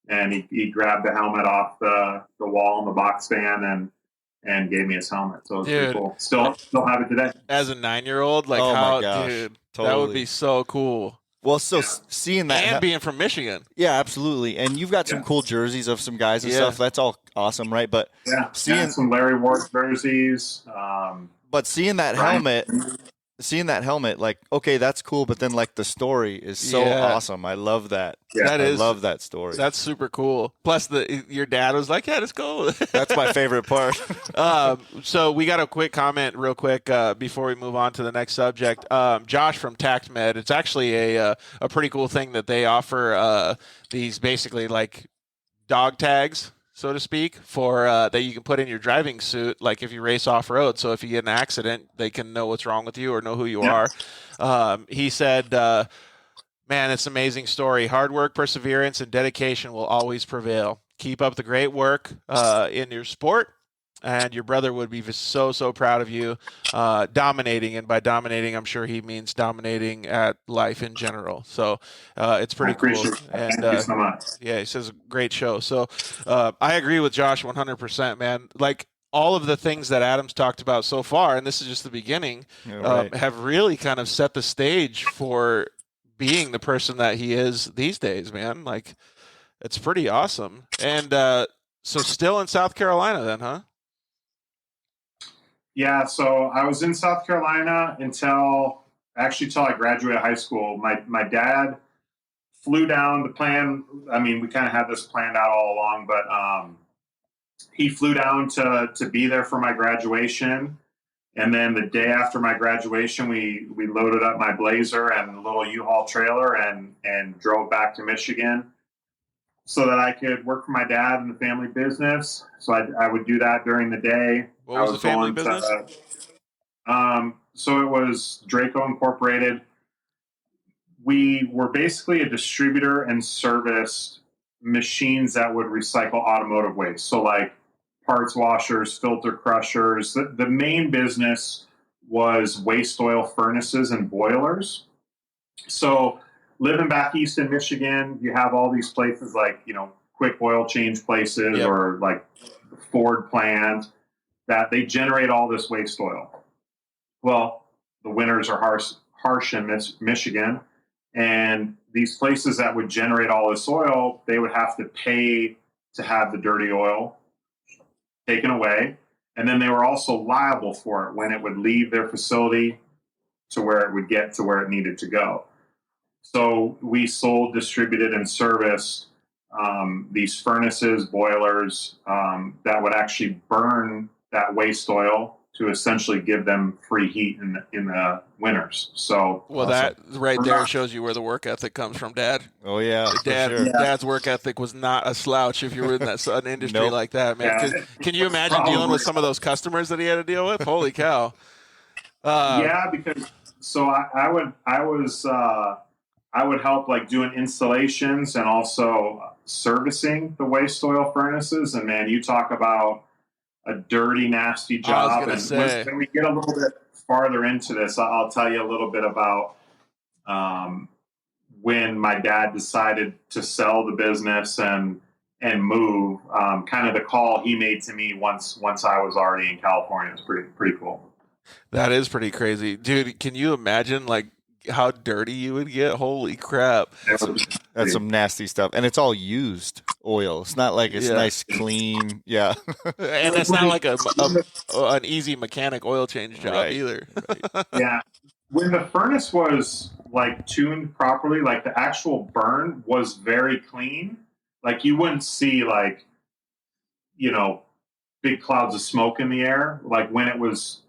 And he grabbed the helmet off the wall in the box van and gave me his helmet. So it was pretty cool. Still have it today. As a 9-year-old, like, oh how, my gosh, dude, totally. that would be so cool. Well, so seeing that, and being from Michigan. Yeah, absolutely. And you've got some cool jerseys of some guys and stuff. That's all awesome, right? But seeing some Larry Ward jerseys. But seeing that helmet, like, okay, that's cool. But then, like, the story is so awesome. I love that. Yeah, I love that story. That's super cool. Plus, your dad was like, "Yeah, let's go." That's my favorite part. So we got a quick comment real quick before we move on to the next subject. Josh from TactMed. It's actually a pretty cool thing that they offer these basically like dog tags, so to speak, for that you can put in your driving suit, like if you race off road. So if you get an accident, they can know what's wrong with you or know who you are. He said, "Man, it's an amazing story. Hard work, perseverance, and dedication will always prevail. keep up the great work in your sport. And your brother would be so proud of you, dominating. And by dominating, I'm sure he means dominating at life in general. So it's pretty cool. And thank you so much. Yeah, he says great show. So I agree with Josh 100%, man. Like all of the things that Adam's talked about so far, and this is just the beginning, have really kind of set the stage for being the person that he is these days, man. Like it's pretty awesome. And so still in South Carolina then, huh? Yeah, so I was in South Carolina until I graduated high school. My dad flew down. The plan, I mean, we kind of had this planned out all along, but he flew down to be there for my graduation. And then the day after my graduation, we loaded up my Blazer and a little U-Haul trailer and drove back to Michigan so that I could work for my dad in the family business. So I would do that during the day. What was the family business? So it was Draco Incorporated. We were basically a distributor and serviced machines that would recycle automotive waste. So like parts washers, filter crushers. The main business was waste oil furnaces and boilers. So living back east in Michigan, you have all these places like, quick oil change places or like Ford plant that they generate all this waste oil. Well, the winters are harsh in Michigan, and these places that would generate all this oil, they would have to pay to have the dirty oil taken away. And then they were also liable for it when it would leave their facility to where it would get to where it needed to go. So we sold, distributed, and serviced these furnaces, boilers that would actually burn that waste oil to essentially give them free heat in the winters. So that right there shows you where the work ethic comes from, Dad. Oh yeah, Dad's work ethic was not a slouch if you were in an industry like that, man. Yeah. Can you imagine dealing with some of those customers that he had to deal with? Holy cow! Because I would help like doing installations and also servicing the waste oil furnaces. And man, you talk about a dirty, nasty job. When we get a little bit farther into this, I'll tell you a little bit about when my dad decided to sell the business and move. Kind of the call he made to me once I was already in California. It's pretty cool. That is pretty crazy, dude. Can you imagine like how dirty you would get? Holy crap! That's some nasty stuff, and it's all used oil. It's not like it's nice, clean. Yeah, and it's not like an easy mechanic oil change job either. Yeah, when the furnace was like tuned properly, like the actual burn was very clean. Like you wouldn't see like big clouds of smoke in the air. Like when it was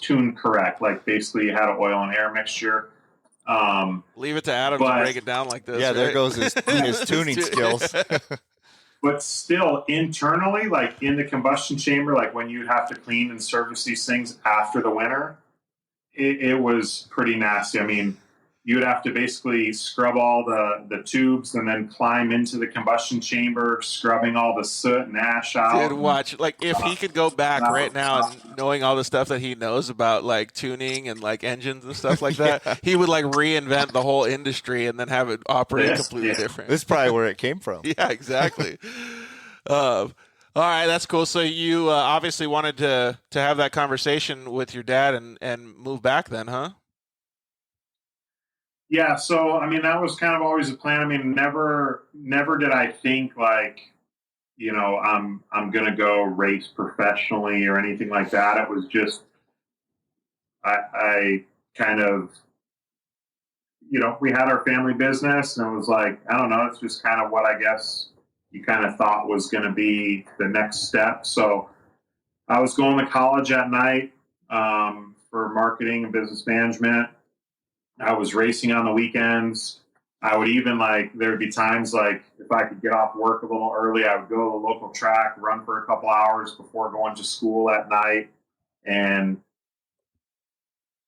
tuned correct. Like basically you had an oil and air mixture. Leave it to Adam to break it down like this. Yeah, right? There goes his tuning skills. But still, internally, like in the combustion chamber, like when you'd have to clean and service these things after the winter, it was pretty nasty. I mean, you would have to basically scrub all the tubes and then climb into the combustion chamber, scrubbing all the soot and ash out. Dude, watch. Like, if he could go back right now and knowing all the stuff that he knows about, like, tuning and, like, engines and stuff like that, he would, like, reinvent the whole industry and then have it operate completely different. This is probably where it came from. Yeah, exactly. All right, that's cool. So you obviously wanted to have that conversation with your dad and move back then, huh? Yeah, so I mean that was kind of always a plan. I mean, never did I think like, I'm gonna go race professionally or anything like that. It was just I kind of we had our family business and it was like, I don't know, it's just kind of what I guess you kind of thought was gonna be the next step. So I was going to college at night for marketing and business management. I was racing on the weekends. I would even there would be times like if I could get off work a little early, I would go to the local track, run for a couple hours before going to school at night. And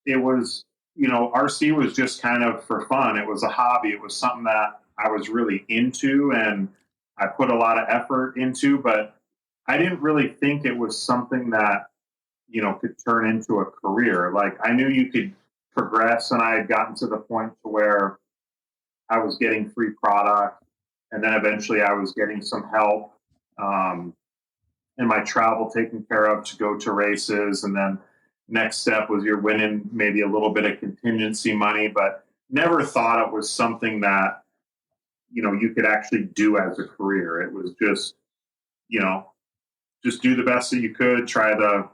it was, RC was just kind of for fun. It was a hobby. It was something that I was really into. And I put a lot of effort into, but I didn't really think it was something that, could turn into a career. Like, I knew you could progress, and I had gotten to the point to where I was getting free product, and then eventually I was getting some help, and my travel taken care of to go to races. And then next step was you're winning maybe a little bit of contingency money, but never thought it was something that, you could actually do as a career. It was just, just do the best that you could, try to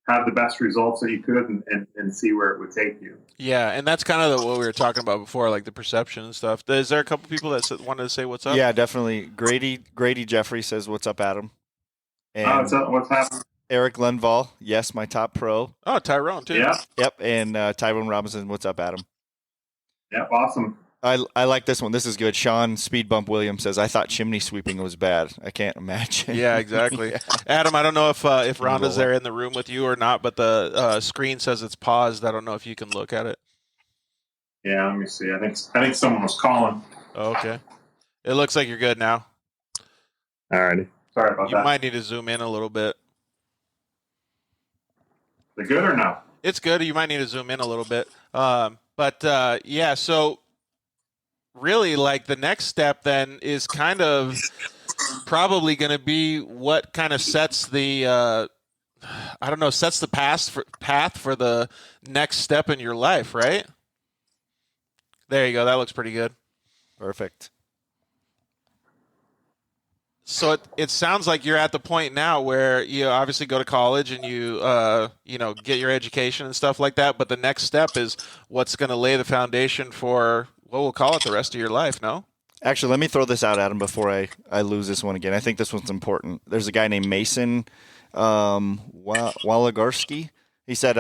have the best results that you could, and see where it would take you. Yeah, and that's kind of what we were talking about before, like the perception and stuff. Is there a couple people that wanted to say what's up? Yeah, definitely. Grady Jeffrey says, "What's up, Adam?" And what's happening? Eric Lundvall, yes, my top pro. Oh, Tyrone too. Yeah. Yep, and Tyrone Robinson, what's up, Adam? Yep, awesome. I like this one. This is good. Sean Speed Bump Williams says, "I thought chimney sweeping was bad. I can't imagine." Yeah, exactly. Yeah. Adam, I don't know if Rhonda's there in the room with you or not, but the screen says it's paused. I don't know if you can look at it. Yeah, let me see. I think someone was calling. Oh, okay. It looks like you're good now. Alrighty. Sorry about that. You might need to zoom in a little bit. Is it good or no? It's good. You might need to zoom in a little bit. Yeah, so really, like, the next step then is kind of probably going to be what kind of sets the sets the path for the next step in your life, right? There you go. That looks pretty good. Perfect. So it sounds like you're at the point now where you obviously go to college and you get your education and stuff like that, but the next step is what's going to lay the foundation for what we'll call it the rest of your life, no? Actually, let me throw this out, Adam, before I lose this one again. I think this one's important. There's a guy named Mason Walagorsky. He said,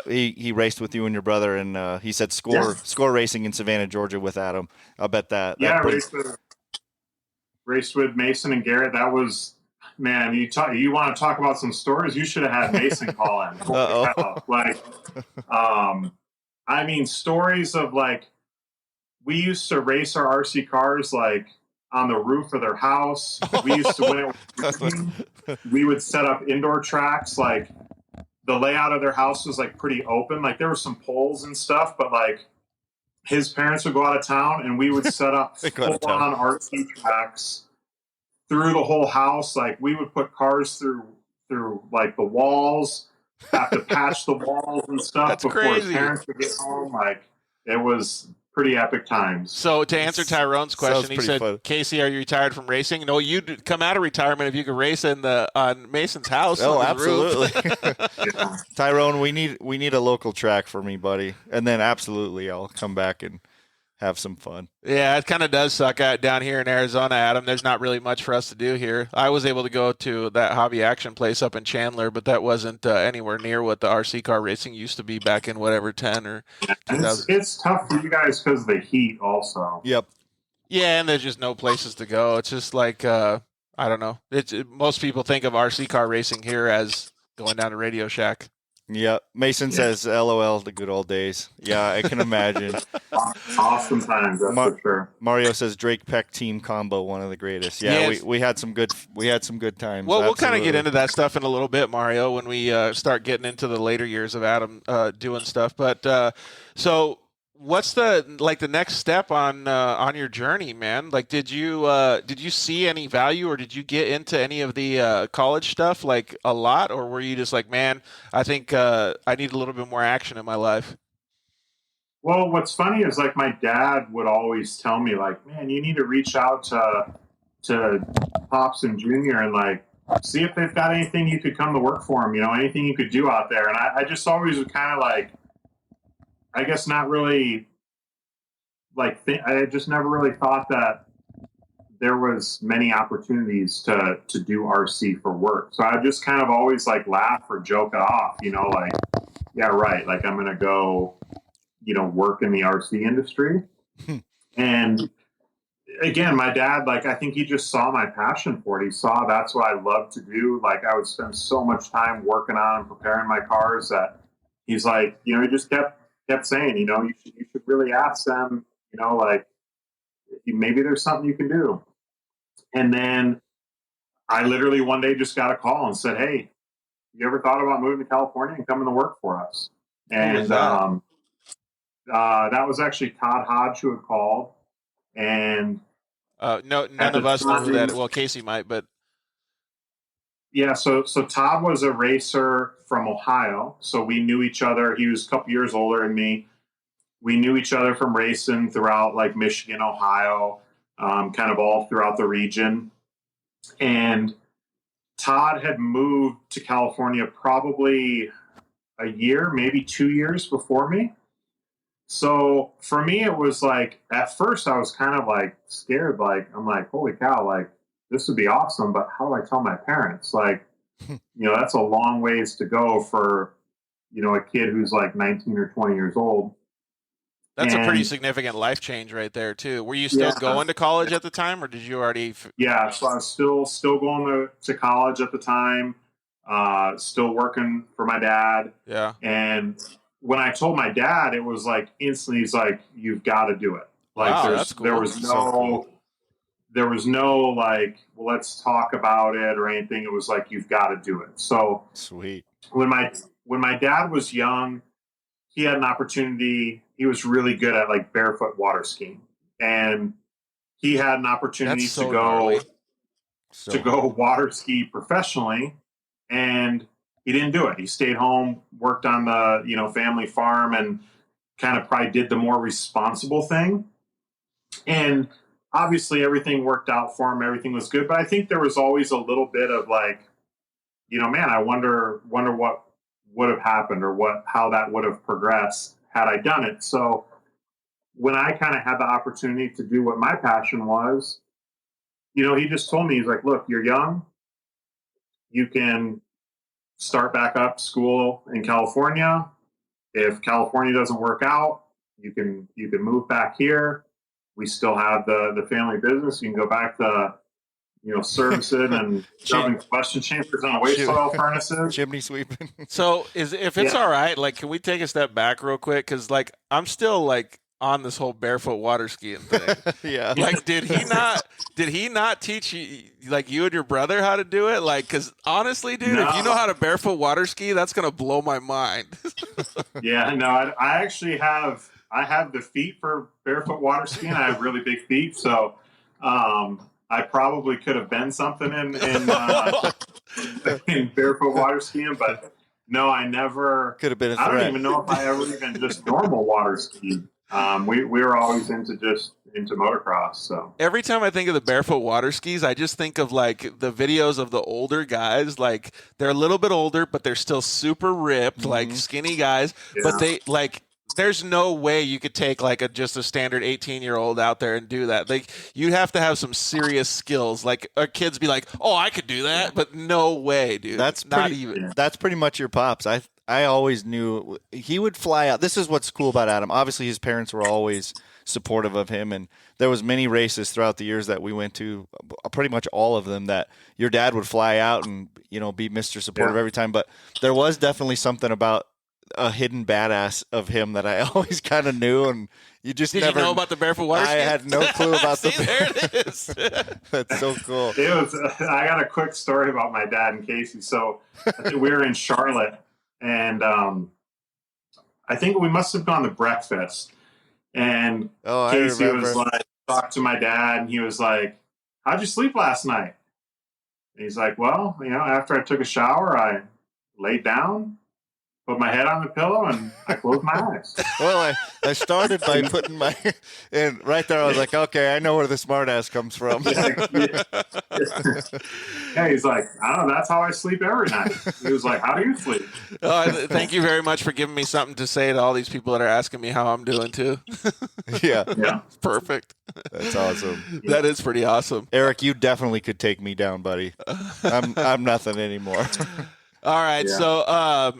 he raced with you and your brother, and he said score racing in Savannah, Georgia with Adam. I'll bet that. Yeah, raced with Mason and Garrett. That was, man, you want to talk about some stories? You should have had Mason call in. I mean, stories of, like, we used to race our RC cars, like, on the roof of their house. We used to win it. We would set up indoor tracks. Like, the layout of their house was, like, pretty open. Like, there were some poles and stuff, but, like, his parents would go out of town, and we would set up full-on RC tracks through the whole house. Like, we would put cars through like, the walls, have to patch the walls and stuff. That's before crazy. His parents would get home. Like, it was pretty epic times. So to answer Tyrone's question, he said, fun. Casey, are you retired from racing? No, you'd come out of retirement if you could race on Mason's house. Oh, absolutely. Yeah. Tyrone, we need a local track for me, buddy. And then absolutely I'll come back and have some fun. Yeah, it kind of does suck out down here in Arizona, Adam. There's not really much for us to do here. I was able to go to that Hobby Action place up in Chandler, but that wasn't anywhere near what the RC car racing used to be back in whatever 10 or 2000. It's tough for you guys because of the heat also. Yep. Yeah, and there's just no places to go. It's just like, I don't know. Most people think of RC car racing here as going down to Radio Shack. Yeah, Mason says, "LOL, the good old days." Yeah, I can imagine. Awesome times, that's for sure. Mario says Drake Peck team combo, one of the greatest. Yeah, we had some good times. Well, absolutely. We'll kind of get into that stuff in a little bit, Mario, when we start getting into the later years of Adam doing stuff. But so, what's the next step on your journey, man? Like, did you see any value, or did you get into any of the college stuff like a lot, or were you just like, man, I think I need a little bit more action in my life? Well, what's funny is, like, my dad would always tell me, like, man, you need to reach out to Pops and Junior and, like, see if they've got anything you could come to work for them, anything you could do out there. And I just always was kind of like, I guess not really, like, I just never really thought that there was many opportunities to do RC for work. So I just kind of always, like, laugh or joke it off, like, yeah, right. Like, I'm going to go, work in the RC industry. And again, my dad, like, I think he just saw my passion for it. He saw that's what I love to do. Like, I would spend so much time working on and preparing my cars that he's like, he just kept saying, you should really ask them, like, maybe there's something you can do. And then I literally one day just got a call and said, hey, you ever thought about moving to California and coming to work for us? And that was actually Todd Hodge who had called. And none of us know who that. Well, Casey might, but yeah. So Todd was a racer from Ohio, so we knew each other. He was a couple years older than me. We knew each other from racing throughout like Michigan, Ohio, kind of all throughout the region. And Todd had moved to California probably a year, maybe 2 years before me. So for me, it was like, at first I was kind of like scared. Like, I'm like, holy cow, like this would be awesome. But how do I tell my parents? Like, that's a long ways to go for, a kid who's like 19 or 20 years old. That's a pretty significant life change right there too. Were you still going to college at the time, or did you already? Yeah, so I was still going to college at the time. Still working for my dad. Yeah. And when I told my dad, it was like instantly, he's like, "You've got to do it." Like, wow, that's cool. There was no like, well, let's talk about it or anything. It was like, you've got to do it. So sweet. When my dad was young, he had an opportunity. He was really good at like barefoot water skiing, and he had an opportunity to go water ski professionally, and he didn't do it. He stayed home, worked on the family farm, and kind of probably did the more responsible thing. And obviously, everything worked out for him. Everything was good, but I think there was always a little bit of like, man, I wonder what would have happened or how that would have progressed had I done it. So when I kind of had the opportunity to do what my passion was, he just told me, he's like, look, you're young. You can start back up school in California. If California doesn't work out, you can move back here. We still have the family business. You can go back to servicing and shoving combustion chambers on waste oil furnaces. Chimney sweeping. So if it's all right, like, can we take a step back real quick? Because like, I'm still like on this whole barefoot water skiing thing. Yeah. Like, did he not teach you, like, you and your brother how to do it? Like, because honestly, dude, if you know how to barefoot water ski, that's going to blow my mind. Yeah, no, I actually have the feet for barefoot water skiing. I have really big feet. So, I probably could have been something in barefoot water skiing, but no, I never could have been a threat. I don't even know if I ever even just normal water skied. We were always into motocross. So every time I think of the barefoot water skis, I just think of like the videos of the older guys. Like, they're a little bit older, but they're still super ripped, like skinny guys. Yeah. But they like. There's no way you could take like just a standard 18-year-old out there and do that. Like, you'd have to have some serious skills. Like, our kids be like, "Oh, I could do that," but no way, dude. That's pretty much your pops. I always knew he would fly out. This is what's cool about Adam. Obviously, his parents were always supportive of him, and there was many races throughout the years that we went to, pretty much all of them, that your dad would fly out and be Mr. Supportive every time. But there was definitely something about a hidden badass of him that I always kind of knew, and you just Did never you know about the barefoot water ski? I had no clue about See, there it is. That's so cool. It was. I got a quick story about my dad and Casey. So we were in Charlotte, and I think we must have gone to breakfast, and Casey was like, talked to my dad, and he was like, "How'd you sleep last night?" And he's like, "Well, after I took a shower, I laid down, put my head on the pillow, and I closed my eyes." Well, I started by putting my, and right there I was like, okay, I know where the smart ass comes from. Yeah, he's like, I don't know, that's how I sleep every night. He was like, how do you sleep? Thank you very much for giving me something to say to all these people that are asking me how I'm doing too. Yeah. Perfect. That's awesome. That is pretty awesome. Eric, you definitely could take me down, buddy. I'm nothing anymore. All right. Yeah.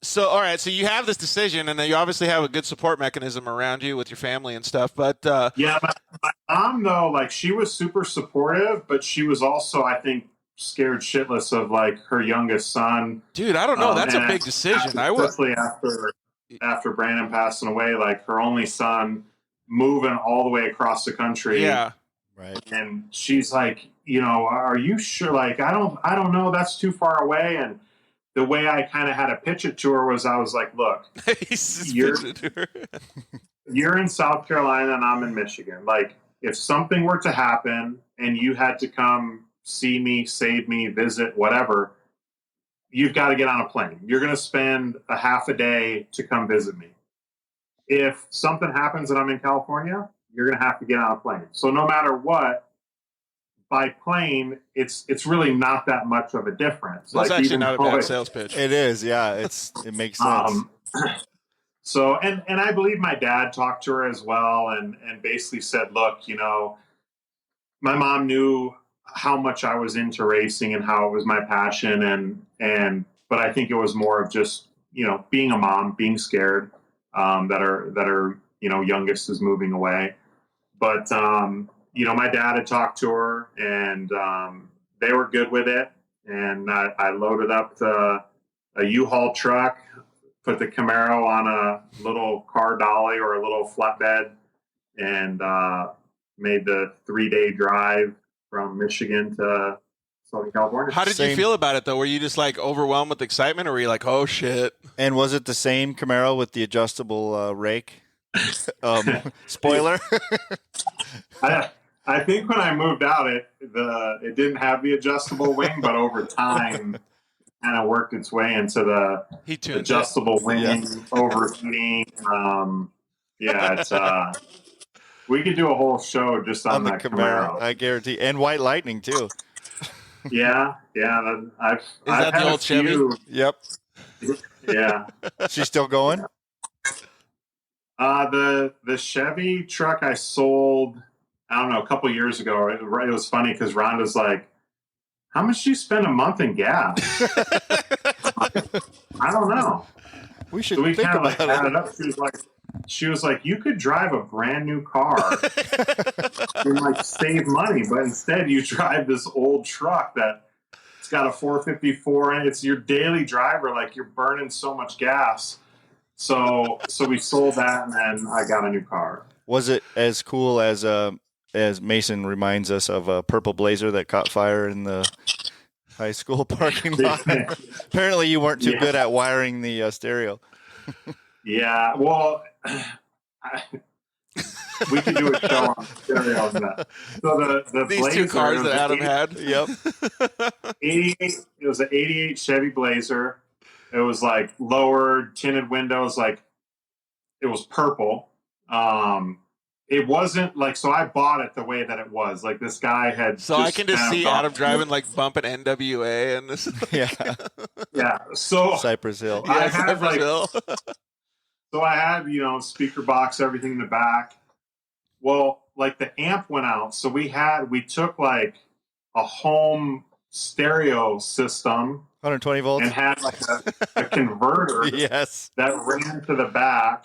So all right, so you have this decision, and then you obviously have a good support mechanism around you with your family and stuff. But yeah, my mom though, like, she was super supportive, but she was also, I think, scared shitless of like her youngest son. Dude, I don't know. That's a big decision. Especially after Brandon passing away, like her only son, moving all the way across the country. Yeah. Right. And she's like, are you sure? Like, I don't know. That's too far away. And the way I kind of had to pitch it to her was I was like, look, you're in South Carolina and I'm in Michigan. Like, if something were to happen and you had to come see me, save me, visit, whatever, you've got to get on a plane. You're going to spend a half a day to come visit me. If something happens and I'm in California, you're going to have to get on a plane. So no matter what, by plane, it's really not that much of a difference. That's like, actually not a bad sales pitch. It is, yeah. It makes sense. So, and I believe my dad talked to her as well and basically said, look, my mom knew how much I was into racing and how it was my passion. But I think it was more of just, being a mom, being scared, that our youngest is moving away. But, my dad had talked to her and, they were good with it. And I loaded up a U-Haul truck, put the Camaro on a little car dolly or a little flatbed, and made the 3-day drive from Michigan to Southern California. How did you feel about it, though? Were you just like overwhelmed with excitement, or were you like, oh, shit? And was it the same Camaro with the adjustable rake? Spoiler. I think when I moved out, it didn't have the adjustable wing, but over time, kind of worked its way into the adjustable wing, overheating. It's we could do a whole show just on that Camaro. I guarantee, and White Lightning too. Yeah. I've that had the old Chevy? Yep. Yeah. She's still going? The Chevy truck I sold, I don't know, a couple years ago. It was funny because Rhonda's like, how much do you spend a month in gas? I don't know. We should think about like added up. She was like, you could drive a brand new car and like save money, but instead you drive this old truck that it's got a 454 and it's your daily driver. Like, you're burning so much gas. So we sold that and then I got a new car. Was it as cool as Mason reminds us of a purple Blazer that caught fire in the high school parking lot? Apparently you weren't too good at wiring the stereo. Yeah, well, we could do a show on stereo on that. So these Blazer, two cars that Adam had. Yep. 88. It was an 88 Chevy Blazer. It was like lowered, tinted windows, like it was purple. It wasn't like, so I bought it the way that it was. Like, this guy had. So I can just see Adam driving, like, bumping NWA and this. Yeah. So Cypress Hill. Yeah, Cypress Hill. So I had, speaker box, everything in the back. Well, like, the amp went out. So we took like a home stereo system. 120 volts. And had like a converter yes. that ran to the back.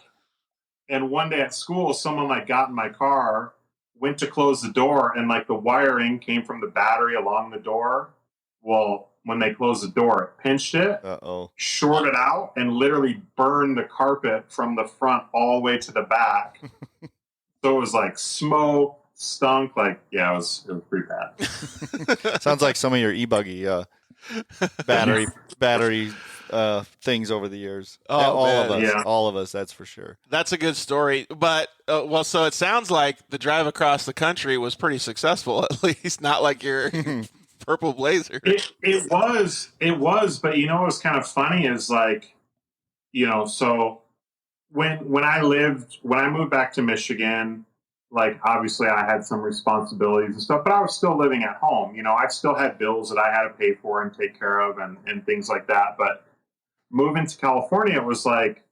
And one day at school, someone like got in my car, went to close the door, and like the wiring came from the battery along the door. Well, when they closed the door, it pinched it, shorted out, and literally burned the carpet from the front all the way to the back. So it was like smoke, stunk. Like, yeah, it was pretty bad. Sounds like some of your e-buggy battery things over the years. All of us, that's for sure. That's a good story. But so it sounds like the drive across the country was pretty successful, at least not like your purple Blazer. It was, but what was kind of funny is like, so when I moved back to Michigan, like, obviously I had some responsibilities and stuff, but I was still living at home. I still had bills that I had to pay for and take care of and things like that. But moving to California, it was like,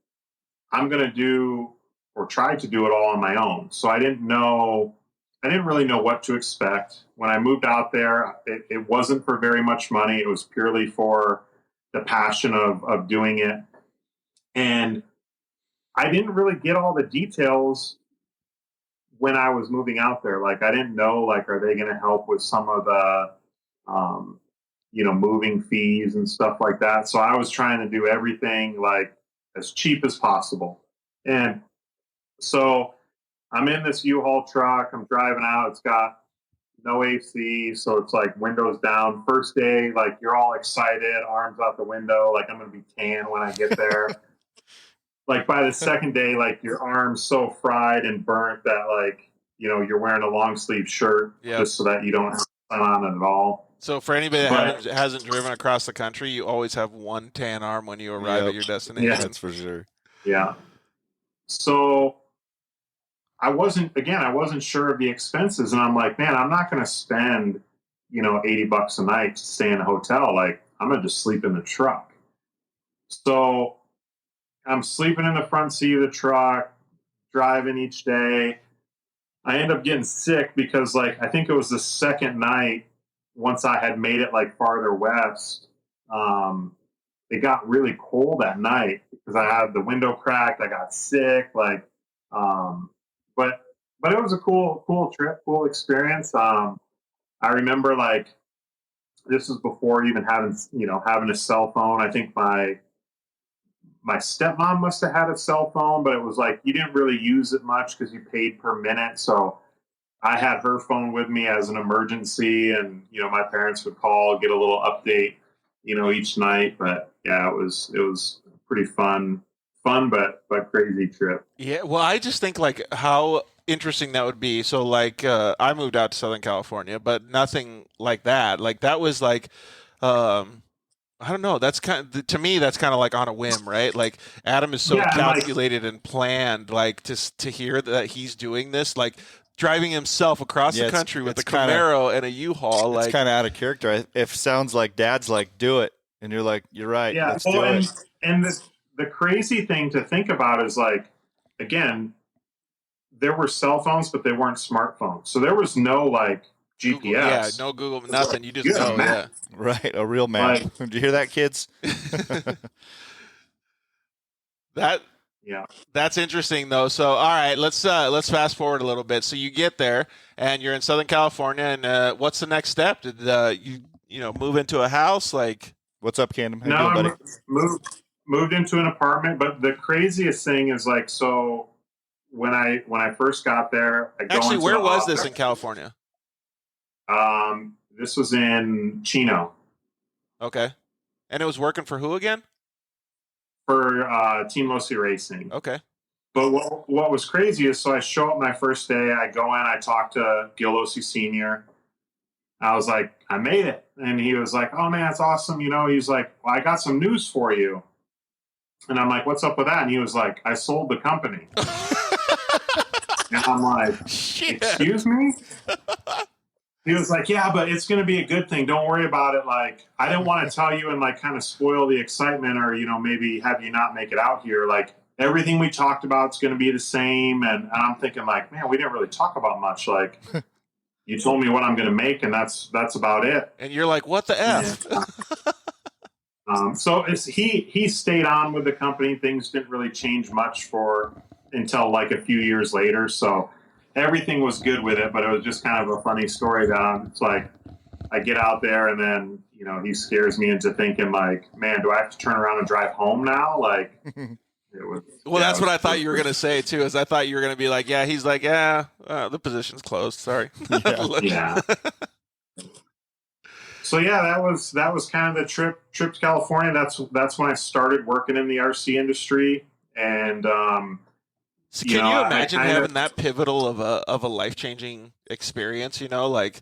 I'm going to do or try to do it all on my own. So I didn't really know what to expect. When I moved out there, it wasn't for very much money. It was purely for the passion of doing it. And I didn't really get all the details when I was moving out there. Like, I didn't know, like, are they going to help with some of the, moving fees and stuff like that. So I was trying to do everything like as cheap as possible. And so I'm in this U-Haul truck. I'm driving out. It's got no AC, so it's like windows down. First day, like you're all excited, arms out the window, like I'm gonna be tan when I get there. Like by the second day, like your arm's so fried and burnt that like, you're wearing a long sleeve shirt just so that you don't have sun on it at all. So for anybody that hasn't driven across the country, you always have one tan arm when you arrive at your destination. Yeah, that's for sure. Yeah. So I wasn't sure of the expenses, and I'm like, man, I'm not going to spend, $80 a night to stay in a hotel. Like, I'm going to just sleep in the truck. So I'm sleeping in the front seat of the truck, driving each day. I end up getting sick because, like, I think it was the second night, once I had made it like farther west, it got really cold at night because I had the window cracked. I got sick, like, but it was a cool trip, cool experience. I remember like this was before even having a cell phone. I think my stepmom must have had a cell phone, but it was like you didn't really use it much because you paid per minute. So I had her phone with me as an emergency, and my parents would call, get a little update, each night. But yeah, it was pretty fun but crazy trip. Yeah, well, I just think like how interesting that would be. So like I moved out to Southern California, but nothing like that. Like that was like I don't know. That's to me that's kind of like on a whim, right? Like Adam is so calculated and planned. Like to hear that he's doing this, like driving himself across the country with a Camaro and a U-Haul. It's kind of out of character. If sounds like Dad's like, do it, and you're like, you're right. Yeah, let's do it. And the crazy thing to think about is like, again, there were cell phones, but they weren't smartphones. So there was no like GPS. Google, yeah, no Google, nothing. You just go, yeah. Right, a real map. Did you hear that, kids? That's interesting though. So all right, let's fast forward a little bit. So you get there and you're in Southern California, and what's the next step? Did you move into a house? Like, what's up, Camden? No, I moved into an apartment. But the craziest thing is like, so when I first got there, where was this in California? This was in Chino. Okay, and it was working for who again? For Team Losi Racing. Okay. But what was crazy is, so I show up my first day, I go in, I talk to Gil Losi Sr. I was like, I made it. And he was like, oh man, that's awesome. He's like, well, I got some news for you. And I'm like, what's up with that? And he was like, I sold the company. And I'm like, excuse me? He was like, yeah, but it's going to be a good thing. Don't worry about it. Like, I didn't want to tell you and like kind of spoil the excitement, or, maybe have you not make it out here. Like, everything we talked about is going to be the same. And I'm thinking like, man, we didn't really talk about much. Like, you told me what I'm going to make, and that's about it. And you're like, what the F? So he stayed on with the company. Things didn't really change much until like a few years later. So everything was good with it, but it was just kind of a funny story that it's like I get out there and then, he scares me into thinking like, man, do I have to turn around and drive home now? Like, that's what I thought you were going to say too, is I thought you were going to be like, yeah, he's like, yeah, the position's closed. Sorry. Yeah. So yeah, that was kind of the trip to California. That's when I started working in the RC industry. And, so can you imagine having that pivotal of a life-changing experience? Like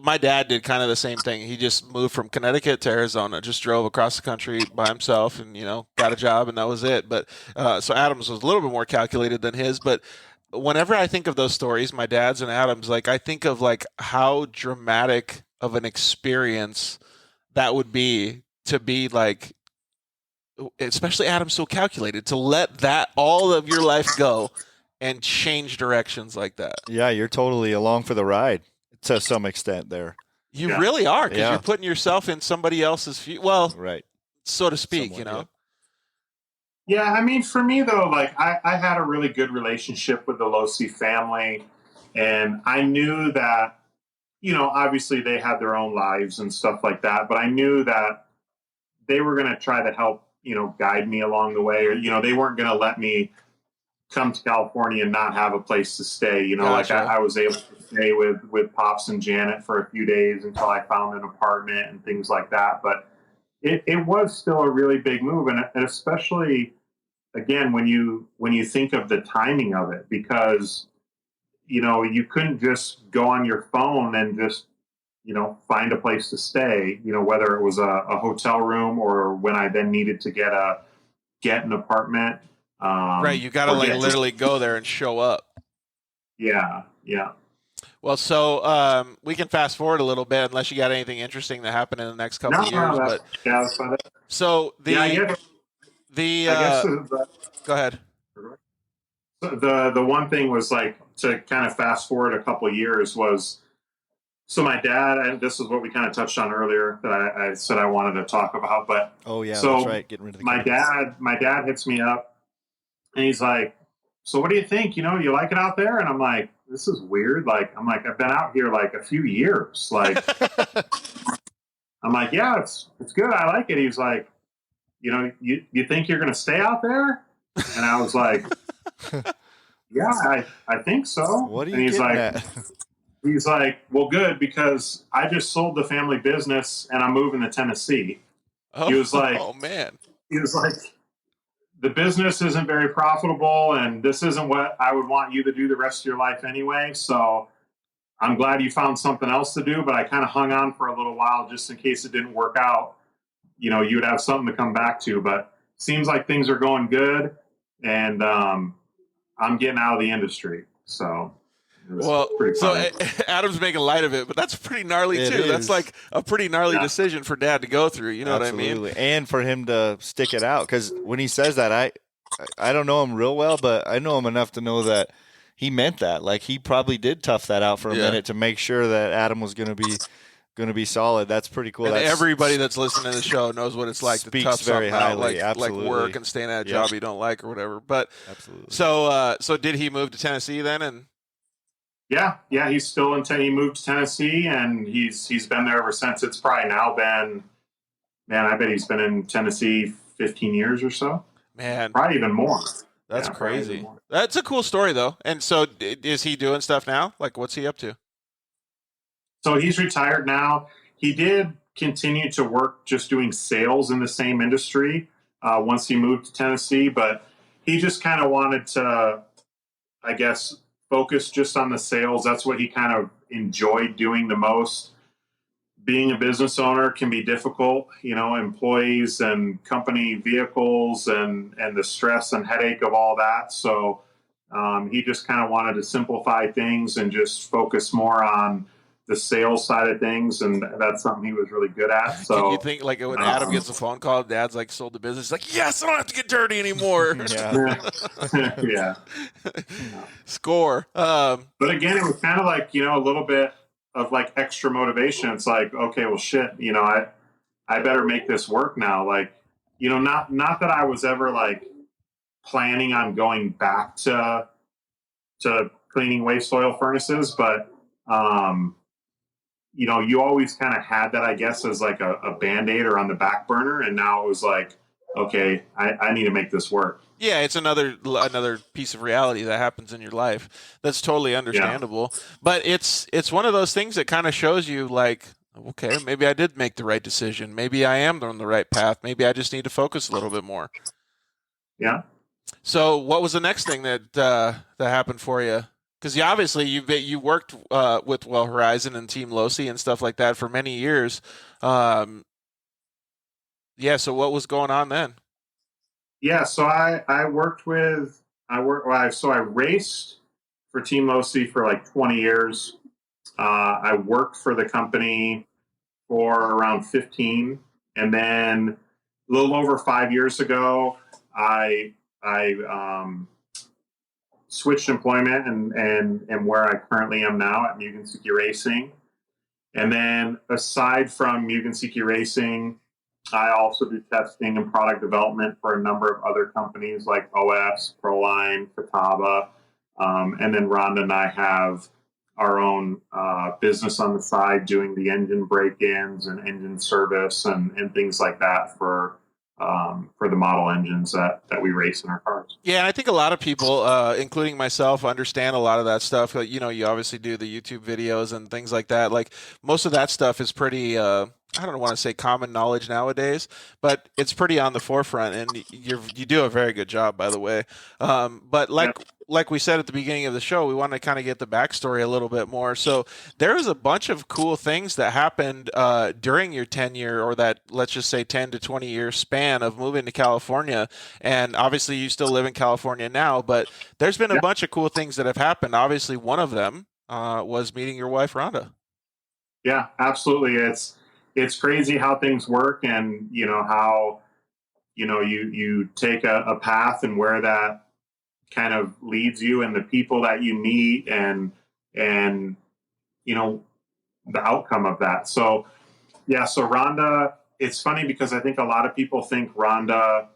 my dad did kind of the same thing. He just moved from Connecticut to Arizona, just drove across the country by himself, and got a job, and that was it. But so Adam's was a little bit more calculated than his. But whenever I think of those stories, my dad's and Adam's, like I think of like how dramatic of an experience that would be to be like, especially Adam's so calculated, to let that all of your life go and change directions like that. Yeah, you're totally along for the ride to some extent there. You really are, because you're putting yourself in somebody else's future. Well, right, so to speak, Yeah, I mean, for me though, like I had a really good relationship with the Losi family, and I knew that, obviously they had their own lives and stuff like that, but I knew that they were going to try to help, guide me along the way, or, they weren't going to let me come to California and not have a place to stay. You know, Gotcha. like I was able to stay with Pops and Janet for a few days until I found an apartment and things like that. But it was still a really big move, and especially again when you think of the timing of it, because you know you couldn't just go on your phone and just find a place to stay. You know, whether it was a hotel room or when I then needed to get an apartment. Right, you got to literally go there and show up. Yeah. Well, so we can fast forward a little bit, unless you got anything interesting that happened in the next couple of years. That's fine. So I guess go ahead. The one thing was like to kind of fast forward a couple of years was. So my dad, and this is what we kind of touched on earlier that I said I wanted to talk about, but that's right. Getting rid of the my dad hits me up and he's like, "So what do you think? You like it out there?" And I'm like, "This is weird." Like, I've been out here like a few years. Like, I'm like, "Yeah, it's good. I like it." He's like, "You think you're going to stay out there?" And I was like, "Yeah, I think so." What are you and he's getting like, at? He's like, "Well, good, because I just sold the family business and I'm moving to Tennessee." He was like, "Oh man." He was like, "The business isn't very profitable, and this isn't what I would want you to do the rest of your life anyway. So I'm glad you found something else to do, but I kind of hung on for a little while just in case it didn't work out. You would have something to come back to. But seems like things are going good, and I'm getting out of the industry." So. Well, so Adam's making light of it, but that's pretty gnarly too. That's like a pretty gnarly decision for Dad to go through. You know Absolutely. what I mean? And for him to stick it out, because when he says that, I don't know him real well, but I know him enough to know that he meant that. Like, he probably did tough that out for a minute to make sure that Adam was going to be solid. That's pretty cool. And everybody that's listening to the show knows what it's like to tough something out, like work and staying at a job you don't like or whatever. But absolutely. So did he move to Tennessee then? And Yeah, he's still in Tennessee. He moved to Tennessee, and he's been there ever since. It's probably now been, man, I bet he's been in Tennessee 15 years or so. Man, probably even more. That's crazy. That's a cool story, though. And so, is he doing stuff now? Like, what's he up to? So he's retired now. He did continue to work just doing sales in the same industry once he moved to Tennessee, but he just kind of wanted to, I guess, focus just on the sales. That's what he kind of enjoyed doing the most. Being a business owner can be difficult, employees and company vehicles and the stress and headache of all that. So he just kind of wanted to simplify things and just focus more on the sales side of things, and that's something he was really good at. So can you think, like, when Adam gets a phone call, Dad's like sold the business, like, yes, I don't have to get dirty anymore. Yeah. Score. But again, it was kind of like, a little bit of like extra motivation. It's like, okay, well, shit, I better make this work now. Like, not that I was ever like planning on going back to cleaning waste oil furnaces, but you always kind of had that, I guess, as like a Band-Aid or on the back burner. And now it was like, okay, I need to make this work. Yeah, it's another piece of reality that happens in your life. That's totally understandable. Yeah. But it's one of those things that kind of shows you, like, okay, maybe I did make the right decision. Maybe I am on the right path. Maybe I just need to focus a little bit more. Yeah. So what was the next thing that happened for you? Because obviously you worked with Well Horizon and Team Losi and stuff like that for many years. So what was going on then? Yeah, so I raced for Team Losi for like 20 years. I worked for the company for around 15, and then a little over 5 years ago, I switched employment and where I currently am now at Mugen Suki Racing. And then aside from Mugen Suki Racing, I also do testing and product development for a number of other companies like OS, Proline, Futaba. And then Rhonda and I have our own business on the side doing the engine break-ins and engine service and things like that for for the model engines that we race in our cars. Yeah, I think a lot of people, including myself, understand a lot of that stuff. You know, you obviously do the YouTube videos and things like that. Like most of that stuff is pretty. I don't want to say common knowledge nowadays, but it's pretty on the forefront, and you do a very good job, by the way. But like we said at the beginning of the show, we want to kind of get the backstory a little bit more. So there was a bunch of cool things that happened during your tenure, or that, let's just say, 10 to 20 year span of moving to California. And obviously you still live in California now, but there's been a bunch of cool things that have happened. Obviously one of them was meeting your wife, Rhonda. Yeah, absolutely. It's crazy how things work, and you know how you take a path and where that kind of leads you, and the people that you meet, and you know the outcome of that. So yeah, so Rhonda, it's funny because I think a lot of people think Rhonda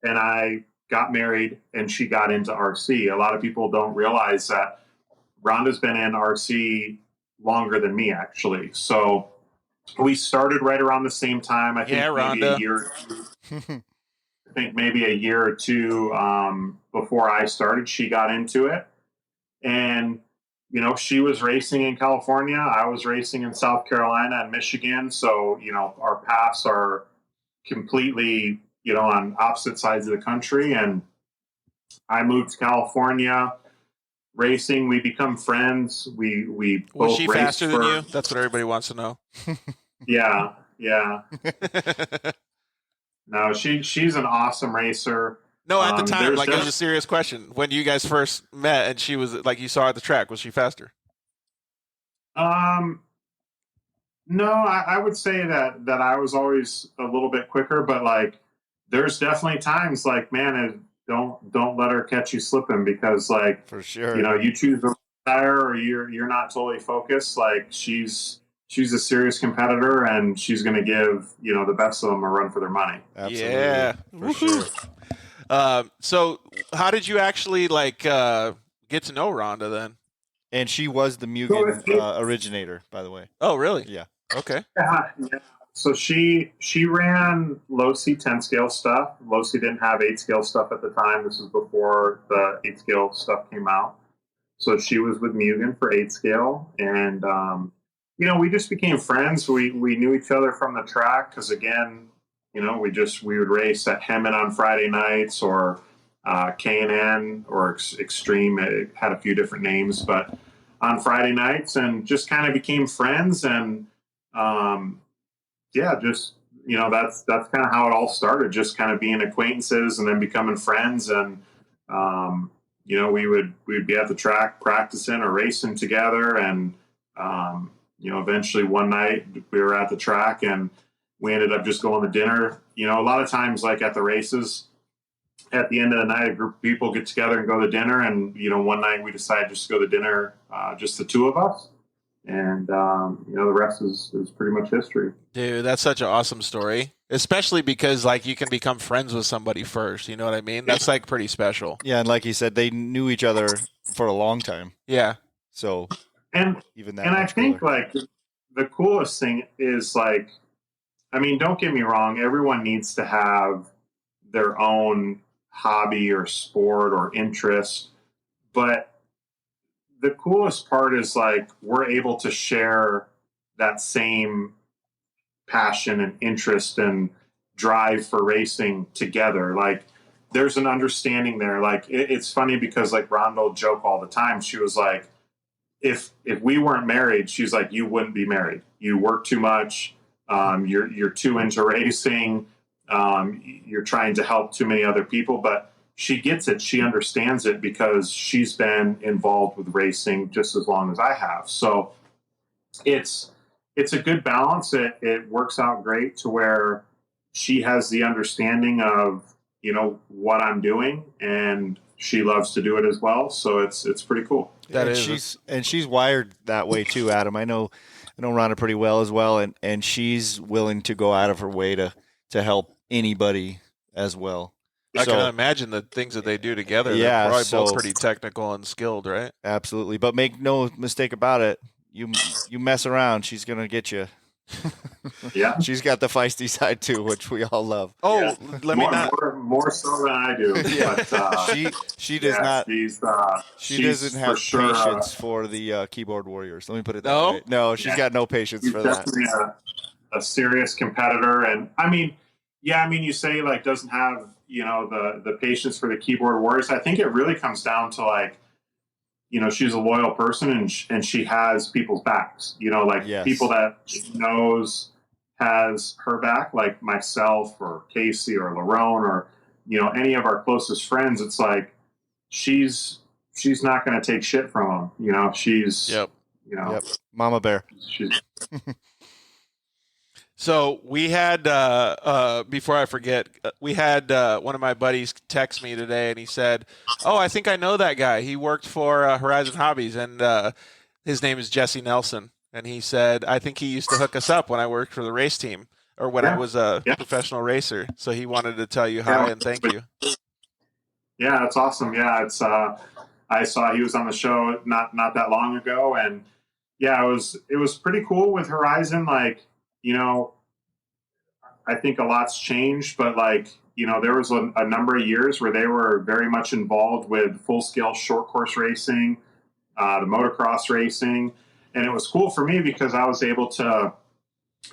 and I got married and she got into RC. A lot of people don't realize that Rhonda's been in RC longer than me, actually. So we started right around the same time. I think maybe a year. I think maybe a year or two before I started, she got into it. And, you know, she was racing in California. I was racing in South Carolina and Michigan. So, you know, our paths are completely, you know, on opposite sides of the country. And I moved to California racing. We become friends. We both was she faster than you? That's what everybody wants to know. Yeah. No, she's an awesome racer. No, at the time, like, it was a serious question. When you guys first met and she was, like, you saw her at the track, was she faster? No, I would say that I was always a little bit quicker, but like, there's definitely times like, man, don't let her catch you slipping, because like, for sure, you know, you choose the tire or you're not totally focused. Like she's a serious competitor, and she's going to give, you know, the best of them a run for their money. Absolutely. Yeah, for sure. So how did you actually get to know Rhonda then? And she was the Mugen originator, by the way. Oh, really? Yeah. Okay. Yeah. So she ran low-C 10-scale stuff. Low-C didn't have 8-scale stuff at the time. This was before the 8-scale stuff came out. So she was with Mugen for 8-scale, and you know, we just became friends. We knew each other from the track because, again, you know, we would race at Hemet on Friday nights, or K&N, or Extreme. It had a few different names, but on Friday nights, and just kind of became friends. And yeah, just, you know, that's kind of how it all started. Just kind of being acquaintances and then becoming friends. And you know, we'd be at the track practicing or racing together, and you know, eventually one night we were at the track and we ended up just going to dinner. You know, a lot of times, like at the races, at the end of the night, a group of people get together and go to dinner. And, you know, one night we decided just to go to dinner, just the two of us. And, you know, the rest is pretty much history. Dude, that's such an awesome story, especially because, like, you can become friends with somebody first. You know what I mean? That's, like, pretty special. Yeah, and like you said, they knew each other for a long time. Yeah. So, and even that. And I think, like, the coolest thing is, like, I mean, don't get me wrong, everyone needs to have their own hobby or sport or interest, but the coolest part is, like, we're able to share that same passion and interest and drive for racing together. Like, there's an understanding there. Like, it's funny because, like, Rhonda will joke all the time. She was like, if we weren't married, she's like, you wouldn't be married. You work too much. You're too into racing. You're trying to help too many other people, but she gets it. She understands it because she's been involved with racing just as long as I have. So it's a good balance. It works out great to where she has the understanding of, you know, what I'm doing, and she loves to do it as well. So it's pretty cool. She's wired that way too, Adam. I know Rhonda pretty well as well, and she's willing to go out of her way to help anybody as well. I can imagine the things that they do together. Yeah, they're probably both pretty technical and skilled, right? Absolutely. But make no mistake about it, you mess around, she's gonna get you. Yeah, she's got the feisty side too, which we all love. Oh, yeah. let me not. More so than I do. Yeah. But She does not. She she's doesn't for have sure, patience for the keyboard warriors. Let me put it that No? way. No, she's got no patience she's for that. definitely a serious competitor. And I mean, you say like doesn't have, the patience for the keyboard warriors. I think it really comes down to like, she's a loyal person and she has people's backs, Yes. people that she knows has her back, like myself or Casey or Lerone or, any of our closest friends. It's like, she's not going to take shit from them. She's, Yep. Yep. Mama Bear. She's, So we had, before I forget, we had one of my buddies text me today, and he said, "Oh, I think I know that guy. He worked for Horizon Hobbies, and his name is Jesse Nelson." And he said, "I think he used to hook us up when I worked for the race team, or when I was a professional racer." So he wanted to tell you hi and thank you. Yeah, that's awesome. Yeah, it's I saw he was on the show not that long ago, and yeah, it was pretty cool with Horizon. Like, I think a lot's changed, but like, there was a number of years where they were very much involved with full scale short course racing, the motocross racing. And it was cool for me because I was able to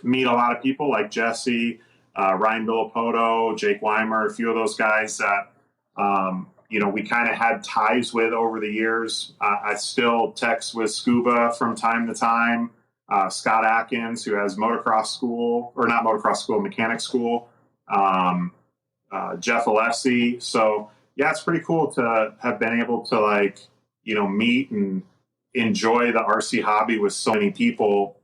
meet a lot of people like Jesse, Ryan Villapoto, Jake Weimer, a few of those guys that, we kind of had ties with over the years. I still text with Scuba from time to time. Scott Atkins, who has motocross school, or not motocross school, mechanic school. Jeff Alessi. So yeah, it's pretty cool to have been able to like, meet and enjoy the RC hobby with so many people,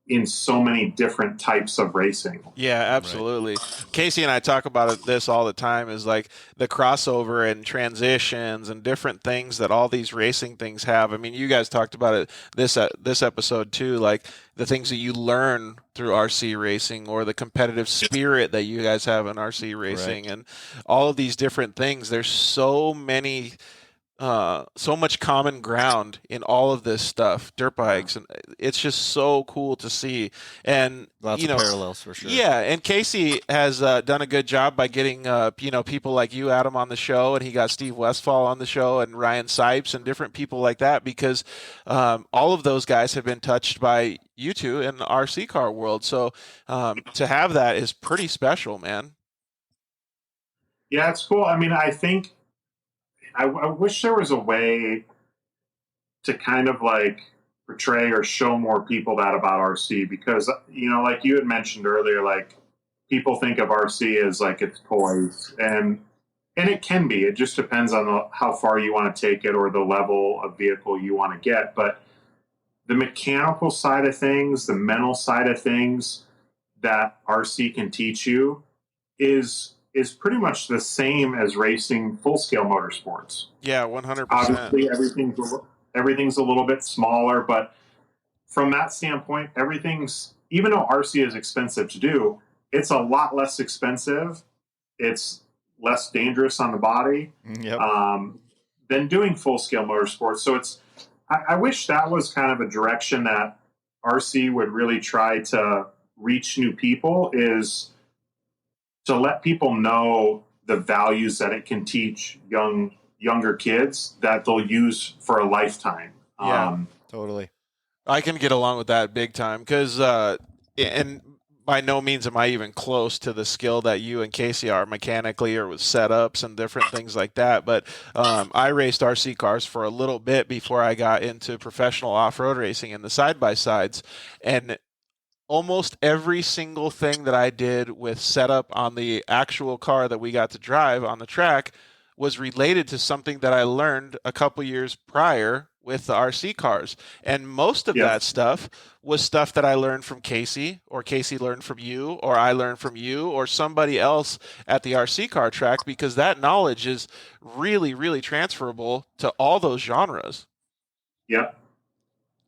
in so many different types of racing. Yeah, absolutely. Right. Casey and I talk about this all the time, is like the crossover and transitions and different things that all these racing things have. I mean, you guys talked about it this episode too, like the things that you learn through RC racing, or the competitive spirit that you guys have in RC racing, right. And all of these different things. There's so many so much common ground in all of this stuff, dirt bikes, and it's just so cool to see. And lots of parallels for sure. Yeah, and Casey has done a good job by getting people like you, Adam, on the show, and he got Steve Westfall on the show and Ryan Sipes and different people like that, because all of those guys have been touched by you two in the RC car world. So to have that is pretty special, man. Yeah, it's cool. I mean, I think I wish there was a way to kind of like portray or show more people that about RC, because, like you had mentioned earlier, like people think of RC as like it's toys, and it can be. It just depends on how far you want to take it or the level of vehicle you want to get. But the mechanical side of things, the mental side of things that RC can teach you is pretty much the same as racing full-scale motorsports. Yeah, 100%. Obviously, everything's a little bit smaller, but from that standpoint, even though RC is expensive to do, it's a lot less expensive. It's less dangerous on the body than doing full-scale motorsports. So I wish that was kind of a direction that RC would really try to reach new people, is to let people know the values that it can teach younger kids that they'll use for a lifetime. Yeah, totally. I can get along with that big time, because and by no means am I even close to the skill that you and Casey are mechanically or with setups and different things like that. But I raced RC cars for a little bit before I got into professional off-road racing and the side-by-sides, and almost every single thing that I did with setup on the actual car that we got to drive on the track was related to something that I learned a couple years prior with the RC cars. And most of that stuff was stuff that I learned from Casey, or Casey learned from you, or I learned from you, or somebody else at the RC car track, because that knowledge is really, really transferable to all those genres. Yep.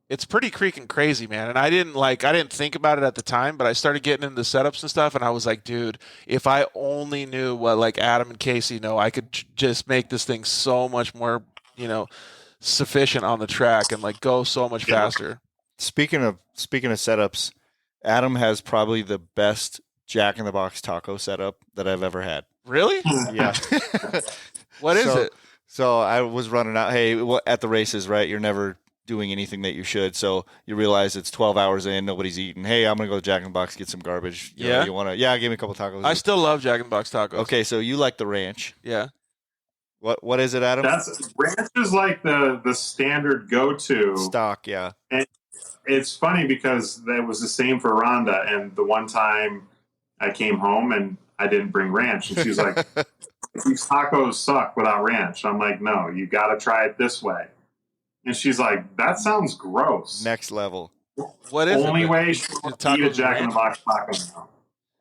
It's pretty freaking crazy, man. And I didn't think about it at the time, but I started getting into setups and stuff, and I was like, dude, if I only knew what like Adam and Casey know, I could just make this thing so much more, sufficient on the track and like go so much faster. Speaking of setups, Adam has probably the best Jack in the Box taco setup that I've ever had. Really? Yeah. What is it? So I was running out. Hey, at the races, right? You're never doing anything that you should. So you realize it's 12 hours in, nobody's eating. Hey, I'm gonna go to Jack in the Box, get some garbage. You know, you want to? Yeah, give me a couple tacos. I still love Jack in the Box tacos. Okay, so you like the ranch? Yeah. What is it, Adam? Ranch is like the standard go-to stock. Yeah. And it's funny because that was the same for Rhonda. And the one time I came home and I didn't bring ranch, and she was like, "These tacos suck without ranch." I'm like, "No, you got to try it this way." And she's like, "That sounds gross." Next level. What is only it? way she will eat a Jack in the Box taco now.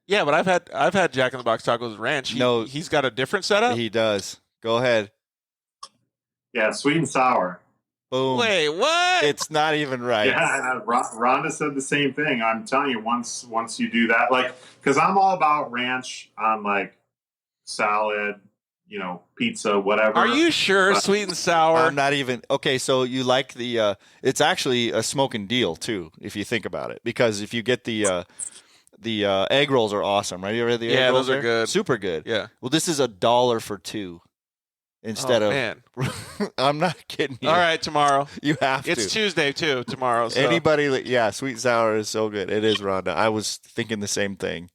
Yeah, but I've had Jack in the Box tacos with ranch. He's got a different setup. He does. Go ahead. Yeah, sweet and sour. Boom. Wait, what? It's not even right. Yeah, Rhonda said the same thing. I'm telling you, once you do that, like, because I'm all about ranch on like salad, pizza, whatever. Are you sure? Sweet and sour. I'm not even okay. So you like the? It's actually a smoking deal too, if you think about it. Because if you get the egg rolls are awesome, right? You ever had the egg rolls? Those are good. Super good. Yeah. Well, this is $1 for 2. Instead of man. I'm not kidding you. All right, tomorrow. You have to. It's Tuesday too. Tomorrow. So. Anybody? Yeah, sweet and sour is so good. It is, Rhonda. I was thinking the same thing.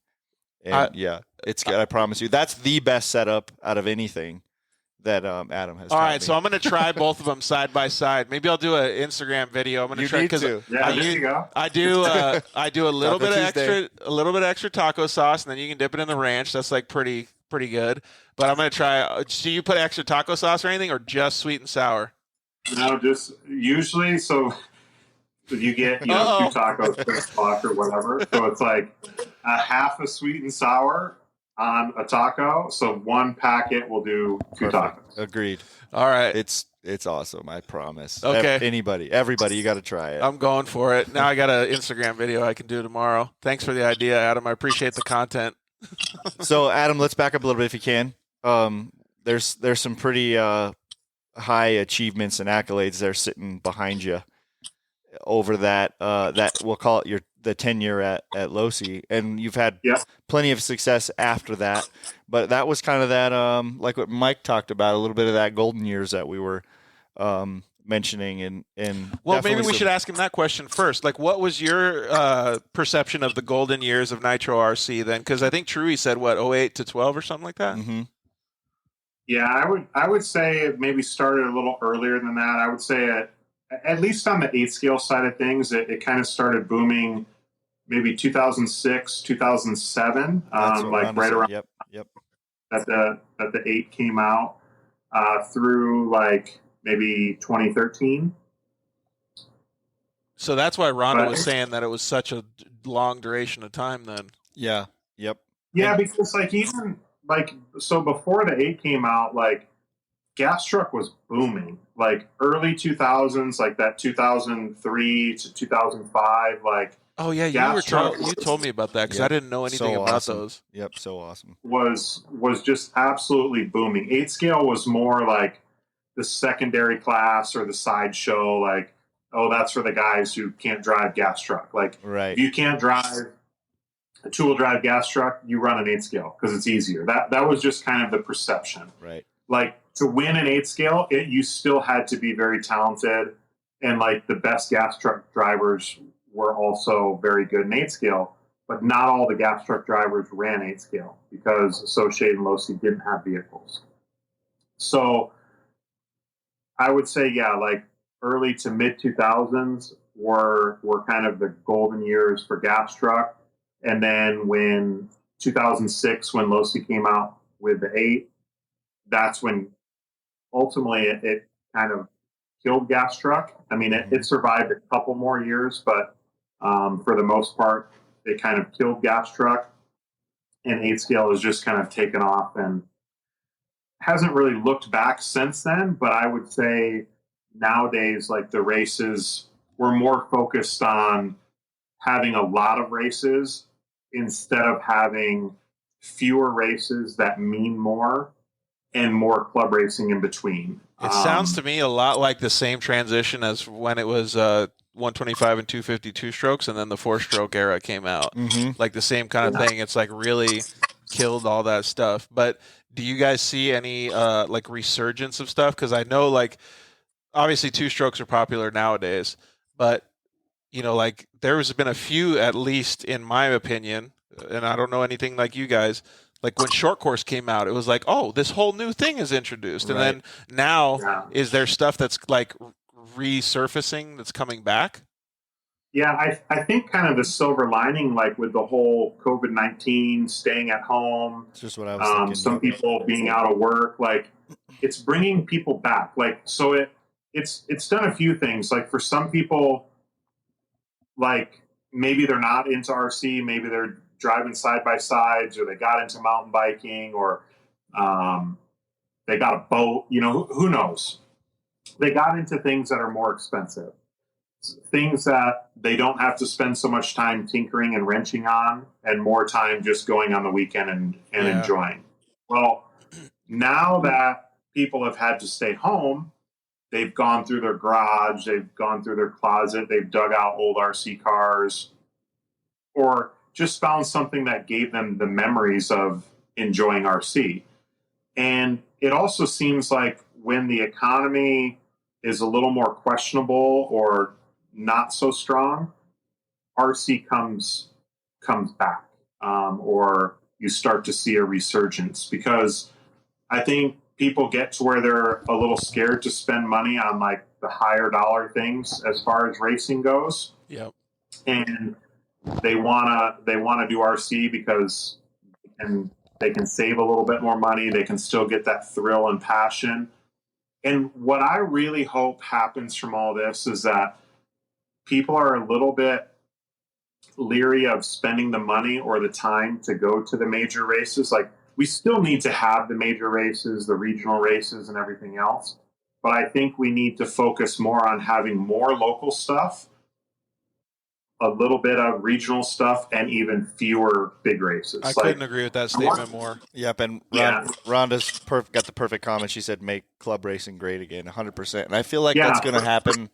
And yeah, it's good. I promise you, that's the best setup out of anything that Adam has. All right, so I'm going to try both of them side by side. Maybe I'll do an Instagram video. I'm going to try because I do a little bit of extra taco sauce, and then you can dip it in the ranch. That's like pretty good. But I'm going to try. Do you put extra taco sauce or anything, or just sweet and sour? No, just usually. So you get 2 tacos per block or whatever. So it's like a half a sweet and sour on a taco. So one packet will do 2 tacos. Agreed. All right. It's awesome. I promise. Okay. Everybody, you got to try it. I'm going for it. Now I got an Instagram video I can do tomorrow. Thanks for the idea, Adam. I appreciate the content. So, Adam, let's back up a little bit if you can. There's some pretty high achievements and accolades there sitting behind you over that we'll call it the tenure at Losi, and you've had plenty of success after that. But that was kind of that like what Mike talked about, a little bit of that golden years that we were mentioning. And well, maybe we should ask him that question first. Like, what was your perception of the golden years of Nitro RC then? Because I think Truey said 08 to 12 or something like that. Mm-hmm. Yeah, I would say it maybe started a little earlier than that. I would say at least on the 8 scale side of things, it kind of started booming maybe 2006, 2007, like right around yep. that the 8 came out through like maybe 2013. So that's why Rhonda was saying that it was such a long duration of time then. Yeah. Yep. Yeah, because like even like so before the 8 came out, like gas truck was booming. Like early 2000s, like that 2003 to 2005, like oh yeah, you told me about that because I didn't know anything about those. Yep, so awesome. Was just absolutely booming. 8 scale was more like the secondary class or the sideshow. Like, oh, that's for the guys who can't drive gas truck. Like, if you can't drive a 2-wheel drive gas truck, you run an 8 scale because it's easier. That was just kind of the perception. Right. Like to win an 8 scale, you still had to be very talented, and like the best gas truck drivers were also very good in 8 scale, but not all the gas truck drivers ran 8 scale because Associated and Losi didn't have vehicles. So I would say, yeah, like early to mid 2000s were kind of the golden years for gas truck. And then when 2006, when Losi came out with the 8, that's when ultimately it kind of killed gas truck. I mean, it survived a couple more years, but for the most part, it kind of killed gas truck, and 8 scale has just kind of taken off and hasn't really looked back since then. But I would say nowadays, like the races, we're more focused on having a lot of races instead of having fewer races that mean more and more club racing in between. It sounds to me a lot like the same transition as when it was 125 and 250 two-strokes, and then the 4-stroke era came out. Like the same kind of thing. It's like really killed all that stuff. But do you guys see any like resurgence of stuff? Because I know like obviously two-strokes are popular nowadays, but you know, like there's been a few, at least in my opinion, and I don't know anything like you guys, like when short course came out, it was like, oh, this whole new thing is introduced. And then now is there stuff that's like resurfacing that's coming back? Yeah, I think kind of the silver lining, like with the whole COVID-19, staying at home, it's just what I was thinking. Some people being out of work, like it's bringing people back. Like, so it's done a few things. Like for some people, like maybe they're not into RC, maybe they're driving side by sides, or they got into mountain biking, or they got a boat, you know, who knows? They got into things that are more expensive, things that they don't have to spend so much time tinkering and wrenching on, and more time just going on the weekend and enjoying. Well, now that people have had to stay home, they've gone through their garage, they've gone through their closet, they've dug out old RC cars, or just found something that gave them the memories of enjoying RC. And it also seems like when the economy is a little more questionable or not so strong, RC comes back, or you start to see a resurgence, because I think people get to where they're a little scared to spend money on like the higher dollar things as far as racing goes. Yep. And they wanna do RC because they can save a little bit more money. They can still get that thrill and passion. And what I really hope happens from all this is that people are a little bit leery of spending the money or the time to go to the major races. Like, we still need to have the major races, the regional races, and everything else. But I think we need to focus more on having more local stuff, a little bit of regional stuff, and even fewer big races. I couldn't agree with that statement more. Yep, and Rhonda's got the perfect comment. She said, make club racing great again, 100%. And I feel like that's going to happen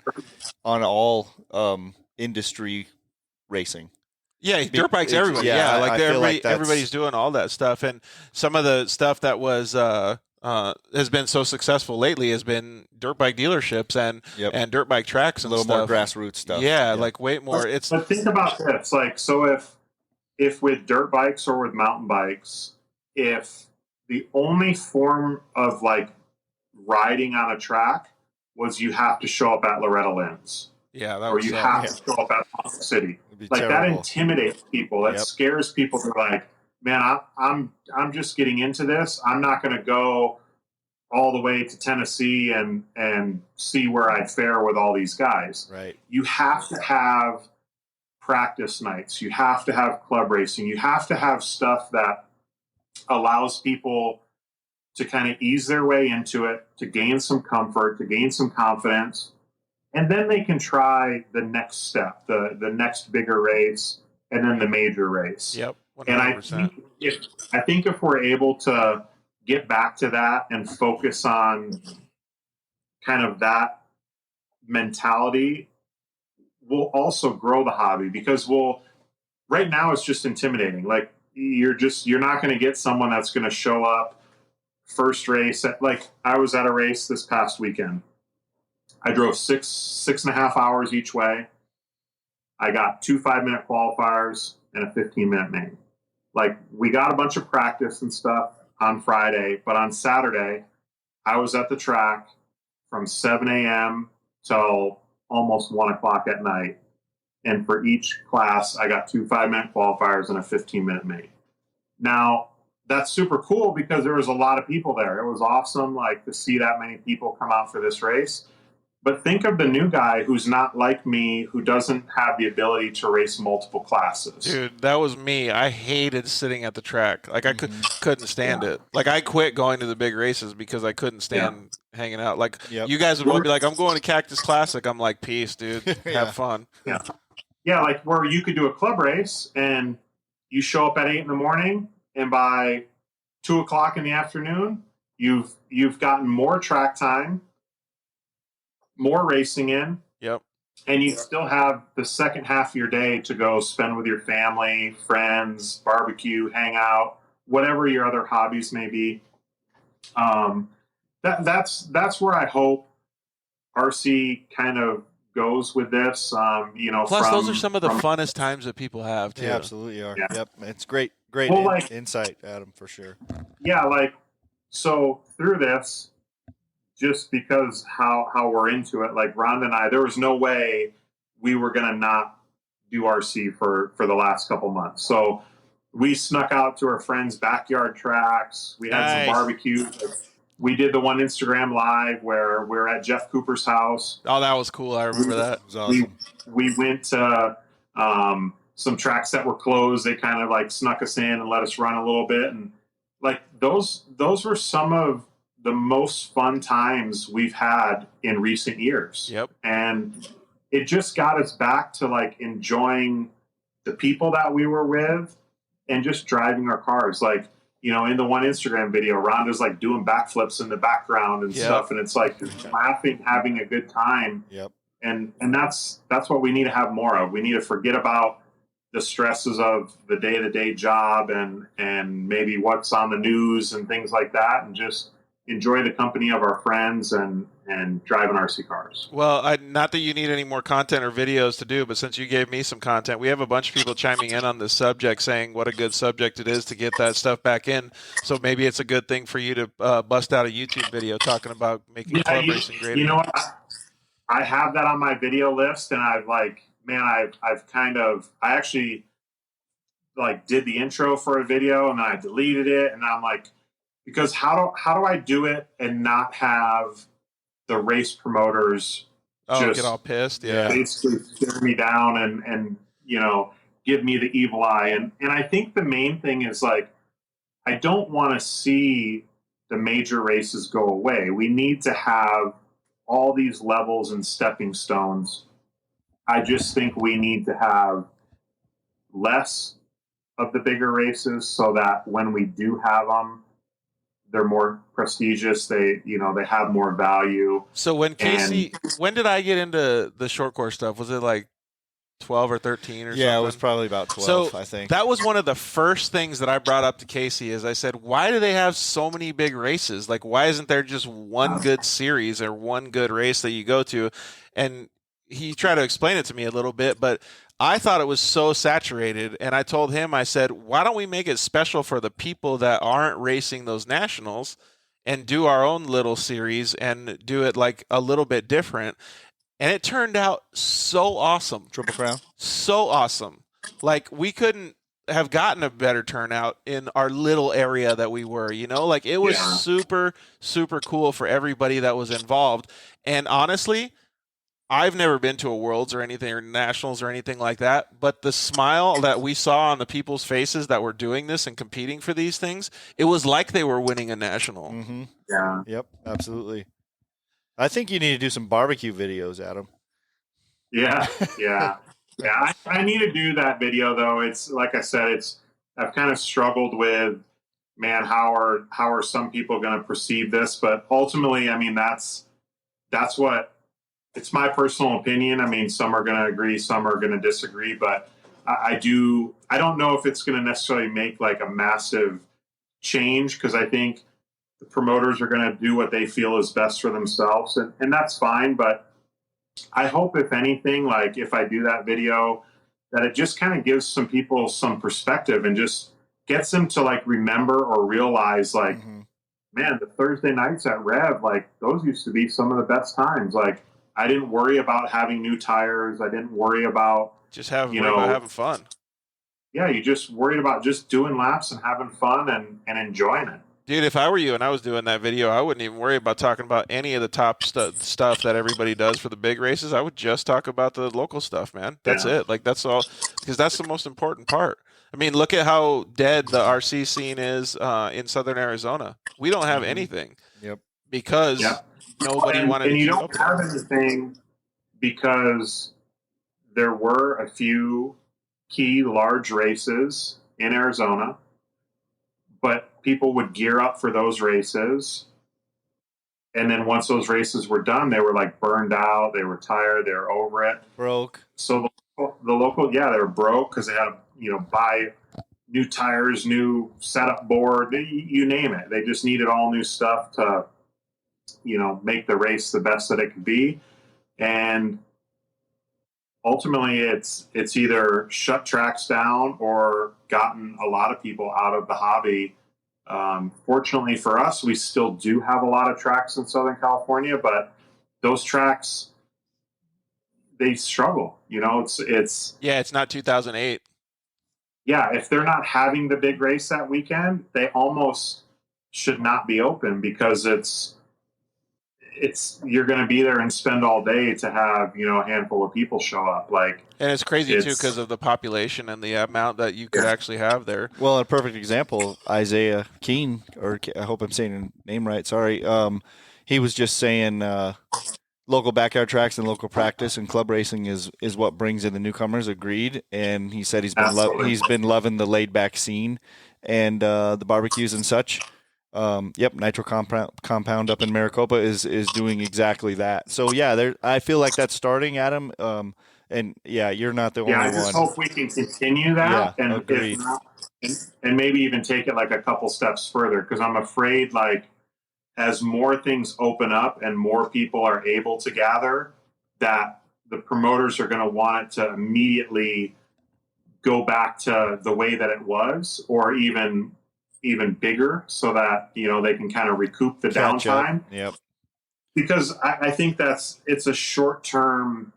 on all industry racing. Yeah, dirt bikes everybody. Yeah, like everybody's doing all that stuff. And some of the stuff that was has been so successful lately has been dirt bike dealerships and dirt bike tracks and a little more grassroots stuff. Yeah, like way more. But think about this, like, so if with dirt bikes or with mountain bikes, if the only form of like riding on a track was you have to show up at Loretta Lynn's, or you have to show up at Austin City, like terrible. That intimidates people. That scares people. They're like, man, I'm just getting into this. I'm not going to go all the way to Tennessee and see where I fare with all these guys. Right. You have to have practice nights. You have to have club racing. You have to have stuff that allows people to kind of ease their way into it, to gain some comfort, to gain some confidence. And then they can try the next step, the next bigger race, and then the major race. Yep. 100%. And I think if we're able to get back to that and focus on kind of that mentality, we'll also grow the hobby, because right now it's just intimidating. Like, you're not going to get someone that's going to show up first race like I was at a race this past weekend. I drove 6.5 hours each way. I got 2 5-minute qualifiers and a 15-minute main. Like, we got a bunch of practice and stuff on Friday, but on Saturday, I was at the track from 7 a.m. till almost 1 o'clock at night. And for each class, I got 2 5-minute qualifiers and a 15-minute main. Now, that's super cool because there was a lot of people there. It was awesome, like, to see that many people come out for this race. But think of the new guy who's not like me, who doesn't have the ability to race multiple classes. Dude, that was me. I hated sitting at the track. Like, I couldn't stand it. Like, I quit going to the big races because I couldn't stand hanging out. Like, you guys would both be like, I'm going to Cactus Classic. I'm like, peace, dude. Have fun. Yeah, like where you could do a club race and you show up at 8 in the morning, and by 2 o'clock in the afternoon, you've gotten more track time, more racing in. Yep. and you still have the second half of your day to go spend with your family, friends, barbecue, hang out, whatever your other hobbies may be. That's where I hope RC kind of goes with this. Plus, those are some of the funnest times that people have too. They absolutely are. Yeah. Yep, it's great insight, Adam, for sure. Yeah, so through this, just because how we're into it, like Rhonda and I, there was no way we were gonna not do RC for the last couple months. So we snuck out to our friends' backyard tracks. We had some barbecue. We did the one Instagram live where we're at Jeff Cooper's house. Oh, that was cool. I remember that. It was awesome. We went to some tracks that were closed. They kind of like snuck us in and let us run a little bit. And like those were some of the most fun times we've had in recent years. Yep. And it just got us back to like enjoying the people that we were with and just driving our cars. Like, in the one Instagram video, Rhonda's like doing backflips in the background and stuff. And it's like just laughing, having a good time. Yep. And that's what we need to have more of. We need to forget about the stresses of the day-to-day job and maybe what's on the news and things like that, and just enjoy the company of our friends and driving RC cars. Well, not that you need any more content or videos to do, but since you gave me some content, we have a bunch of people chiming in on this subject saying what a good subject it is to get that stuff back in. So maybe it's a good thing for you to bust out a YouTube video talking about making club racing great. You know what? I have that on my video list, and I actually like did the intro for a video and then I deleted it, and I'm like, because how do I do it and not have the race promoters just get all pissed? Yeah. Basically stare me down and give me the evil eye. And I think the main thing is like, I don't want to see the major races go away. We need to have all these levels and stepping stones. I just think we need to have less of the bigger races so that when we do have them, they're more prestigious. They have more value. So when did I get into the short course stuff? Was it like 12 or 13 or something? Yeah, it was probably about 12, I think. That was one of the first things that I brought up to Casey is I said, why do they have so many big races? Like, why isn't there just one good series or one good race that you go to? And he tried to explain it to me a little bit, but I thought it was so saturated, and I told him, I said, why don't we make it special for the people that aren't racing those nationals and do our own little series and do it like a little bit different? And it turned out so awesome. Triple Crown? So awesome. Like, we couldn't have gotten a better turnout in our little area that we were, like it was super, super cool for everybody that was involved. And honestly, I've never been to a Worlds or anything or Nationals or anything like that, but the smile that we saw on the people's faces that were doing this and competing for these things, it was like they were winning a national. Mm-hmm. Yeah. Yep, absolutely. I think you need to do some barbecue videos, Adam. Yeah. I need to do that video though. It's like I said, I've kind of struggled with, man, how are some people going to perceive this? But ultimately, I mean, that's what. It's my personal opinion. I mean, some are going to agree, some are going to disagree, but I don't know if it's going to necessarily make like a massive change, because I think the promoters are going to do what they feel is best for themselves, and that's fine. But I hope, if anything, like if I do that video, that it just kind of gives some people some perspective and just gets them to like remember or realize like, man, the Thursday nights at Rev, like those used to be some of the best times. Like, I didn't worry about having new tires. I didn't worry about having fun. Yeah, you just worried about just doing laps and having fun and enjoying it. Dude, if I were you and I was doing that video, I wouldn't even worry about talking about any of the top stuff that everybody does for the big races. I would just talk about the local stuff, man. That's it. Like, that's all, because that's the most important part. I mean, look at how dead the RC scene is in Southern Arizona. We don't have anything. Yep. Because nobody wanted to. And you don't have anything because there were a few key large races in Arizona, but people would gear up for those races And then once those races were done, they were like burned out. They were tired. They were over it. Broke. So the local, they were broke because they had to, buy new tires, new setup board, you name it. They just needed all new stuff to, make the race the best that it could be. And ultimately it's either shut tracks down or gotten a lot of people out of the hobby. Fortunately for us, we still do have a lot of tracks in Southern California, but those tracks, they struggle. It's not 2008. Yeah, if they're not having the big race that weekend, they almost should not be open because it's you're going to be there and spend all day to have a handful of people show up. And it's crazy too because of the population and the amount that you could actually have there. Well, a perfect example, Isaiah Keene, or I hope I'm saying your name right. Sorry, he was just saying local backyard tracks and local practice and club racing is what brings in the newcomers. Agreed, and he said he's been loving the laid back scene and the barbecues and such. Nitro Compound up in Maricopa is doing exactly that. So I feel like that's starting, Adam. And you're not the only one. I just hope we can continue that, and agreed. If not, and maybe even take it like a couple steps further, because I'm afraid as more things open up and more people are able to gather, that the promoters are going to want it to immediately go back to the way that it was, or even bigger, so that they can kind of recoup the downtime. Yep. Because I think it's a short-term,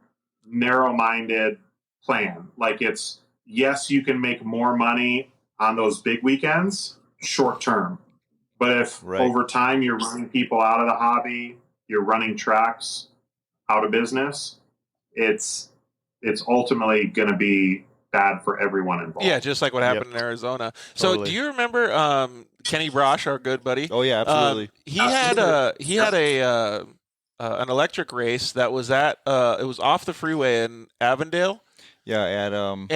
narrow-minded plan. It's, yes, you can make more money on those big weekends short-term, but if over time you're running people out of the hobby, you're running tracks out of business, it's ultimately going to be bad for everyone involved. Yeah, just like what happened in Arizona. So do you remember Kenny Brosh, our good buddy? Oh yeah, absolutely. He had an electric race that was it was off the freeway in Avondale. Yeah, at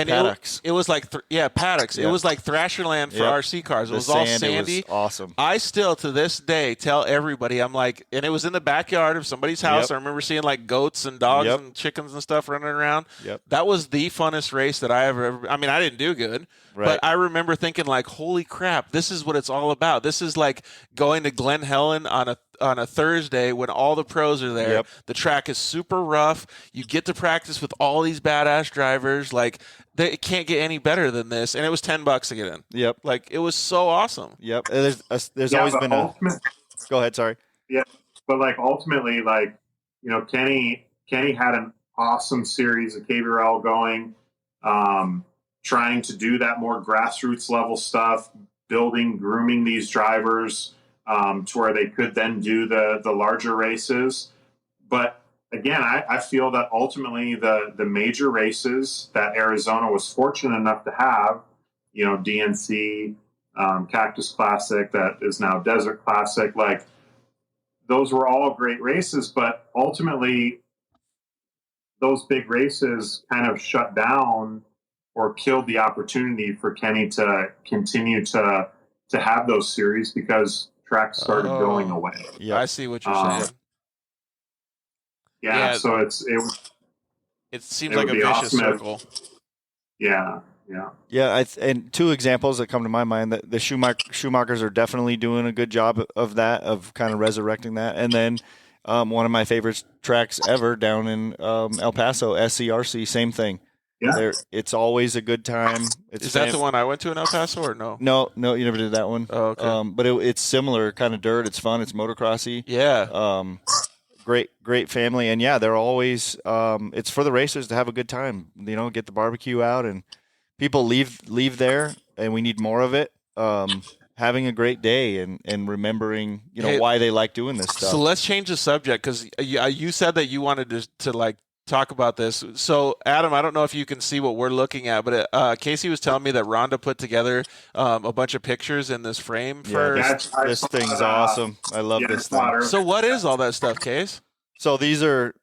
Paddocks. It was like Paddocks. It was like Thrasherland for RC cars. It was all sandy. It was awesome. I still to this day tell everybody, I'm like, and it was in the backyard of somebody's house. I remember seeing like goats and dogs and chickens and stuff running around. That was the funnest race that I ever. I mean, I didn't do good, but I remember thinking like, holy crap, this is what it's all about. This is like going to Glen Helen on a Thursday when all the pros are there. The track is super rough. You get to practice with all these badass drivers. They can't get any better than this. And it was $10 to get in. Like, it was so awesome. There's always been go ahead. Sorry. Yeah. But ultimately, Kenny had an awesome series of KVRL going, trying to do that more grassroots level stuff, grooming these drivers, to where they could then do the larger races. But again, I feel that ultimately the major races that Arizona was fortunate enough to have, DNC, Cactus Classic, that is now Desert Classic, those were all great races, but ultimately those big races kind of shut down or killed the opportunity for Kenny to continue to have those series because tracks started going away. I see what you're saying. So it seems like a vicious circle. Yeah. And two examples that come to my mind: that the Schumachers are definitely doing a good job of that, of kind of resurrecting that. And then one of my favorite tracks ever down in El Paso, SCRC, same thing. Yeah, it's always a good time. Is that the one I went to in El Paso or no? No, you never did that one. Oh, okay. But it's similar, kind of dirt. It's fun. It's motocrossy. Yeah. Great family, and they're always. It's for the racers to have a good time. Get the barbecue out, and people leave there, and we need more of it. Having a great day and remembering, why they like doing this stuff. So let's change the subject because you said that you wanted to talk about this. So Adam, I don't know if you can see what we're looking at, but Casey was telling me that Rhonda put together a bunch of pictures in this frame. This thing's awesome. I love this thing. So what is all that stuff, Case? So these are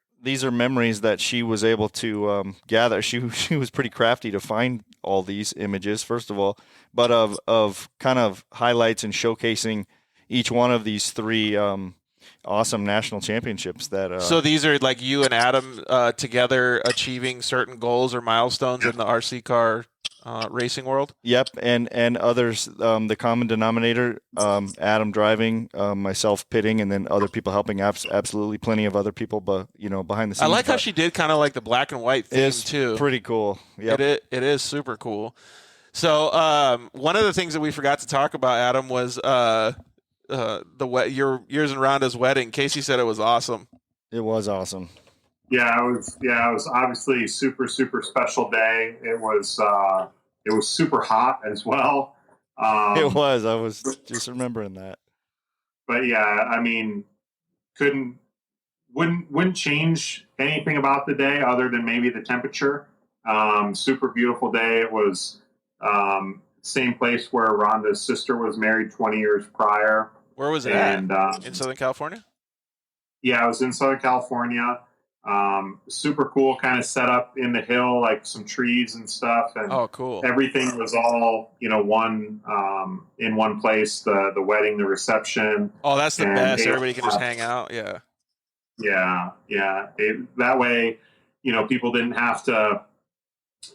memories that she was able to gather. She was pretty crafty to find all these images, first of all, but of kind of highlights and showcasing each one of these three awesome national championships that. So these are like you and Adam together achieving certain goals or milestones in the RC car racing world. Yep, and others. The common denominator: Adam driving, myself pitting, and then other people helping. Absolutely, plenty of other people, but behind the scenes. I like how she did kind of like the black and white theme too. Pretty cool. Yep. It is super cool. So one of the things that we forgot to talk about, Adam, was your yours and Rhonda's wedding. Casey said it was awesome. It was awesome. Yeah, it was obviously a super, super special day. It was super hot as well. It was. I was just remembering that. But yeah, I mean, wouldn't change anything about the day other than maybe the temperature. Super beautiful day. It was same place where Rhonda's sister was married 20 years prior. Where was it at? In Southern California? Yeah, I was in Southern California. Super cool kind of set up in the hill, like some trees and stuff. And oh, cool. Everything was all, one in one place, the wedding, the reception. Oh, that's the best. Everybody can just hang out. Yeah. Yeah. Yeah. That way, people didn't have to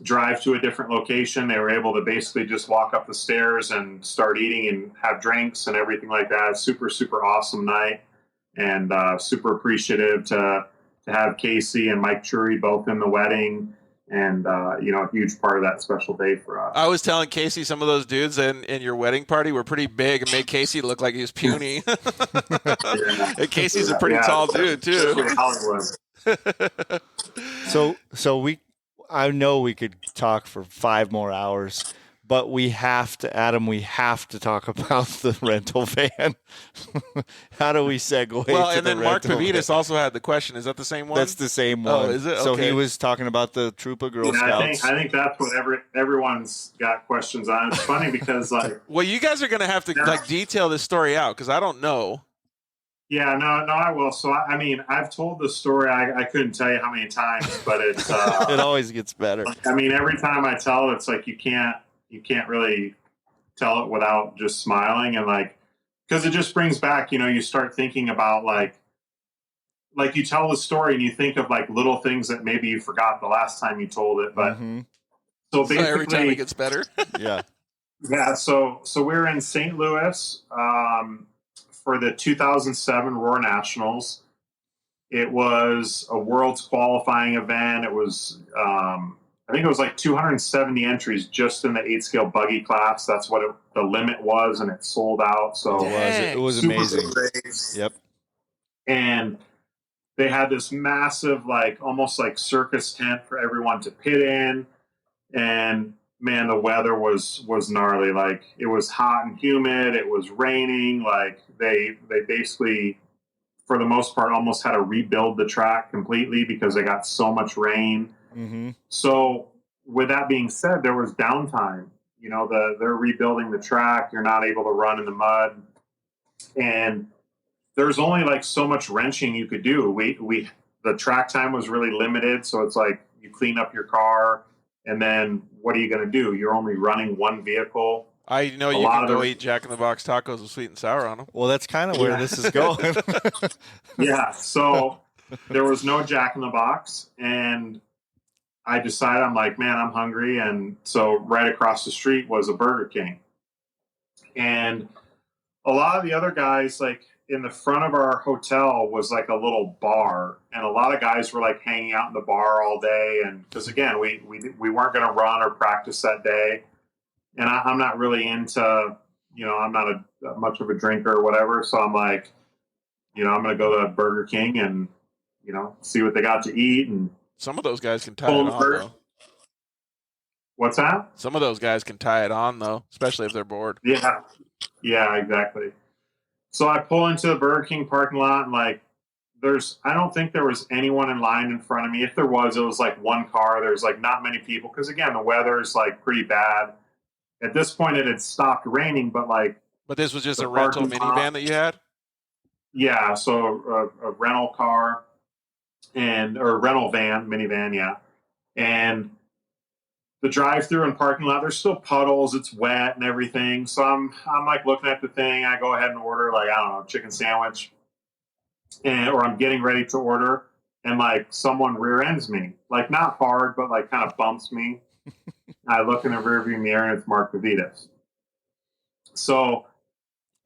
drive to a different location. They were able to basically just walk up the stairs and start eating and have drinks and everything like that. Super, super awesome night, and super appreciative to have Casey and Mike Trury both in the wedding, and a huge part of that special day for us. I was telling Casey some of those dudes in your wedding party were pretty big and made Casey look like he was puny. Yeah. And Casey's a pretty tall dude too. So I know we could talk for 5 more hours, but we have to talk about the rental van. How do we segue? Well, to and then Mark Pavitas also had the question. Is that the same one? That's the same one. Oh, is it? Okay. So he was talking about the troop of Girl Scouts. I think that's what everyone's got questions on. It's funny because well, you guys are going to have to detail this story out because I don't know. Yeah, no, I will. So, I've told the story. I couldn't tell you how many times, but it's it always gets better. Every time I tell it, it's like you can't really tell it without just smiling, and because it just brings back, you start thinking about like you tell the story and you think of little things that maybe you forgot the last time you told it, but so basically every time it gets better. Yeah. So we're in St. Louis. For the 2007 Roar Nationals. It was a world's qualifying event. It was, I think it was 270 entries just in the 8-scale buggy class. That's what the limit was, and it sold out. So it was amazing. Yep. And they had this massive, almost circus tent for everyone to pit in. And man, the weather was gnarly. It was hot and humid. It was raining. They basically, for the most part, almost had to rebuild the track completely because they got so much rain. Mm-hmm. So with that being said, there was downtime. They're rebuilding the track. You're not able to run in the mud. And there's only so much wrenching you could do. The track time was really limited. So it's you clean up your car, and then what are you going to do? You're only running one vehicle. I know you can go eat Jack in the Box tacos with sweet and sour on them. Well, that's kind of where this is going. Yeah. So there was no Jack in the Box, and I decided, I'm man, I'm hungry. And so right across the street was a Burger King. And a lot of the other guys, in the front of our hotel was a little bar, and a lot of guys were hanging out in the bar all day. And because again, we weren't going to run or practice that day. And I'm not really into, I'm not much of a drinker or whatever. So I'm I'm going to go to Burger King and, see what they got to eat. And some of those guys can tie it on, though. What's that? Some of those guys can tie it on, though, especially if they're bored. Yeah. Yeah, exactly. So I pull into the Burger King parking lot, and I don't think there was anyone in line in front of me. If there was, it was one car. There's not many people because again, the weather is pretty bad. At this point, it had stopped raining, but But this was just a rental minivan that you had? Yeah, so a rental car or rental minivan, yeah. And the drive-through and parking lot, there's still puddles. It's wet and everything. So I'm looking at the thing. I go ahead and order I don't know, chicken sandwich. or I'm getting ready to order, and like someone rear ends me, like not hard, but like kind of bumps me. I look in the rearview mirror and it's Mark Pavitas. So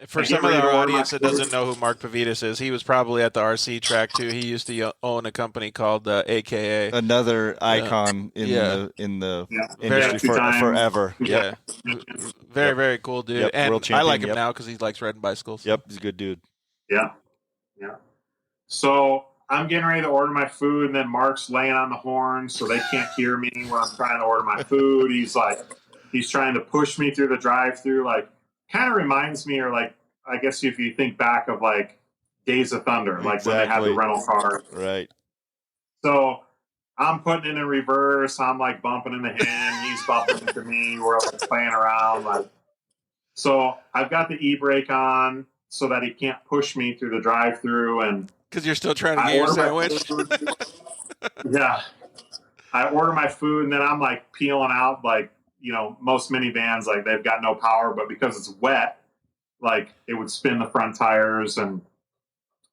for some of our audience that doesn't know who Mark Pavitas is, he was probably at the RC track too. He used to own a company called AKA, another icon in the industry forever. Yeah, very cool dude. Yep. And World champion, I like him now because he likes riding bicycles. Yep, he's a good dude. Yeah. So I'm getting ready to order my food, and then Mark's laying on the horn so they can't hear me when I'm trying to order my food. He's trying to push me through the drive-through, like kind of reminds me, or like I guess if you think back of like Days of Thunder, like when they had the rental car. Right. So I'm putting it in reverse. I'm like bumping into him. He's bumping into me. We're like playing around. Like, so I've got the e-brake on so that he can't push me through the drive-through, and because you're still trying to get your sandwich. Yeah. I order my food, and then I'm like peeling out, like, you know, most minivans, like they've got no power, but because it's wet, like it would spin the front tires. And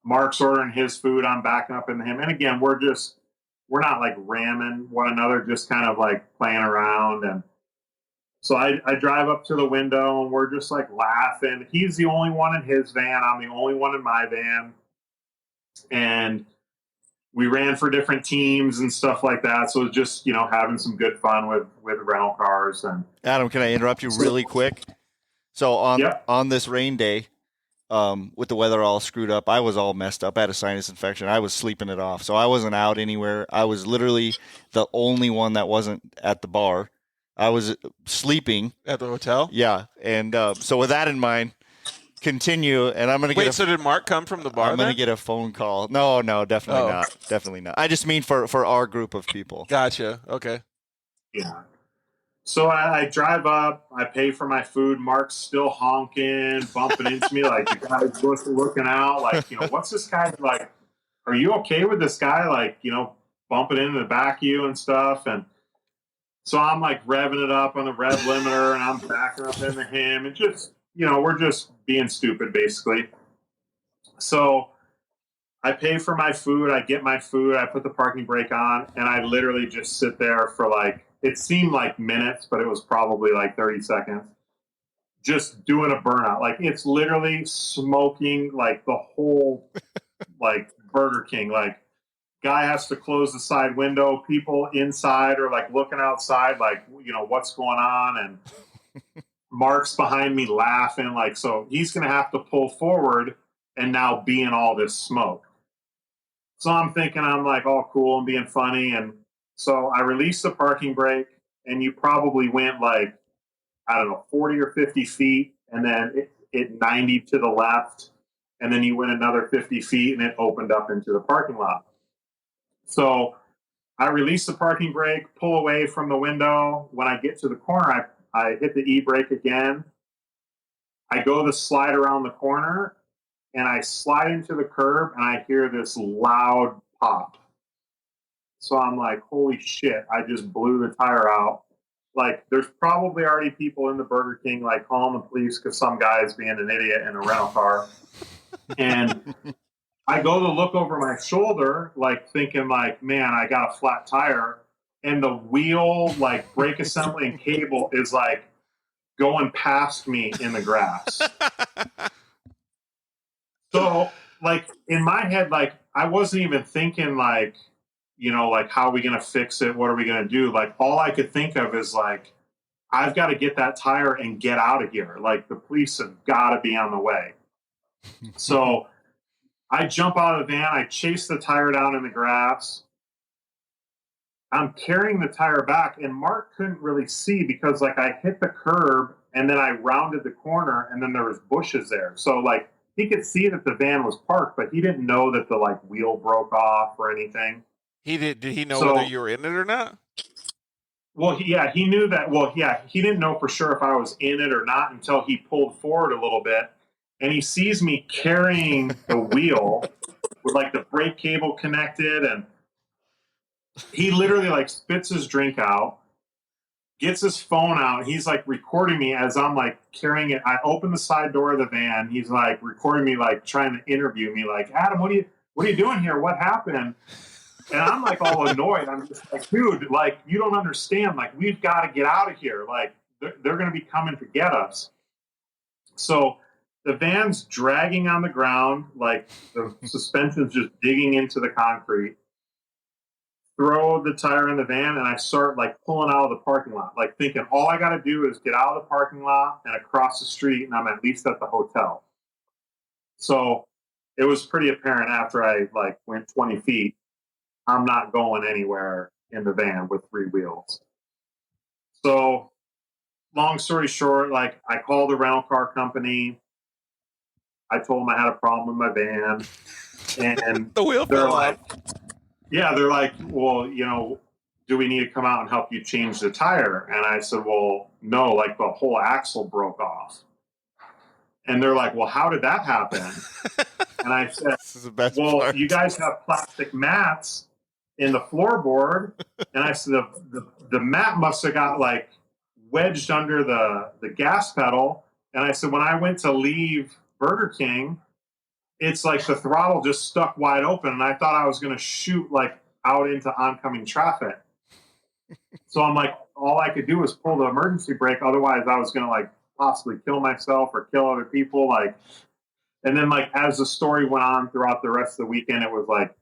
Mark's ordering his food. I'm backing up into him. And again, we're not like ramming one another, just kind of like playing around. And so I drive up to the window, and we're just like laughing. He's the only one in his van. I'm the only one in my van. And we ran for different teams and stuff like that. So it was just, you know, having some good fun with rental cars. And Adam, can I interrupt you really quick? So on this rain day, with the weather all screwed up, I was all messed up. I had a sinus infection. I was sleeping it off. So I wasn't out anywhere. I was literally the only one that wasn't at the bar. I was sleeping at the hotel. Yeah. And, so with that in mind, continue, and I'm going to so did Mark come from the bar? I'm going to get a phone call. No, definitely not. Definitely not. I just mean for our group of people. Gotcha. Okay. Yeah. So I drive up, I pay for my food. Mark's still honking, bumping into me, like the guy's looking out, like, you know, what's this guy like? Are you okay with this guy, like, you know, bumping into the back of you and stuff? And so I'm like revving it up on the rev limiter, and I'm backing up into him, and just, you know, we're just being stupid, basically. So I pay for my food. I get my food. I put the parking brake on, and I literally just sit there for like, it seemed like minutes, but it was probably like 30 seconds, just doing a burnout. Like, it's literally smoking like the whole, like, Burger King. Like, guy has to close the side window. People inside are like looking outside, like, you know, what's going on? And Mark's behind me laughing, like, so he's going to have to pull forward and now be in all this smoke. So I'm thinking, I'm like, all cool and being funny. And so I released the parking brake, and you probably went like, I don't know, 40 or 50 feet, and then it 90 to the left, and then you went another 50 feet, and it opened up into the parking lot. So I release the parking brake, pull away from the window. When I get to the corner, I hit the e-brake again. I go to slide around the corner, and I slide into the curb, and I hear this loud pop. So I'm like, holy shit, I just blew the tire out. Like, there's probably already people in the Burger King, like, calling the police because some guy's being an idiot in a rental car. And I go to look over my shoulder, like, thinking, like, man, I got a flat tire. And the wheel, like, brake assembly and cable is, like, going past me in the grass. So, like, in my head, like, I wasn't even thinking, like, you know, like, how are we going to fix it? What are we going to do? Like, all I could think of is, like, I've got to get that tire and get out of here. Like, the police have got to be on the way. So I jump out of the van. I chase the tire down in the grass. I'm carrying the tire back, and Mark couldn't really see because, like, I hit the curb, and then I rounded the corner, and then there was bushes there. So, like, he could see that the van was parked, but he didn't know that the, like, wheel broke off or anything. Did he know whether you were in it or not? Well, he knew that. Well, yeah, he didn't know for sure if I was in it or not until he pulled forward a little bit, and he sees me carrying the wheel with, like, the brake cable connected, and he literally, like, spits his drink out, gets his phone out. He's, like, recording me as I'm, like, carrying it. I open the side door of the van. He's, like, recording me, like, trying to interview me, like, Adam, what are you doing here? What happened? And I'm like all annoyed. I'm just like, dude, like, you don't understand. Like, we've got to get out of here. Like, they're going to be coming to get us. So the van's dragging on the ground, like the suspension's just digging into the concrete. Throw the tire in the van, and I start like pulling out of the parking lot, like thinking all I got to do is get out of the parking lot and across the street, and I'm at least at the hotel. So it was pretty apparent after I like went 20 feet, I'm not going anywhere in the van with 3 wheels. So long story short, like I called the rental car company. I told them I had a problem with my van, and the wheel fell off. Yeah, they're like, well, you know, do we need to come out and help you change the tire? And I said, well, no, like the whole axle broke off. And they're like, well, how did that happen? And I said, This is the best well, part. you guys have plastic mats in the floorboard. And I said, the mat must have got like wedged under the gas pedal. And I said, when I went to leave Burger King, it's like the throttle just stuck wide open, and I thought I was going to shoot like out into oncoming traffic. So I'm like, all I could do was pull the emergency brake. Otherwise, I was going to like possibly kill myself or kill other people. Like, and then like as the story went on throughout the rest of the weekend, it was like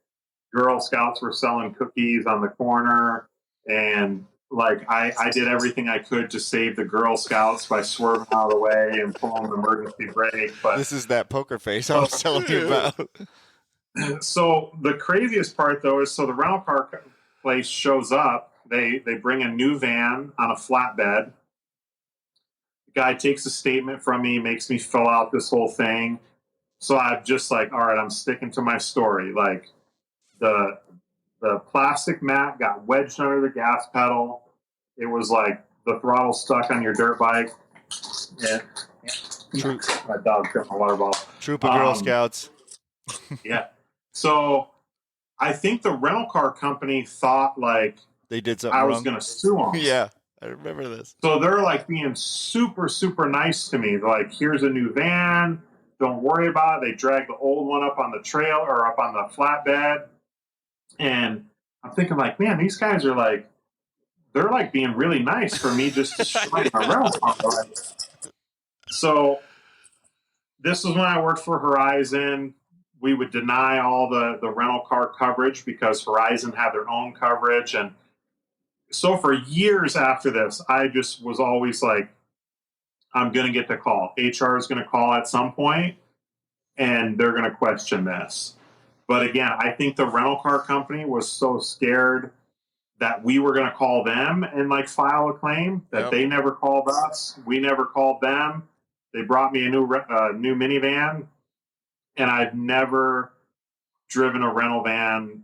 Girl Scouts were selling cookies on the corner, and like I did everything I could to save the Girl Scouts by swerving out of the way and pulling the emergency brake. But this is that poker face I was telling you about. So the craziest part though is, so the rental car place shows up. They bring a new van on a flatbed. The guy takes a statement from me, makes me fill out this whole thing. So I'm just like, all right, I'm sticking to my story. Like the plastic mat got wedged under the gas pedal. It was like the throttle stuck on your dirt bike. Yeah. My dog took my water bottle. Troop of Girl Scouts. Yeah. So I think the rental car company thought like they did something I was wrong. going to sue them. Yeah, I remember this. So they're like being super, super nice to me. They're like, here's a new van. Don't worry about it. They dragged the old one up on the trail or up on the flatbed. And I'm thinking like, man, these guys are like, they're like being really nice for me just destroying my rental car. So this was when I worked for Horizon. We would deny all the rental car coverage because Horizon had their own coverage. And so for years after this, I just was always like, I'm going to get the call. HR is going to call at some point, and they're going to question this. But again, I think the rental car company was so scared that we were going to call them and like file a claim that they never called us. We never called them. They brought me a new minivan, and I've never driven a rental van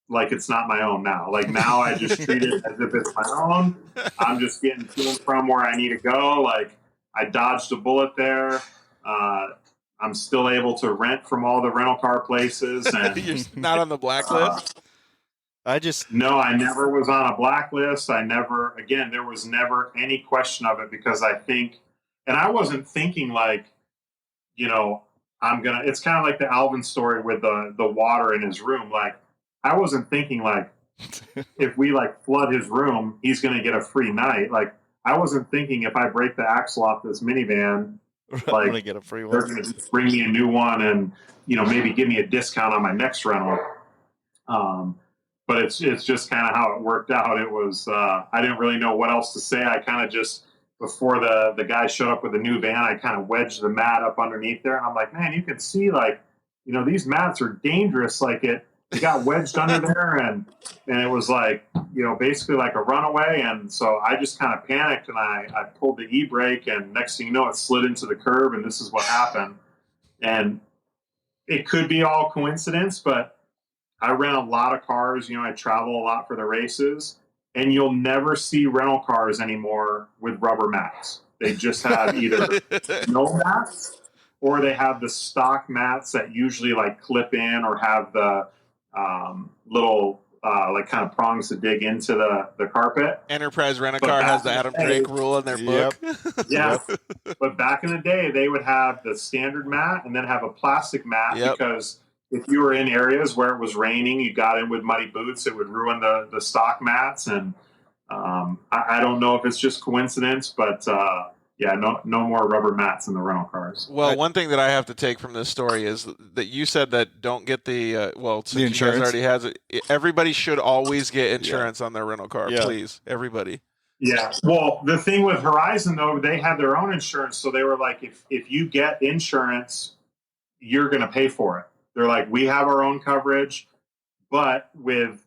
like it's not my own now. Like now I just treat it as if it's my own. I'm just getting to and from where I need to go. Like I dodged a bullet there. I'm still able to rent from all the rental car places. And you're not on the blacklist? No, I never was on a blacklist. There was never any question of it because I think, and I wasn't thinking like, you know, it's kind of like the Alvin story with the water in his room. Like I wasn't thinking like, if we like flood his room, he's going to get a free night. Like I wasn't thinking if I break the axle off this minivan, like get a free one. they're going to just bring me a new one and, you know, maybe give me a discount on my next rental. But it's just kind of how it worked out. It was, I didn't really know what else to say. I kind of just, before the guy showed up with the new van, I kind of wedged the mat up underneath there. And I'm like, man, you can see like, you know, these mats are dangerous. Like it got wedged under there and it was like, you know, basically like a runaway. And so I just kind of panicked and I pulled the e-brake and next thing you know, it slid into the curb and this is what happened. And it could be all coincidence, but I rent a lot of cars. You know, I travel a lot for the races and you'll never see rental cars anymore with rubber mats. They just have either no mats or they have the stock mats that usually like clip in or have the little like kind of prongs to dig into the carpet. Enterprise Rent-A-Car has the Adam Drake rule in their book. Yeah. But back in the day, they would have the standard mat and then have a plastic mat because if you were in areas where it was raining, you got in with muddy boots, it would ruin the stock mats. And I don't know if it's just coincidence, but yeah, no more rubber mats in the rental cars. Well, one thing that I have to take from this story is that you said that don't get the since the insurance. You guys already has it. Everybody should always get insurance on their rental car, please. Everybody. Yeah. Well, the thing with Horizon though, they had their own insurance, so they were like, if you get insurance, you're going to pay for it. They're like, we have our own coverage, but with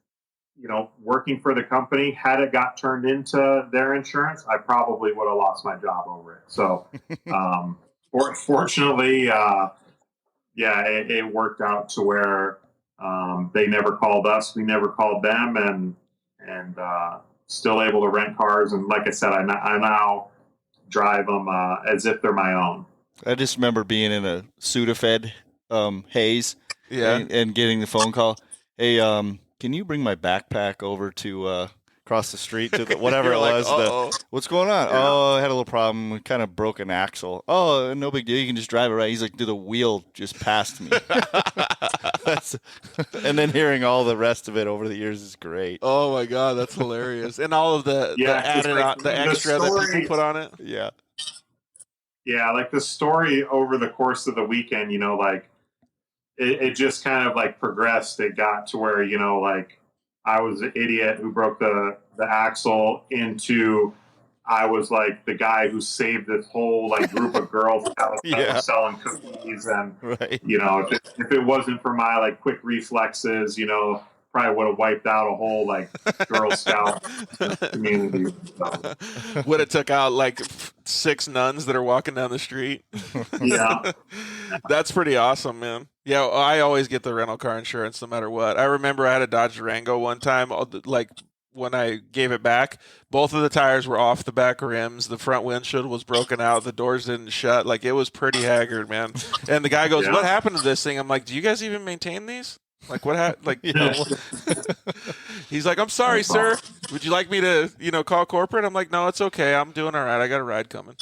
working for the company, had it got turned into their insurance, I probably would have lost my job over it. So, fortunately, it worked out to where they never called us, we never called them, and still able to rent cars. And like I said, I now drive them as if they're my own. I just remember being in a Sudafed haze, and getting the phone call, hey, can you bring my backpack over to across the street to the, whatever it was? What's going on? Yeah. Oh, I had a little problem. We kind of broke an axle. Oh, no big deal. You can just drive it right. He's like, dude, the wheel just passed me. And then hearing all the rest of it over the years is great. Oh my God, that's hilarious. And all of the extra that people put on it. Yeah. Yeah, like the story over the course of the weekend, it just kind of like progressed. It got to where, I was an idiot who broke the axle into, I was like the guy who saved this whole group of girls that was selling cookies. And, if it wasn't for my quick reflexes, probably would have wiped out a whole Girl Scout community. So. Would have took out 6 nuns that are walking down the street. Yeah. That's pretty awesome, man. Yeah, I always get the rental car insurance no matter what. I remember I had a Dodge Durango one time, when I gave it back, both of the tires were off the back rims. The front windshield was broken out. The doors didn't shut. It was pretty haggard, man. And the guy goes, what happened to this thing? I'm like, do you guys even maintain these? What happened? He's like, I'm sorry, sir. Would you like me to, call corporate? I'm like, no, it's okay. I'm doing all right. I got a ride coming.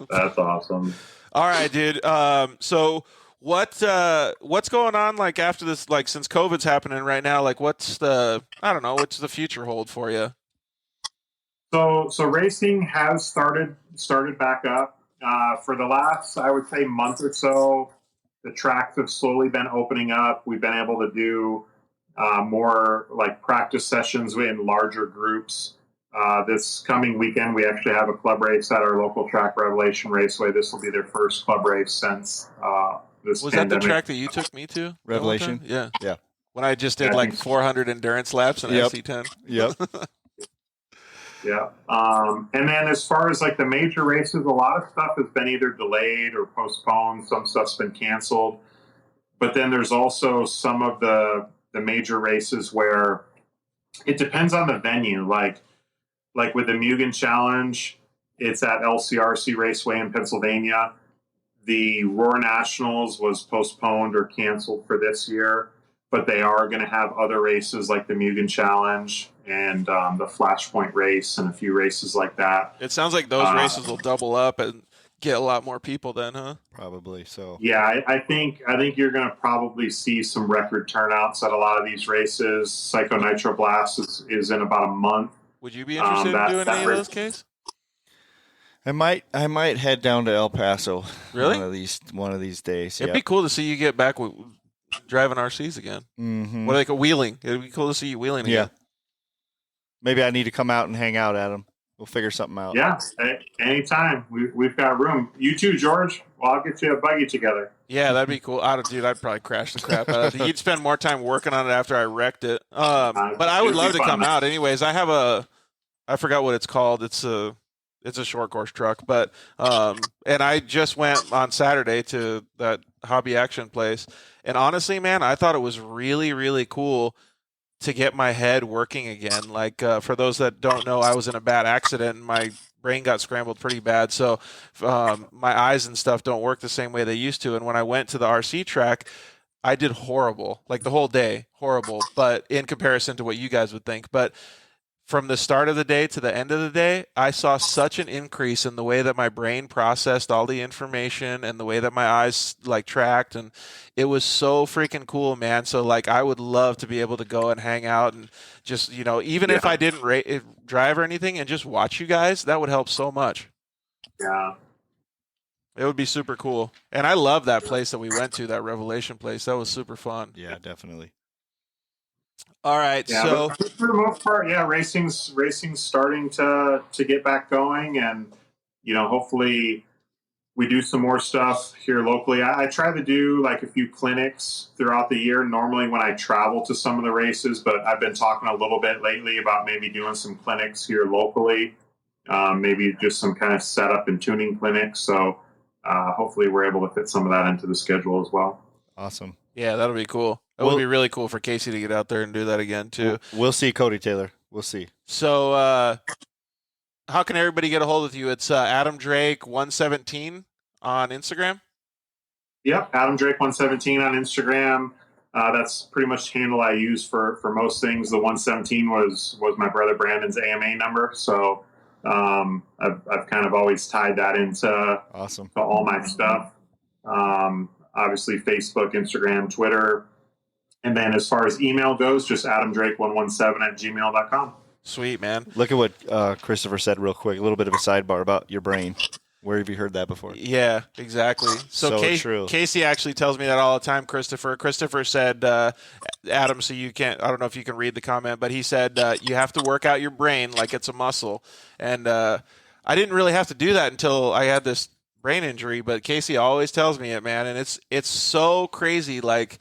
That's awesome. All right, dude. So what's going on after this, since COVID's happening right now, what's the future hold for you? So racing has started back up. For the last, I would say, month or so, the tracks have slowly been opening up. We've been able to do more practice sessions in larger groups. This coming weekend, we actually have a club race at our local track, Revelation Raceway. This will be their first club race since this Was pandemic. that the track that you took me to? Revelation? Yeah. Yeah. When I just did 400 endurance laps in SC10. Yep. Yeah. And then as far as the major races, a lot of stuff has been either delayed or postponed. Some stuff's been canceled. But then there's also some of the major races where it depends on the venue. Like with the Mugen Challenge, it's at LCRC Raceway in Pennsylvania. The Roar Nationals was postponed or canceled for this year, but they are going to have other races like the Mugen Challenge and the Flashpoint race and a few races like that. It sounds like those races will double up and get a lot more people then, huh? Probably so. Yeah, I think you're going to probably see some record turnouts at a lot of these races. Psycho Nitro Blast is in about a month. Would you be interested in doing any of those, Case? I might head down to El Paso. Really? One of these days. It'd be cool to see you get back with driving RCs again. Mm-hmm. What wheeling? It'd be cool to see you wheeling again. Yeah. Maybe I need to come out and hang out, Adam. We'll figure something out. Yeah, anytime. We've got room. You too, George. Well, I'll get you a buggy together. Yeah, that'd be cool. Dude, I'd probably crash the crap out of it. You'd spend more time working on it after I wrecked it. But I would love to come out. Anyways, I have I forgot what it's called. It's a short course truck, but and I just went on Saturday to that Hobby Action place, and honestly, man, I thought it was really, really cool to get my head working again. For those that don't know, I was in a bad accident and my brain got scrambled pretty bad, so my eyes and stuff don't work the same way they used to. And when I went to the RC track, I did horrible, the whole day, horrible, but in comparison to what you guys would think. But from the start of the day to the end of the day, I saw such an increase in the way that my brain processed all the information and the way that my eyes like tracked, and it was so freaking cool, man. So like I would love to be able to go and hang out and just, even if I didn't drive or anything and just watch you guys, that would help so much. Yeah. It would be super cool. And I love that place that we went to, that Revelation place. That was super fun. Yeah, definitely. All right, yeah, so but for the most part, yeah, racing's starting to get back going, and hopefully we do some more stuff here locally. I try to do like a few clinics throughout the year, normally when I travel to some of the races, but I've been talking a little bit lately about maybe doing some clinics here locally, maybe just some kind of setup and tuning clinics. So hopefully we're able to fit some of that into the schedule as well. Awesome. Yeah, that'll be cool. It would be really cool for Casey to get out there and do that again, too. We'll see, Cody Taylor. We'll see. So how can everybody get a hold of you? It's Adam Drake 117 on Instagram? Yep, Adam Drake 117 on Instagram. That's pretty much the handle I use for most things. The 117 was my brother Brandon's AMA number, so I've kind of always tied that into awesome to all my stuff. Obviously, Facebook, Instagram, Twitter. And then as far as email goes, just adamdrake117@gmail.com. Sweet, man. Look at what Christopher said real quick. A little bit of a sidebar about your brain. Where have you heard that before? Yeah, exactly. So true. Casey actually tells me that all the time, Christopher. Christopher said, Adam, so you can't, I don't know if you can read the comment, but he said, you have to work out your brain like it's a muscle. And I didn't really have to do that until I had this brain injury, but Casey always tells me it, man. And it's so crazy. Like,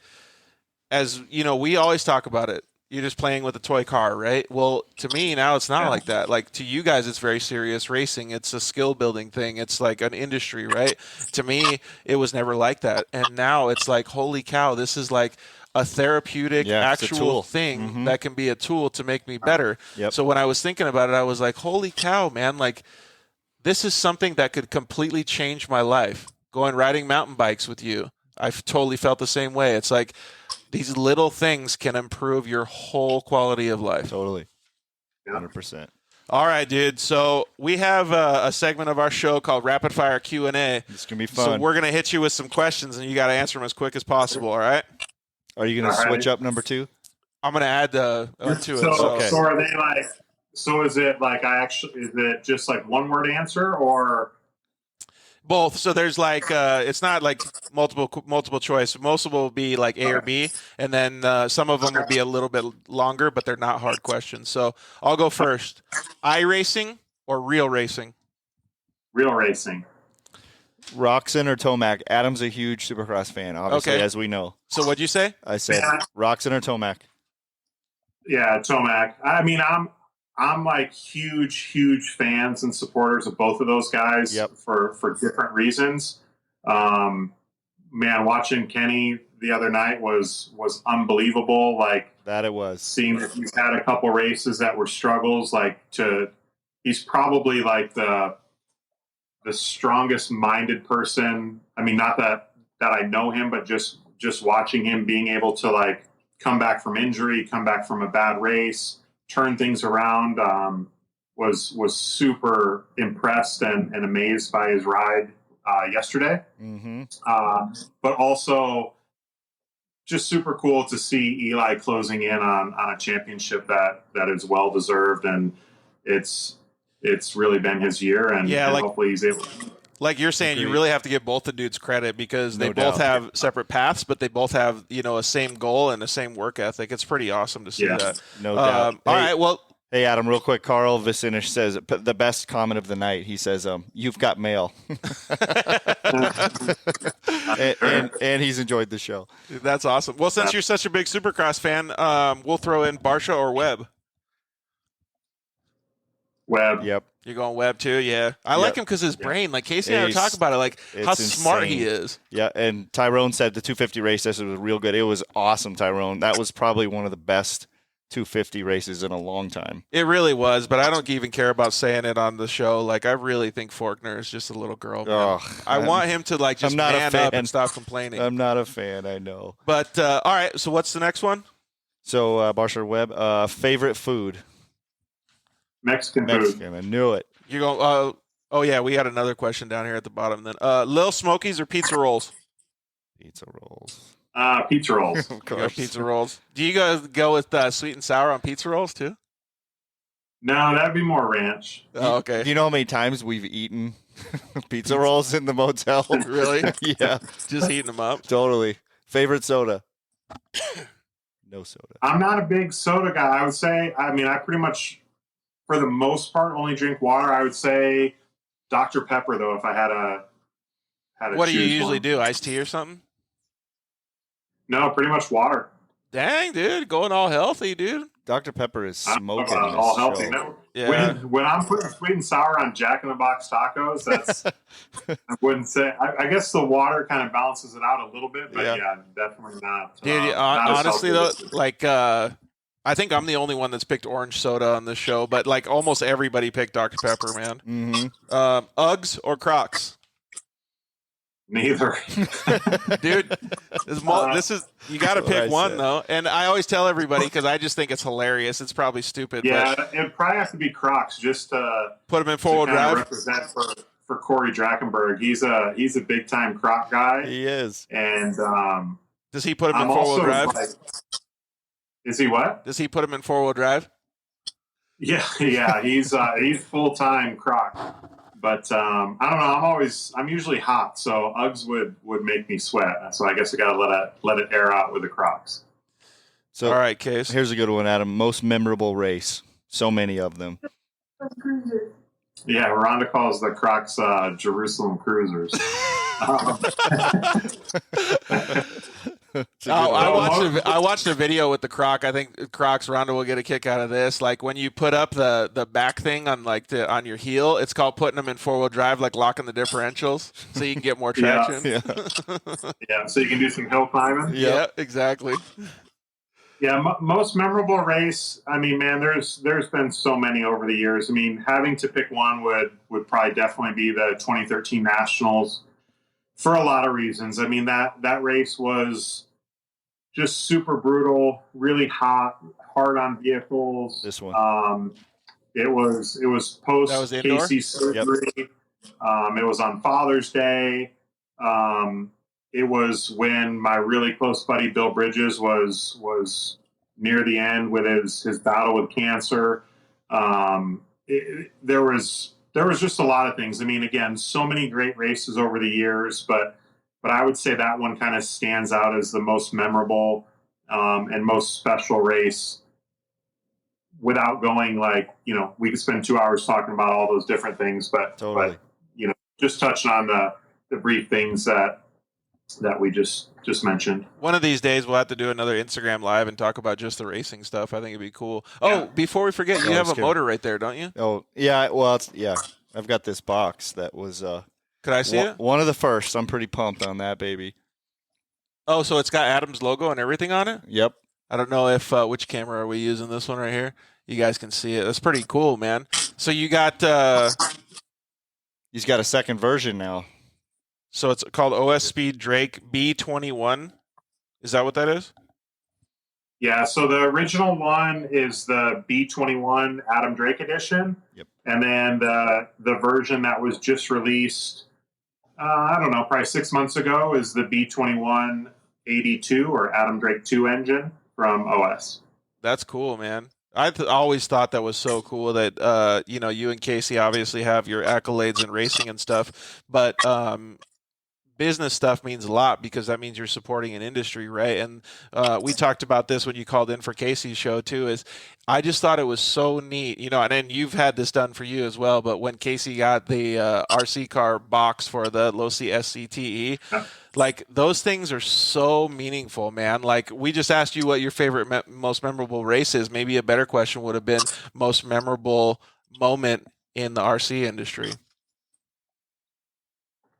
as you know, we always talk about it. You're just playing with a toy car, right? Well, to me now it's not like that. Like to you guys, it's very serious racing. It's a skill building thing. It's like an industry, right? To me, it was never like that. And now it's like, holy cow, this is like a therapeutic actual thing that can be a tool to make me better. Yep. So when I was thinking about it, I was like, holy cow, man, like this is something that could completely change my life. Going riding mountain bikes with you. I've totally felt the same way. It's like these little things can improve your whole quality of life. Totally. 100%. All right, dude. So we have a segment of our show called Rapid Fire Q&A. It's going to be fun. So we're going to hit you with some questions, and you got to answer them as quick as possible, all right? Are you going to switch up number 2? I'm going to add to it. So are they like, so is it like is it just like one word answer or? Both. So there's like it's not like multiple choice. Most of them will be like A or B, and then some of them will be a little bit longer, but they're not hard questions. So I'll go first. iRacing or real racing? Real racing. Roxon or Tomac? Adam's a huge Supercross fan, obviously, as we know. So what'd you say? I said Roxon or Tomac. Yeah, Tomac. I mean, I'm like huge fans and supporters of both of those guys for different reasons. Man, watching Kenny the other night was unbelievable. Like that it was. Seeing that he's had a couple races that were struggles, he's probably like the strongest minded person. I mean, not that I know him, but just watching him being able to like come back from injury, come back from a bad race, turn things around, was super impressed and amazed by his ride yesterday. But also just super cool to see Eli closing in on a championship that is well deserved, and it's really been his year, and hopefully he's able to. Like you're saying, you really have to give both the dudes credit because they both have separate paths, but they both have, a same goal and the same work ethic. It's pretty awesome to see that. No doubt. All right, well. Hey, Adam, real quick. Carl Vicinish says the best comment of the night. He says, you've got mail. and he's enjoyed the show. That's awesome. Well, since you're such a big Supercross fan, we'll throw in Barsha or Webb. Webb. Yep. You're going Webb too? Yeah. I like him because his brain, like Casey and I talk about it, like how smart he is. Yeah, and Tyrone said the 250 race was real good. It was awesome, Tyrone. That was probably one of the best 250 races in a long time. It really was, but I don't even care about saying it on the show. Like, I really think Faulkner is just a little girl, man. I want him to, like, just man up and stop complaining. I'm not a fan, I know. But, all right, so what's the next one? So, Barsha Webb, favorite food? Mexican food. I knew it. You go. Oh yeah, we got another question down here at the bottom. Then, Lil Smokies or pizza rolls? Pizza rolls. Pizza rolls. Of course. Pizza rolls. Do you guys go with sweet and sour on pizza rolls too? No, that'd be more ranch. Oh, okay. Do you know how many times we've eaten pizza rolls in the motel? Really? Yeah. Just heating them up. Totally. Favorite soda? No soda. I'm not a big soda guy. I would say, I pretty much, for the most part, only drink water. I would say Dr. Pepper, though, if I had a What do you choose usually one. do? Iced tea or something? No, pretty much water. Dang, dude, going all healthy, dude. Dr. Pepper is smoking I'm this all show. healthy. No, Yeah. when I'm putting sweet and sour on Jack in the Box tacos, that's I wouldn't say. I guess the water kind of balances it out a little bit, but yeah definitely not. Dude, not as honestly healthy though, like I think I'm the only one that's picked orange soda on this show, but like almost everybody picked Dr. Pepper, man. Mm-hmm. Uggs or Crocs? Neither. Dude, this is you got to pick one though, and I always tell everybody because I just think it's hilarious. It's probably stupid. Yeah, but it probably has to be Crocs just to put them in four-wheel drive. Represent for Corey Drakenberg. He's a big time Croc guy. He is. And does he put him in four-wheel drive? Is he what? Does he put him in four-wheel drive? Yeah. He's full time Croc. But I don't know. I'm usually hot, so Uggs would make me sweat. So I guess I gotta let it air out with the Crocs. So all right, Case. Here's a good one, Adam. Most memorable race. So many of them. Yeah, Rhonda calls the Crocs Jerusalem Cruisers. I watched a video with the Croc. I think Crocs Rhonda will get a kick out of this. Like when you put up the back thing on on your heel, it's called putting them in four-wheel drive, like locking the differentials, so you can get more traction. Yeah, so you can do some hill climbing. Yeah, exactly. Yeah, most memorable race. I mean, man, there's been so many over the years. I mean, having to pick one would probably definitely be the 2013 Nationals for a lot of reasons. I mean, that race was just super brutal, really hot, hard on vehicles. This one. It was post Casey surgery. Yep. It was on Father's Day. It was when my really close buddy Bill Bridges was near the end with his battle with cancer. There was just a lot of things. I mean, again, so many great races over the years, but I would say that one kind of stands out as the most memorable and most special race. Without going we could spend 2 hours talking about all those different things, but just touching on the brief things that we just mentioned. One of these days, we'll have to do another Instagram Live and talk about just the racing stuff. I think it'd be cool. Oh, before we forget, you have a motor right there, don't you? Oh, yeah. Well, I've got this box that was could I see it? One of the first. I'm pretty pumped on that, baby. Oh, so it's got Adam's logo and everything on it? Yep. I don't know if which camera are we using? This one right here. You guys can see it. That's pretty cool, man. So you got he's got a second version now. So it's called OS Speed Drake B21. Is that what that is? Yeah, so the original one is the B21 Adam Drake edition. Yep. And then the version that was just released, I don't know, probably 6 months ago is the B21 82 or Adam Drake 2 engine from OS. That's cool, man. I always thought that was so cool that, you and Casey obviously have your accolades in racing and stuff, but business stuff means a lot because that means you're supporting an industry, right? And we talked about this when you called in for Casey's show too, is I just thought it was so neat, and then you've had this done for you as well, but when Casey got the RC car box for the Losi SCTE, like those things are so meaningful, man. Like we just asked you what your favorite most memorable race is. Maybe a better question would have been most memorable moment in the RC industry.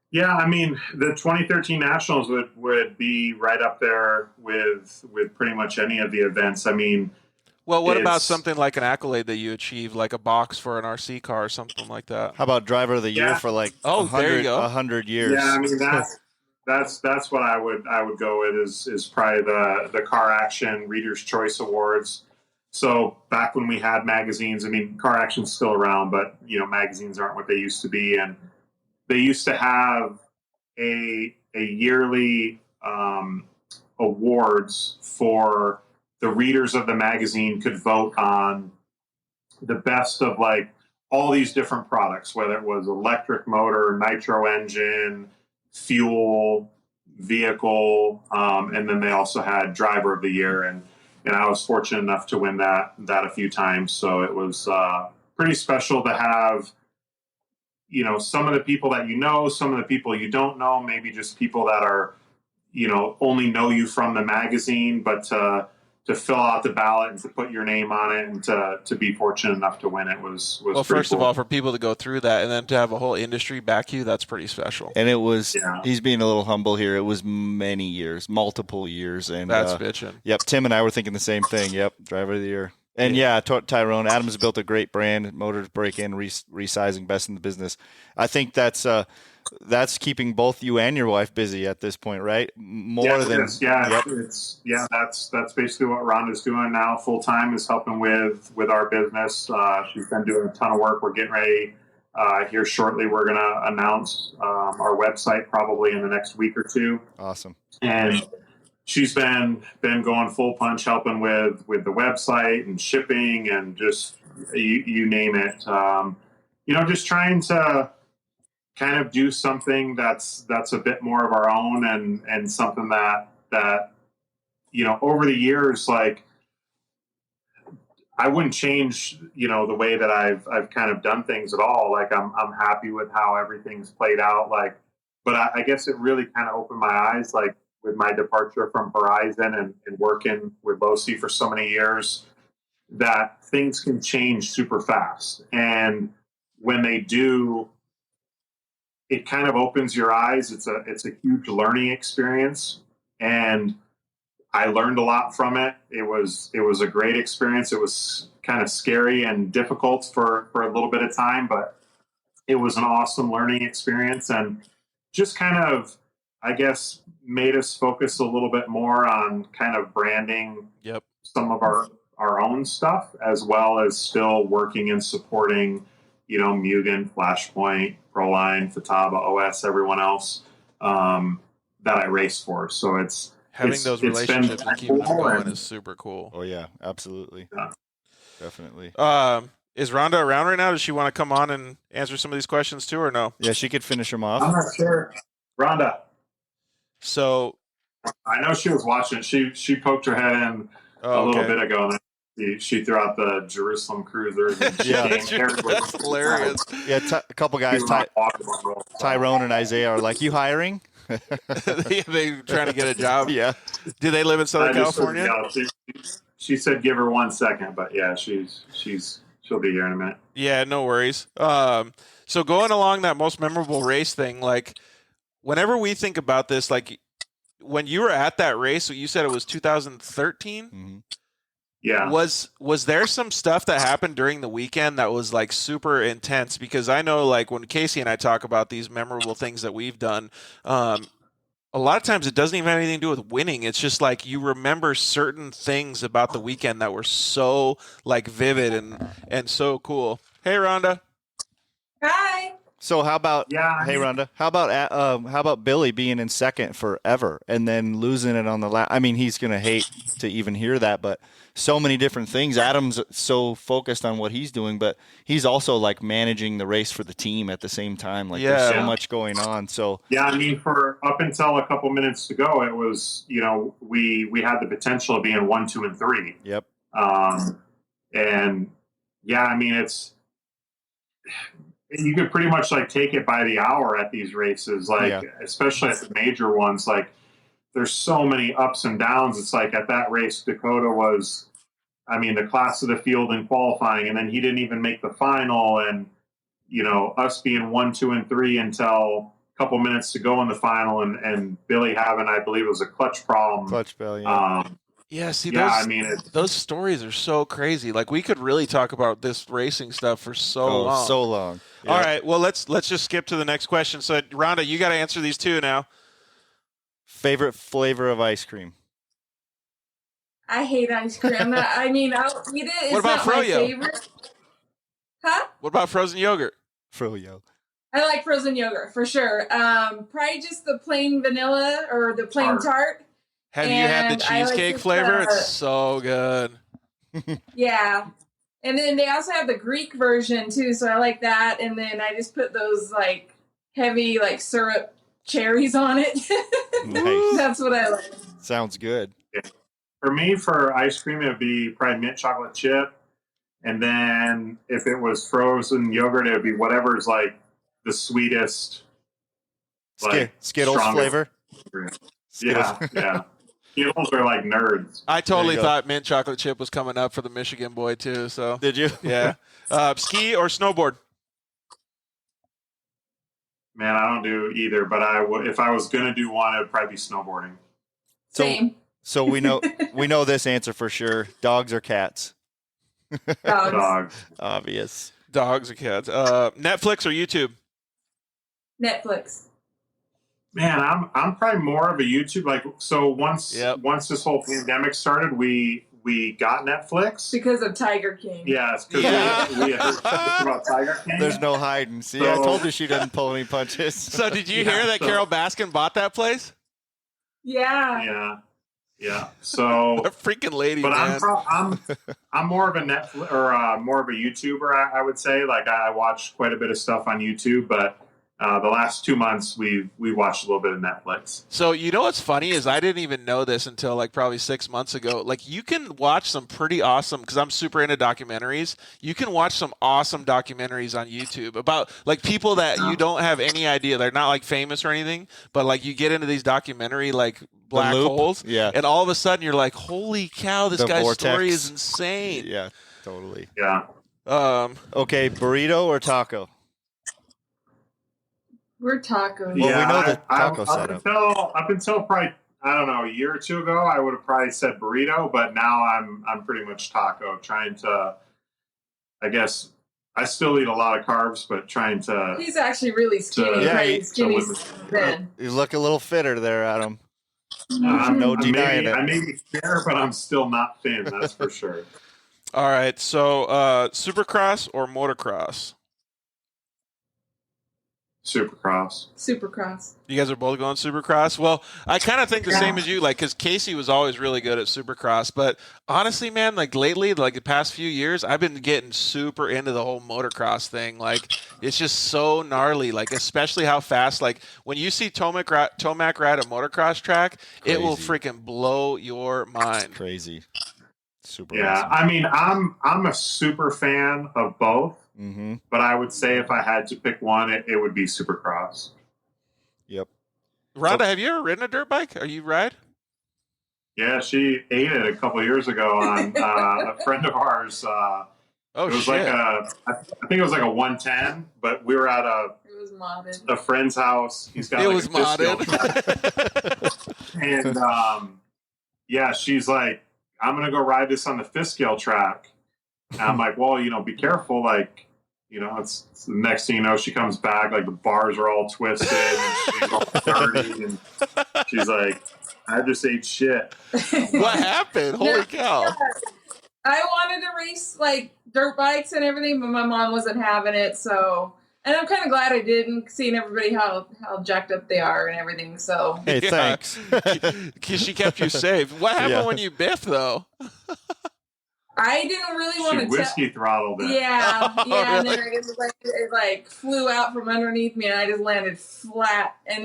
Yeah, I mean, the 2013 Nationals would be right up there with pretty much any of the events. I mean, well, what about something like an accolade that you achieved, like a box for an RC car or something like that? How about driver of the year for like 100 years? Yeah, I mean that's what I would go with is probably the Car Action Reader's Choice Awards. So back when we had magazines, I mean, Car Action's still around, but magazines aren't what they used to be. And they used to have a yearly awards for the readers of the magazine could vote on the best of like all these different products, whether it was electric motor, nitro engine, fuel, vehicle, and then they also had driver of the year. And I was fortunate enough to win that a few times. So it was pretty special to have, some of the people that some of the people you don't know, maybe just people that are, only know you from the magazine, but to fill out the ballot and to put your name on it and to be fortunate enough to win it was well, first of all, for people to go through that and then to have a whole industry back you, that's pretty special. And it was, he's being a little humble here. It was many years, multiple years. And that's bitching. Yep. Tim and I were thinking the same thing. Yep. Driver of the year. And Tyrone, Adams built a great brand, motors, break-in, resizing, best in the business. I think that's keeping both you and your wife busy at this point, right? That's basically what Rhonda's doing now. Full time is helping with our business. She's been doing a ton of work. We're getting ready here shortly. We're going to announce our website probably in the next week or two. Awesome. And she's been going full punch helping with the website and shipping and just you name it. Just trying to kind of do something that's a bit more of our own and something that over the years, like I wouldn't change the way that I've kind of done things at all. Like I'm happy with how everything's played out. Like, but I guess it really kind of opened my eyes, like with my departure from Horizon and working with Losi for so many years, that things can change super fast. And when they do, it kind of opens your eyes. It's a huge learning experience. And I learned a lot from it. It was a great experience. It was kind of scary and difficult for a little bit of time, but it was an awesome learning experience and just kind of, I guess, made us focus a little bit more on kind of branding some of our own stuff, as well as still working and supporting, Mugen, Flashpoint, Proline, Futaba, OS, everyone else that I race for. So it's having those relationships and keeping them going is super cool. Oh yeah, absolutely. Yeah. Definitely. Is Rhonda around right now? Does she want to come on and answer some of these questions too, or no? Yeah, she could finish them off. I'm not sure. Rhonda. So I know she was watching. She poked her head in a little bit ago. And she threw out the Jerusalem Cruisers. And that's hilarious. Yeah, a couple guys, Tyrone and Isaiah, are like, "You hiring?" They trying to get a job. Yeah. Do they live in Southern California? She said, "Give her 1 second," but yeah, she'll be here in a minute. Yeah, no worries. So going along that most memorable race thing, like whenever we think about this, like when you were at that race, you said it was 2013. Mm-hmm. Yeah. Was there some stuff that happened during the weekend that was like super intense? Because I know like when Casey and I talk about these memorable things that we've done, a lot of times it doesn't even have anything to do with winning. It's just like you remember certain things about the weekend that were so like vivid and so cool. Hey, Rhonda. Hi. So how about hey Rhonda? How about Billy being in second forever and then losing it on the last? I mean, he's gonna hate to even hear that, but so many different things. Adam's so focused on what he's doing, but he's also like managing the race for the team at the same time. Like there's so much going on. So I mean, for up until a couple minutes to go, it was we had the potential of being 1, 2, and 3. Yep. And I mean it's. You could pretty much like take it by the hour at these races, like especially at the major ones. Like there's so many ups and downs. It's like at that race, Dakota was, I mean, the class of the field in qualifying, and then he didn't even make the final. And us being 1, 2, and 3 until a couple minutes to go in the final, and Billy having, I believe, it was a clutch problem. Clutch failure. Those stories are so crazy. Like we could really talk about this racing stuff for so long. So long. Yeah. All right, well let's just skip to the next question. So Rhonda, you got to answer these two now. Favorite flavor of ice cream? I hate ice cream. I'll eat it. It's What about not my froyo? favorite. Huh? What about frozen yogurt? Froyo. I like frozen yogurt for sure. Probably just the plain vanilla or the plain tart. Have you had the cheesecake flavor? It's so good. Yeah. And then they also have the Greek version too, so I like that. And then I just put those like heavy like syrup cherries on it. Nice. That's what I like. Sounds good. For me, for ice cream, it would be probably mint chocolate chip. And then if it was frozen yogurt, it would be whatever's like the sweetest. Like Skittles flavor? Yeah, yeah. Skittles are like nerds. I totally thought mint chocolate chip was coming up for the Michigan boy too. So did you? Yeah. Ski or snowboard? Man, I don't do either, but if I was gonna do one, it would probably be snowboarding. Same. So we know this answer for sure. Dogs or cats? Dogs. Obvious. Dogs or cats? Netflix or YouTube? Netflix. Man, I'm probably more of a YouTube. Like, so once this whole pandemic started, we got Netflix because of Tiger King. Yes, because we had heard about Tiger King. There's no hiding. See, I told you she doesn't pull any punches. So did you hear that Carol Baskin bought that place? Yeah. Yeah. So a freaking lady, but man. I'm more of a Netflix or more of a YouTuber. I would say, like, I watch quite a bit of stuff on YouTube, but the last 2 months we watched a little bit of Netflix. So you know what's funny is I didn't even know this until like probably 6 months ago. Like you can watch some pretty awesome, because I'm super into documentaries. You can watch some awesome documentaries on YouTube about like people that you don't have any idea. They're not like famous or anything, but like you get into these documentary like black holes, and all of a sudden you're like, holy cow, this guy's story is insane. Yeah, totally. Yeah. Okay, burrito or taco? We're tacos. Well, we know the taco setup. Up until probably, I don't know, a year or two ago, I would have probably said burrito, but now I'm pretty much taco. Trying to, I guess, I still eat a lot of carbs, but trying to. He's actually really skinny. Skinny. You look a little fitter there, Adam. No denying it. I may be fair, but I'm still not thin. That's for sure. All right, so Supercross or motocross? Supercross. You guys are both going Supercross? Well, I kind of think the same as you, like, because Casey was always really good at Supercross. But honestly, man, like lately, like the past few years, I've been getting super into the whole motocross thing. Like, it's just so gnarly. Like, especially how fast. Like, when you see Tomac ride a motocross track, it will freaking blow your mind. Crazy. Super. Yeah, awesome. I mean, I'm a super fan of both. Mm-hmm. But I would say if I had to pick one, it would be Supercross. Yep. Rhonda, have you ever ridden a dirt bike? Are you ride? Yeah, she ate it a couple of years ago on a friend of ours. It was shit. I think it was like a 110, but we were at it was modded. A friend's house. He's got it like was modded. And yeah, she's like, I'm going to go ride this on the fifth scale track. And I'm like, well, be careful. Like, it's the next thing you know, she comes back, like the bars are all twisted and she's all dirty. And she's like, I just ate shit. What happened? Holy cow. I wanted to race like dirt bikes and everything, but my mom wasn't having it. So, and I'm kind of glad I didn't, seeing everybody how jacked up they are and everything. So, hey, thanks. Because she kept you safe. What happened when you biffed, though? I didn't really want to whiskey throttled it. Yeah, really? And then it like flew out from underneath me, and I just landed flat. And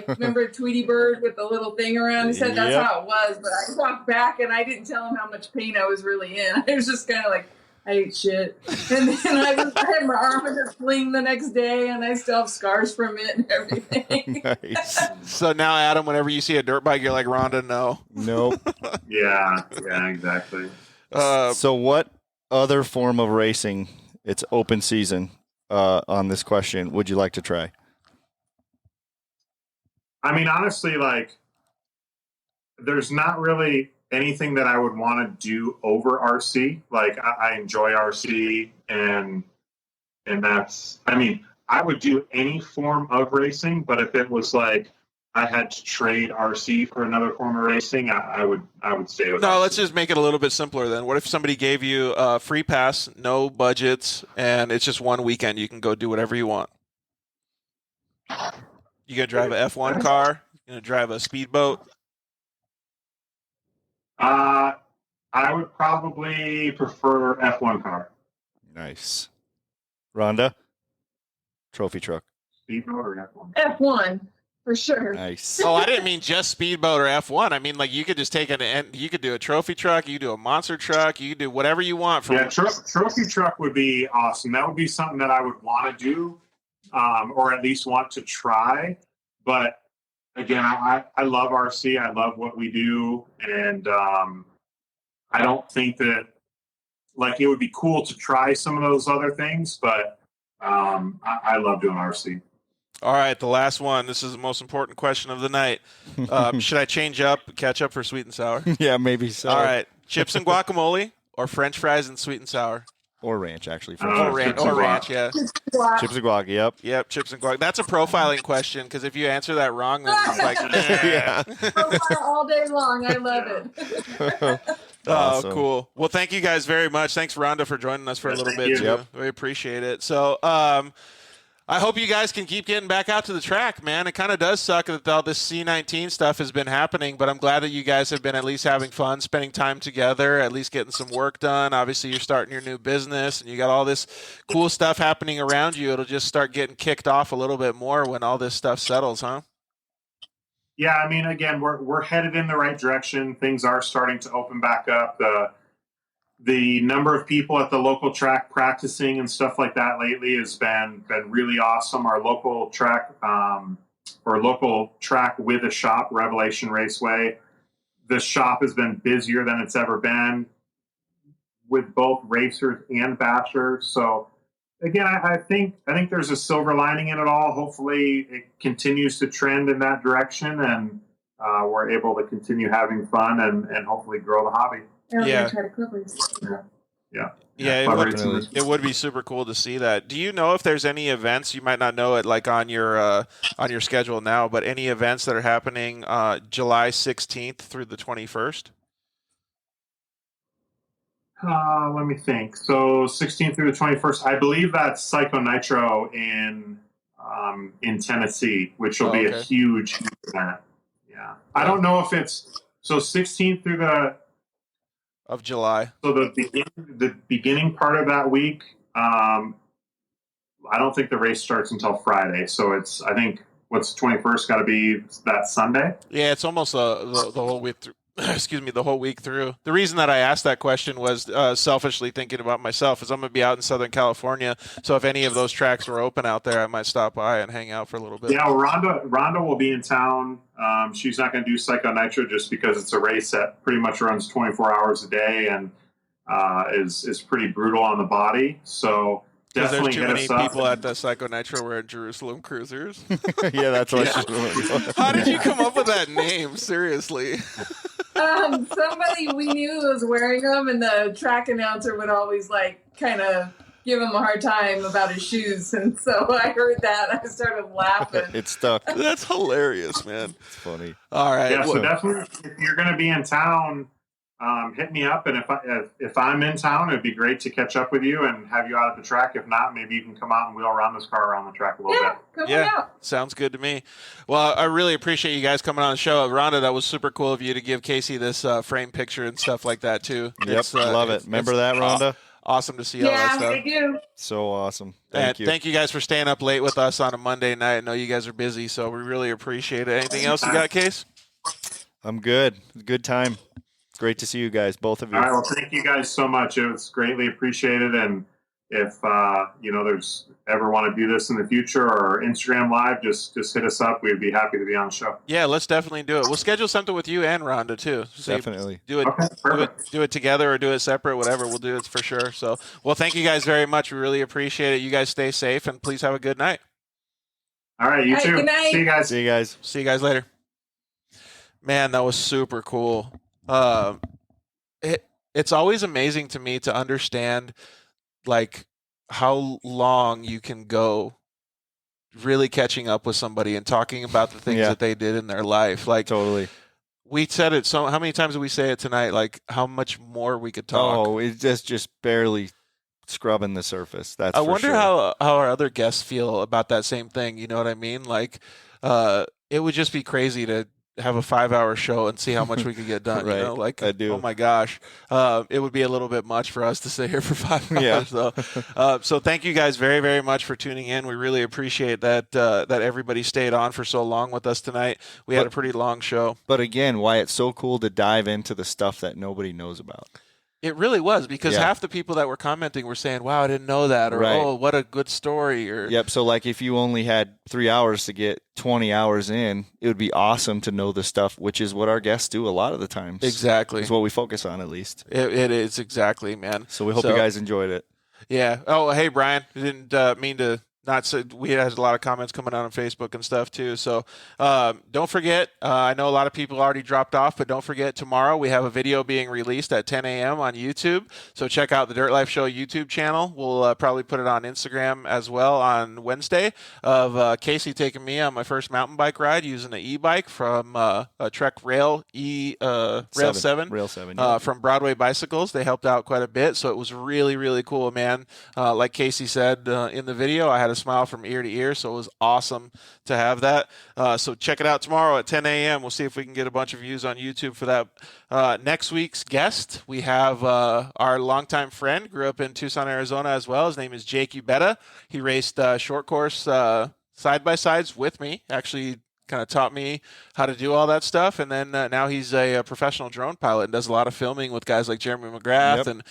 remember Tweety Bird with the little thing around his head? That's how it was. But I walked back, and I didn't tell him how much pain I was really in. I was just kind of like, I ate shit. And then I had my arm in a sling the next day, and I still have scars from it and everything. Nice. So now, Adam, whenever you see a dirt bike, you're like, Rhonda, no. Nope. Yeah, exactly. So what other form of racing, it's open season on this question, would you like to try? I mean, honestly, like, there's not really anything that I would want to do over RC. Like, I enjoy RC, and that's, I mean, I would do any form of racing, but if it was like I had to trade RC for another form of racing, I would stay with No, RC. let's just make it a little bit simpler then. What if somebody gave you a free pass, no budgets, and it's just one weekend? You can go do whatever you want. You gonna drive a F1 car? You gonna drive a speedboat? I would probably prefer F1 car. Nice. Rhonda? Trophy truck. Speedboat or F1? F1 for sure. Nice. Oh, I didn't mean just speedboat or F1. I mean, like, you could just take you could do a trophy truck, you could do a monster truck, you could do whatever you want. Trophy truck would be awesome. That would be something that I would want to do, or at least want to try. But again, I love RC. I love what we do, and I don't think that, like, it would be cool to try some of those other things, but I love doing RC. All right, the last one. This is the most important question of the night. Should I catch up for sweet and sour? Yeah, maybe so. All right, chips and guacamole or French fries and sweet and sour? Or ranch, actually. Or ranch, yeah. Chips and guac, yep. Yep, chips and guac. That's a profiling question, because if you answer that wrong, then it's like, Yeah. Profile all day long. I love it. Awesome. Oh, cool. Well, thank you guys very much. Thanks, Rhonda, for joining us for a little bit, too. Yep. We appreciate it. So, I hope you guys can keep getting back out to the track, man. It kind of does suck that all this C19 stuff has been happening, but I'm glad that you guys have been at least having fun, spending time together, at least getting some work done. Obviously, you're starting your new business, and you got all this cool stuff happening around you. It'll just start getting kicked off a little bit more when all this stuff settles, huh? Yeah, I mean, again, we're headed in the right direction. Things are starting to open back up. The number of people at the local track practicing and stuff like that lately has been really awesome. Our local track, with a shop, Revelation Raceway, the shop has been busier than it's ever been, with both racers and bashers. So again, I think there's a silver lining in it all. Hopefully it continues to trend in that direction, and we're able to continue having fun and hopefully grow the hobby. Yeah. Yeah. It would be super cool to see that. Do you know if there's any events, you might not know it like on your schedule now, but any events that are happening July 16th through the 21st? Let me think. So 16th through the 21st, I believe that's Psycho Nitro in Tennessee, which will be a huge event. Yeah. I don't know if it's 16th through of July. So the beginning part of that week, I don't think the race starts until Friday. So I think what's 21st got to be that Sunday. Yeah, it's almost the whole week through. Excuse me, the whole week through. The reason that I asked that question was selfishly thinking about myself, is I'm going to be out in Southern California. So if any of those tracks were open out there, I might stop by and hang out for a little bit. Yeah, well, Rhonda will be in town. She's not going to do Psycho Nitro just because it's a race that pretty much runs 24 hours a day and is pretty brutal on the body. So definitely there's too many people at the Psycho Nitro wearing Jerusalem Cruisers. Yeah, that's what. How did you come up with that name? Seriously. Somebody we knew was wearing them, and the track announcer would always kind of give him a hard time about his shoes, and so I heard that and I started laughing. It stuck. That's hilarious, man. It's funny. All right. Yeah, so definitely, if you're going to be in town, hit me up, and if I'm in town, it'd be great to catch up with you and have you out at the track. If not, maybe you can come out and wheel around this car around the track a little bit. Come out. Sounds good to me. Well, I really appreciate you guys coming on the show. Rhonda, that was super cool of you to give Casey this frame picture and stuff like that too. Yep, love it. Remember that, Rhonda? Awesome to see all that stuff. Yeah, I do. So awesome. Thank you. Thank you guys for staying up late with us on a Monday night. I know you guys are busy, so we really appreciate it. Anything else you got, Case? I'm good. Good time. Great to see you guys, both of you. All right, well, thank you guys so much. It was greatly appreciated. And if there's ever want to do this in the future or Instagram Live, just hit us up. We'd be happy to be on the show. Yeah, let's definitely do it. We'll schedule something with you and Rhonda too. So definitely. Do it together or do it separate, whatever. We'll do it for sure. So, well, thank you guys very much. We really appreciate it. You guys stay safe and please have a good night. All right, you too. Good night. See you guys. See you guys. See you guys later. Man, that was super cool. It's always amazing to me to understand how long you can go really catching up with somebody and talking about the things that they did in their life. Like, totally. We said it so how many times did we say it tonight? Like, how much more we could talk. Oh, it's just barely scrubbing the surface. That's I for wonder sure. how our other guests feel about that same thing. You know what I mean? Like, it would just be crazy to have a 5-hour show and see how much we could get done. Right. You know, like, I do. oh my gosh, it would be a little bit much for us to sit here for 5 hours. So thank you guys very, very much for tuning in. We really appreciate that everybody stayed on for so long with us tonight. We had a pretty long show. But again, why it's so cool to dive into the stuff that nobody knows about. It really was, because half the people that were commenting were saying, wow, I didn't know that, or oh, what a good story. Or Yep. So like if you only had 3 hours to get 20 hours in, it would be awesome to know the stuff, which is what our guests do a lot of the times. Exactly. It's what we focus on, at least. It is, exactly, man. So we hope you guys enjoyed it. Yeah. Oh, hey, Brian. I didn't mean to not say, we had a lot of comments coming out on Facebook and stuff too. So don't forget, I know a lot of people already dropped off, but don't forget, tomorrow we have a video being released at 10 a.m. on YouTube. So check out the Dirt Life Show YouTube channel. We'll probably put it on Instagram as well on Wednesday, of Casey taking me on my first mountain bike ride using an e-bike from a Trek Rail Rail 7 from Broadway Bicycles. They helped out quite a bit, so it was really, really cool, man. Like Casey said in the video, I had a smile from ear to ear, so it was awesome to have that. So check it out tomorrow at 10 a.m. We'll see if we can get a bunch of views on YouTube for that. Next week's guest, we have our longtime friend, grew up in Tucson, Arizona as well. His name is Jake Ubetta. He raced short course side-by-sides with me, actually kind of taught me how to do all that stuff, and then now he's a professional drone pilot and does a lot of filming with guys like Jeremy McGrath and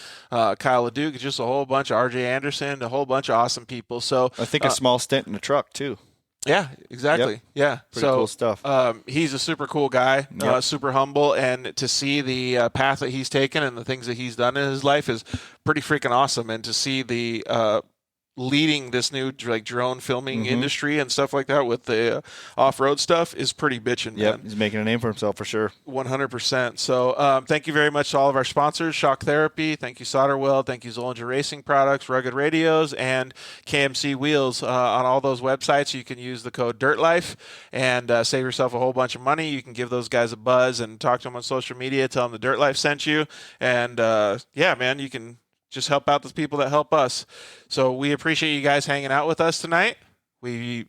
Kyle LeDuc, just a whole bunch of RJ Anderson, a whole bunch of awesome people. So I think a small stint in a truck too. Yeah, exactly. Yep. Yeah, pretty cool stuff. He's a super cool guy, super humble, and to see the path that he's taken and the things that he's done in his life is pretty freaking awesome. And to see the leading this new like drone filming industry and stuff like that with the off-road stuff is pretty bitchin', man. He's making a name for himself for sure. 100%. So thank you very much to all of our sponsors, Shock Therapy, thank you Solderwell, thank you Zollinger Racing Products, Rugged Radios, and KMC Wheels. On all those websites, you can use the code DIRTLIFE and save yourself a whole bunch of money. You can give those guys a buzz and talk to them on social media, tell them the Dirt Life sent you, and yeah, man, you can just help out the people that help us. So we appreciate you guys hanging out with us tonight. We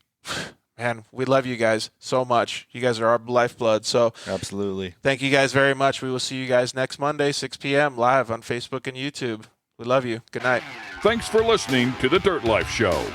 love you guys so much. You guys are our lifeblood. So absolutely. Thank you guys very much. We will see you guys next Monday, 6 p.m. live on Facebook and YouTube. We love you. Good night. Thanks for listening to The Dirt Life Show.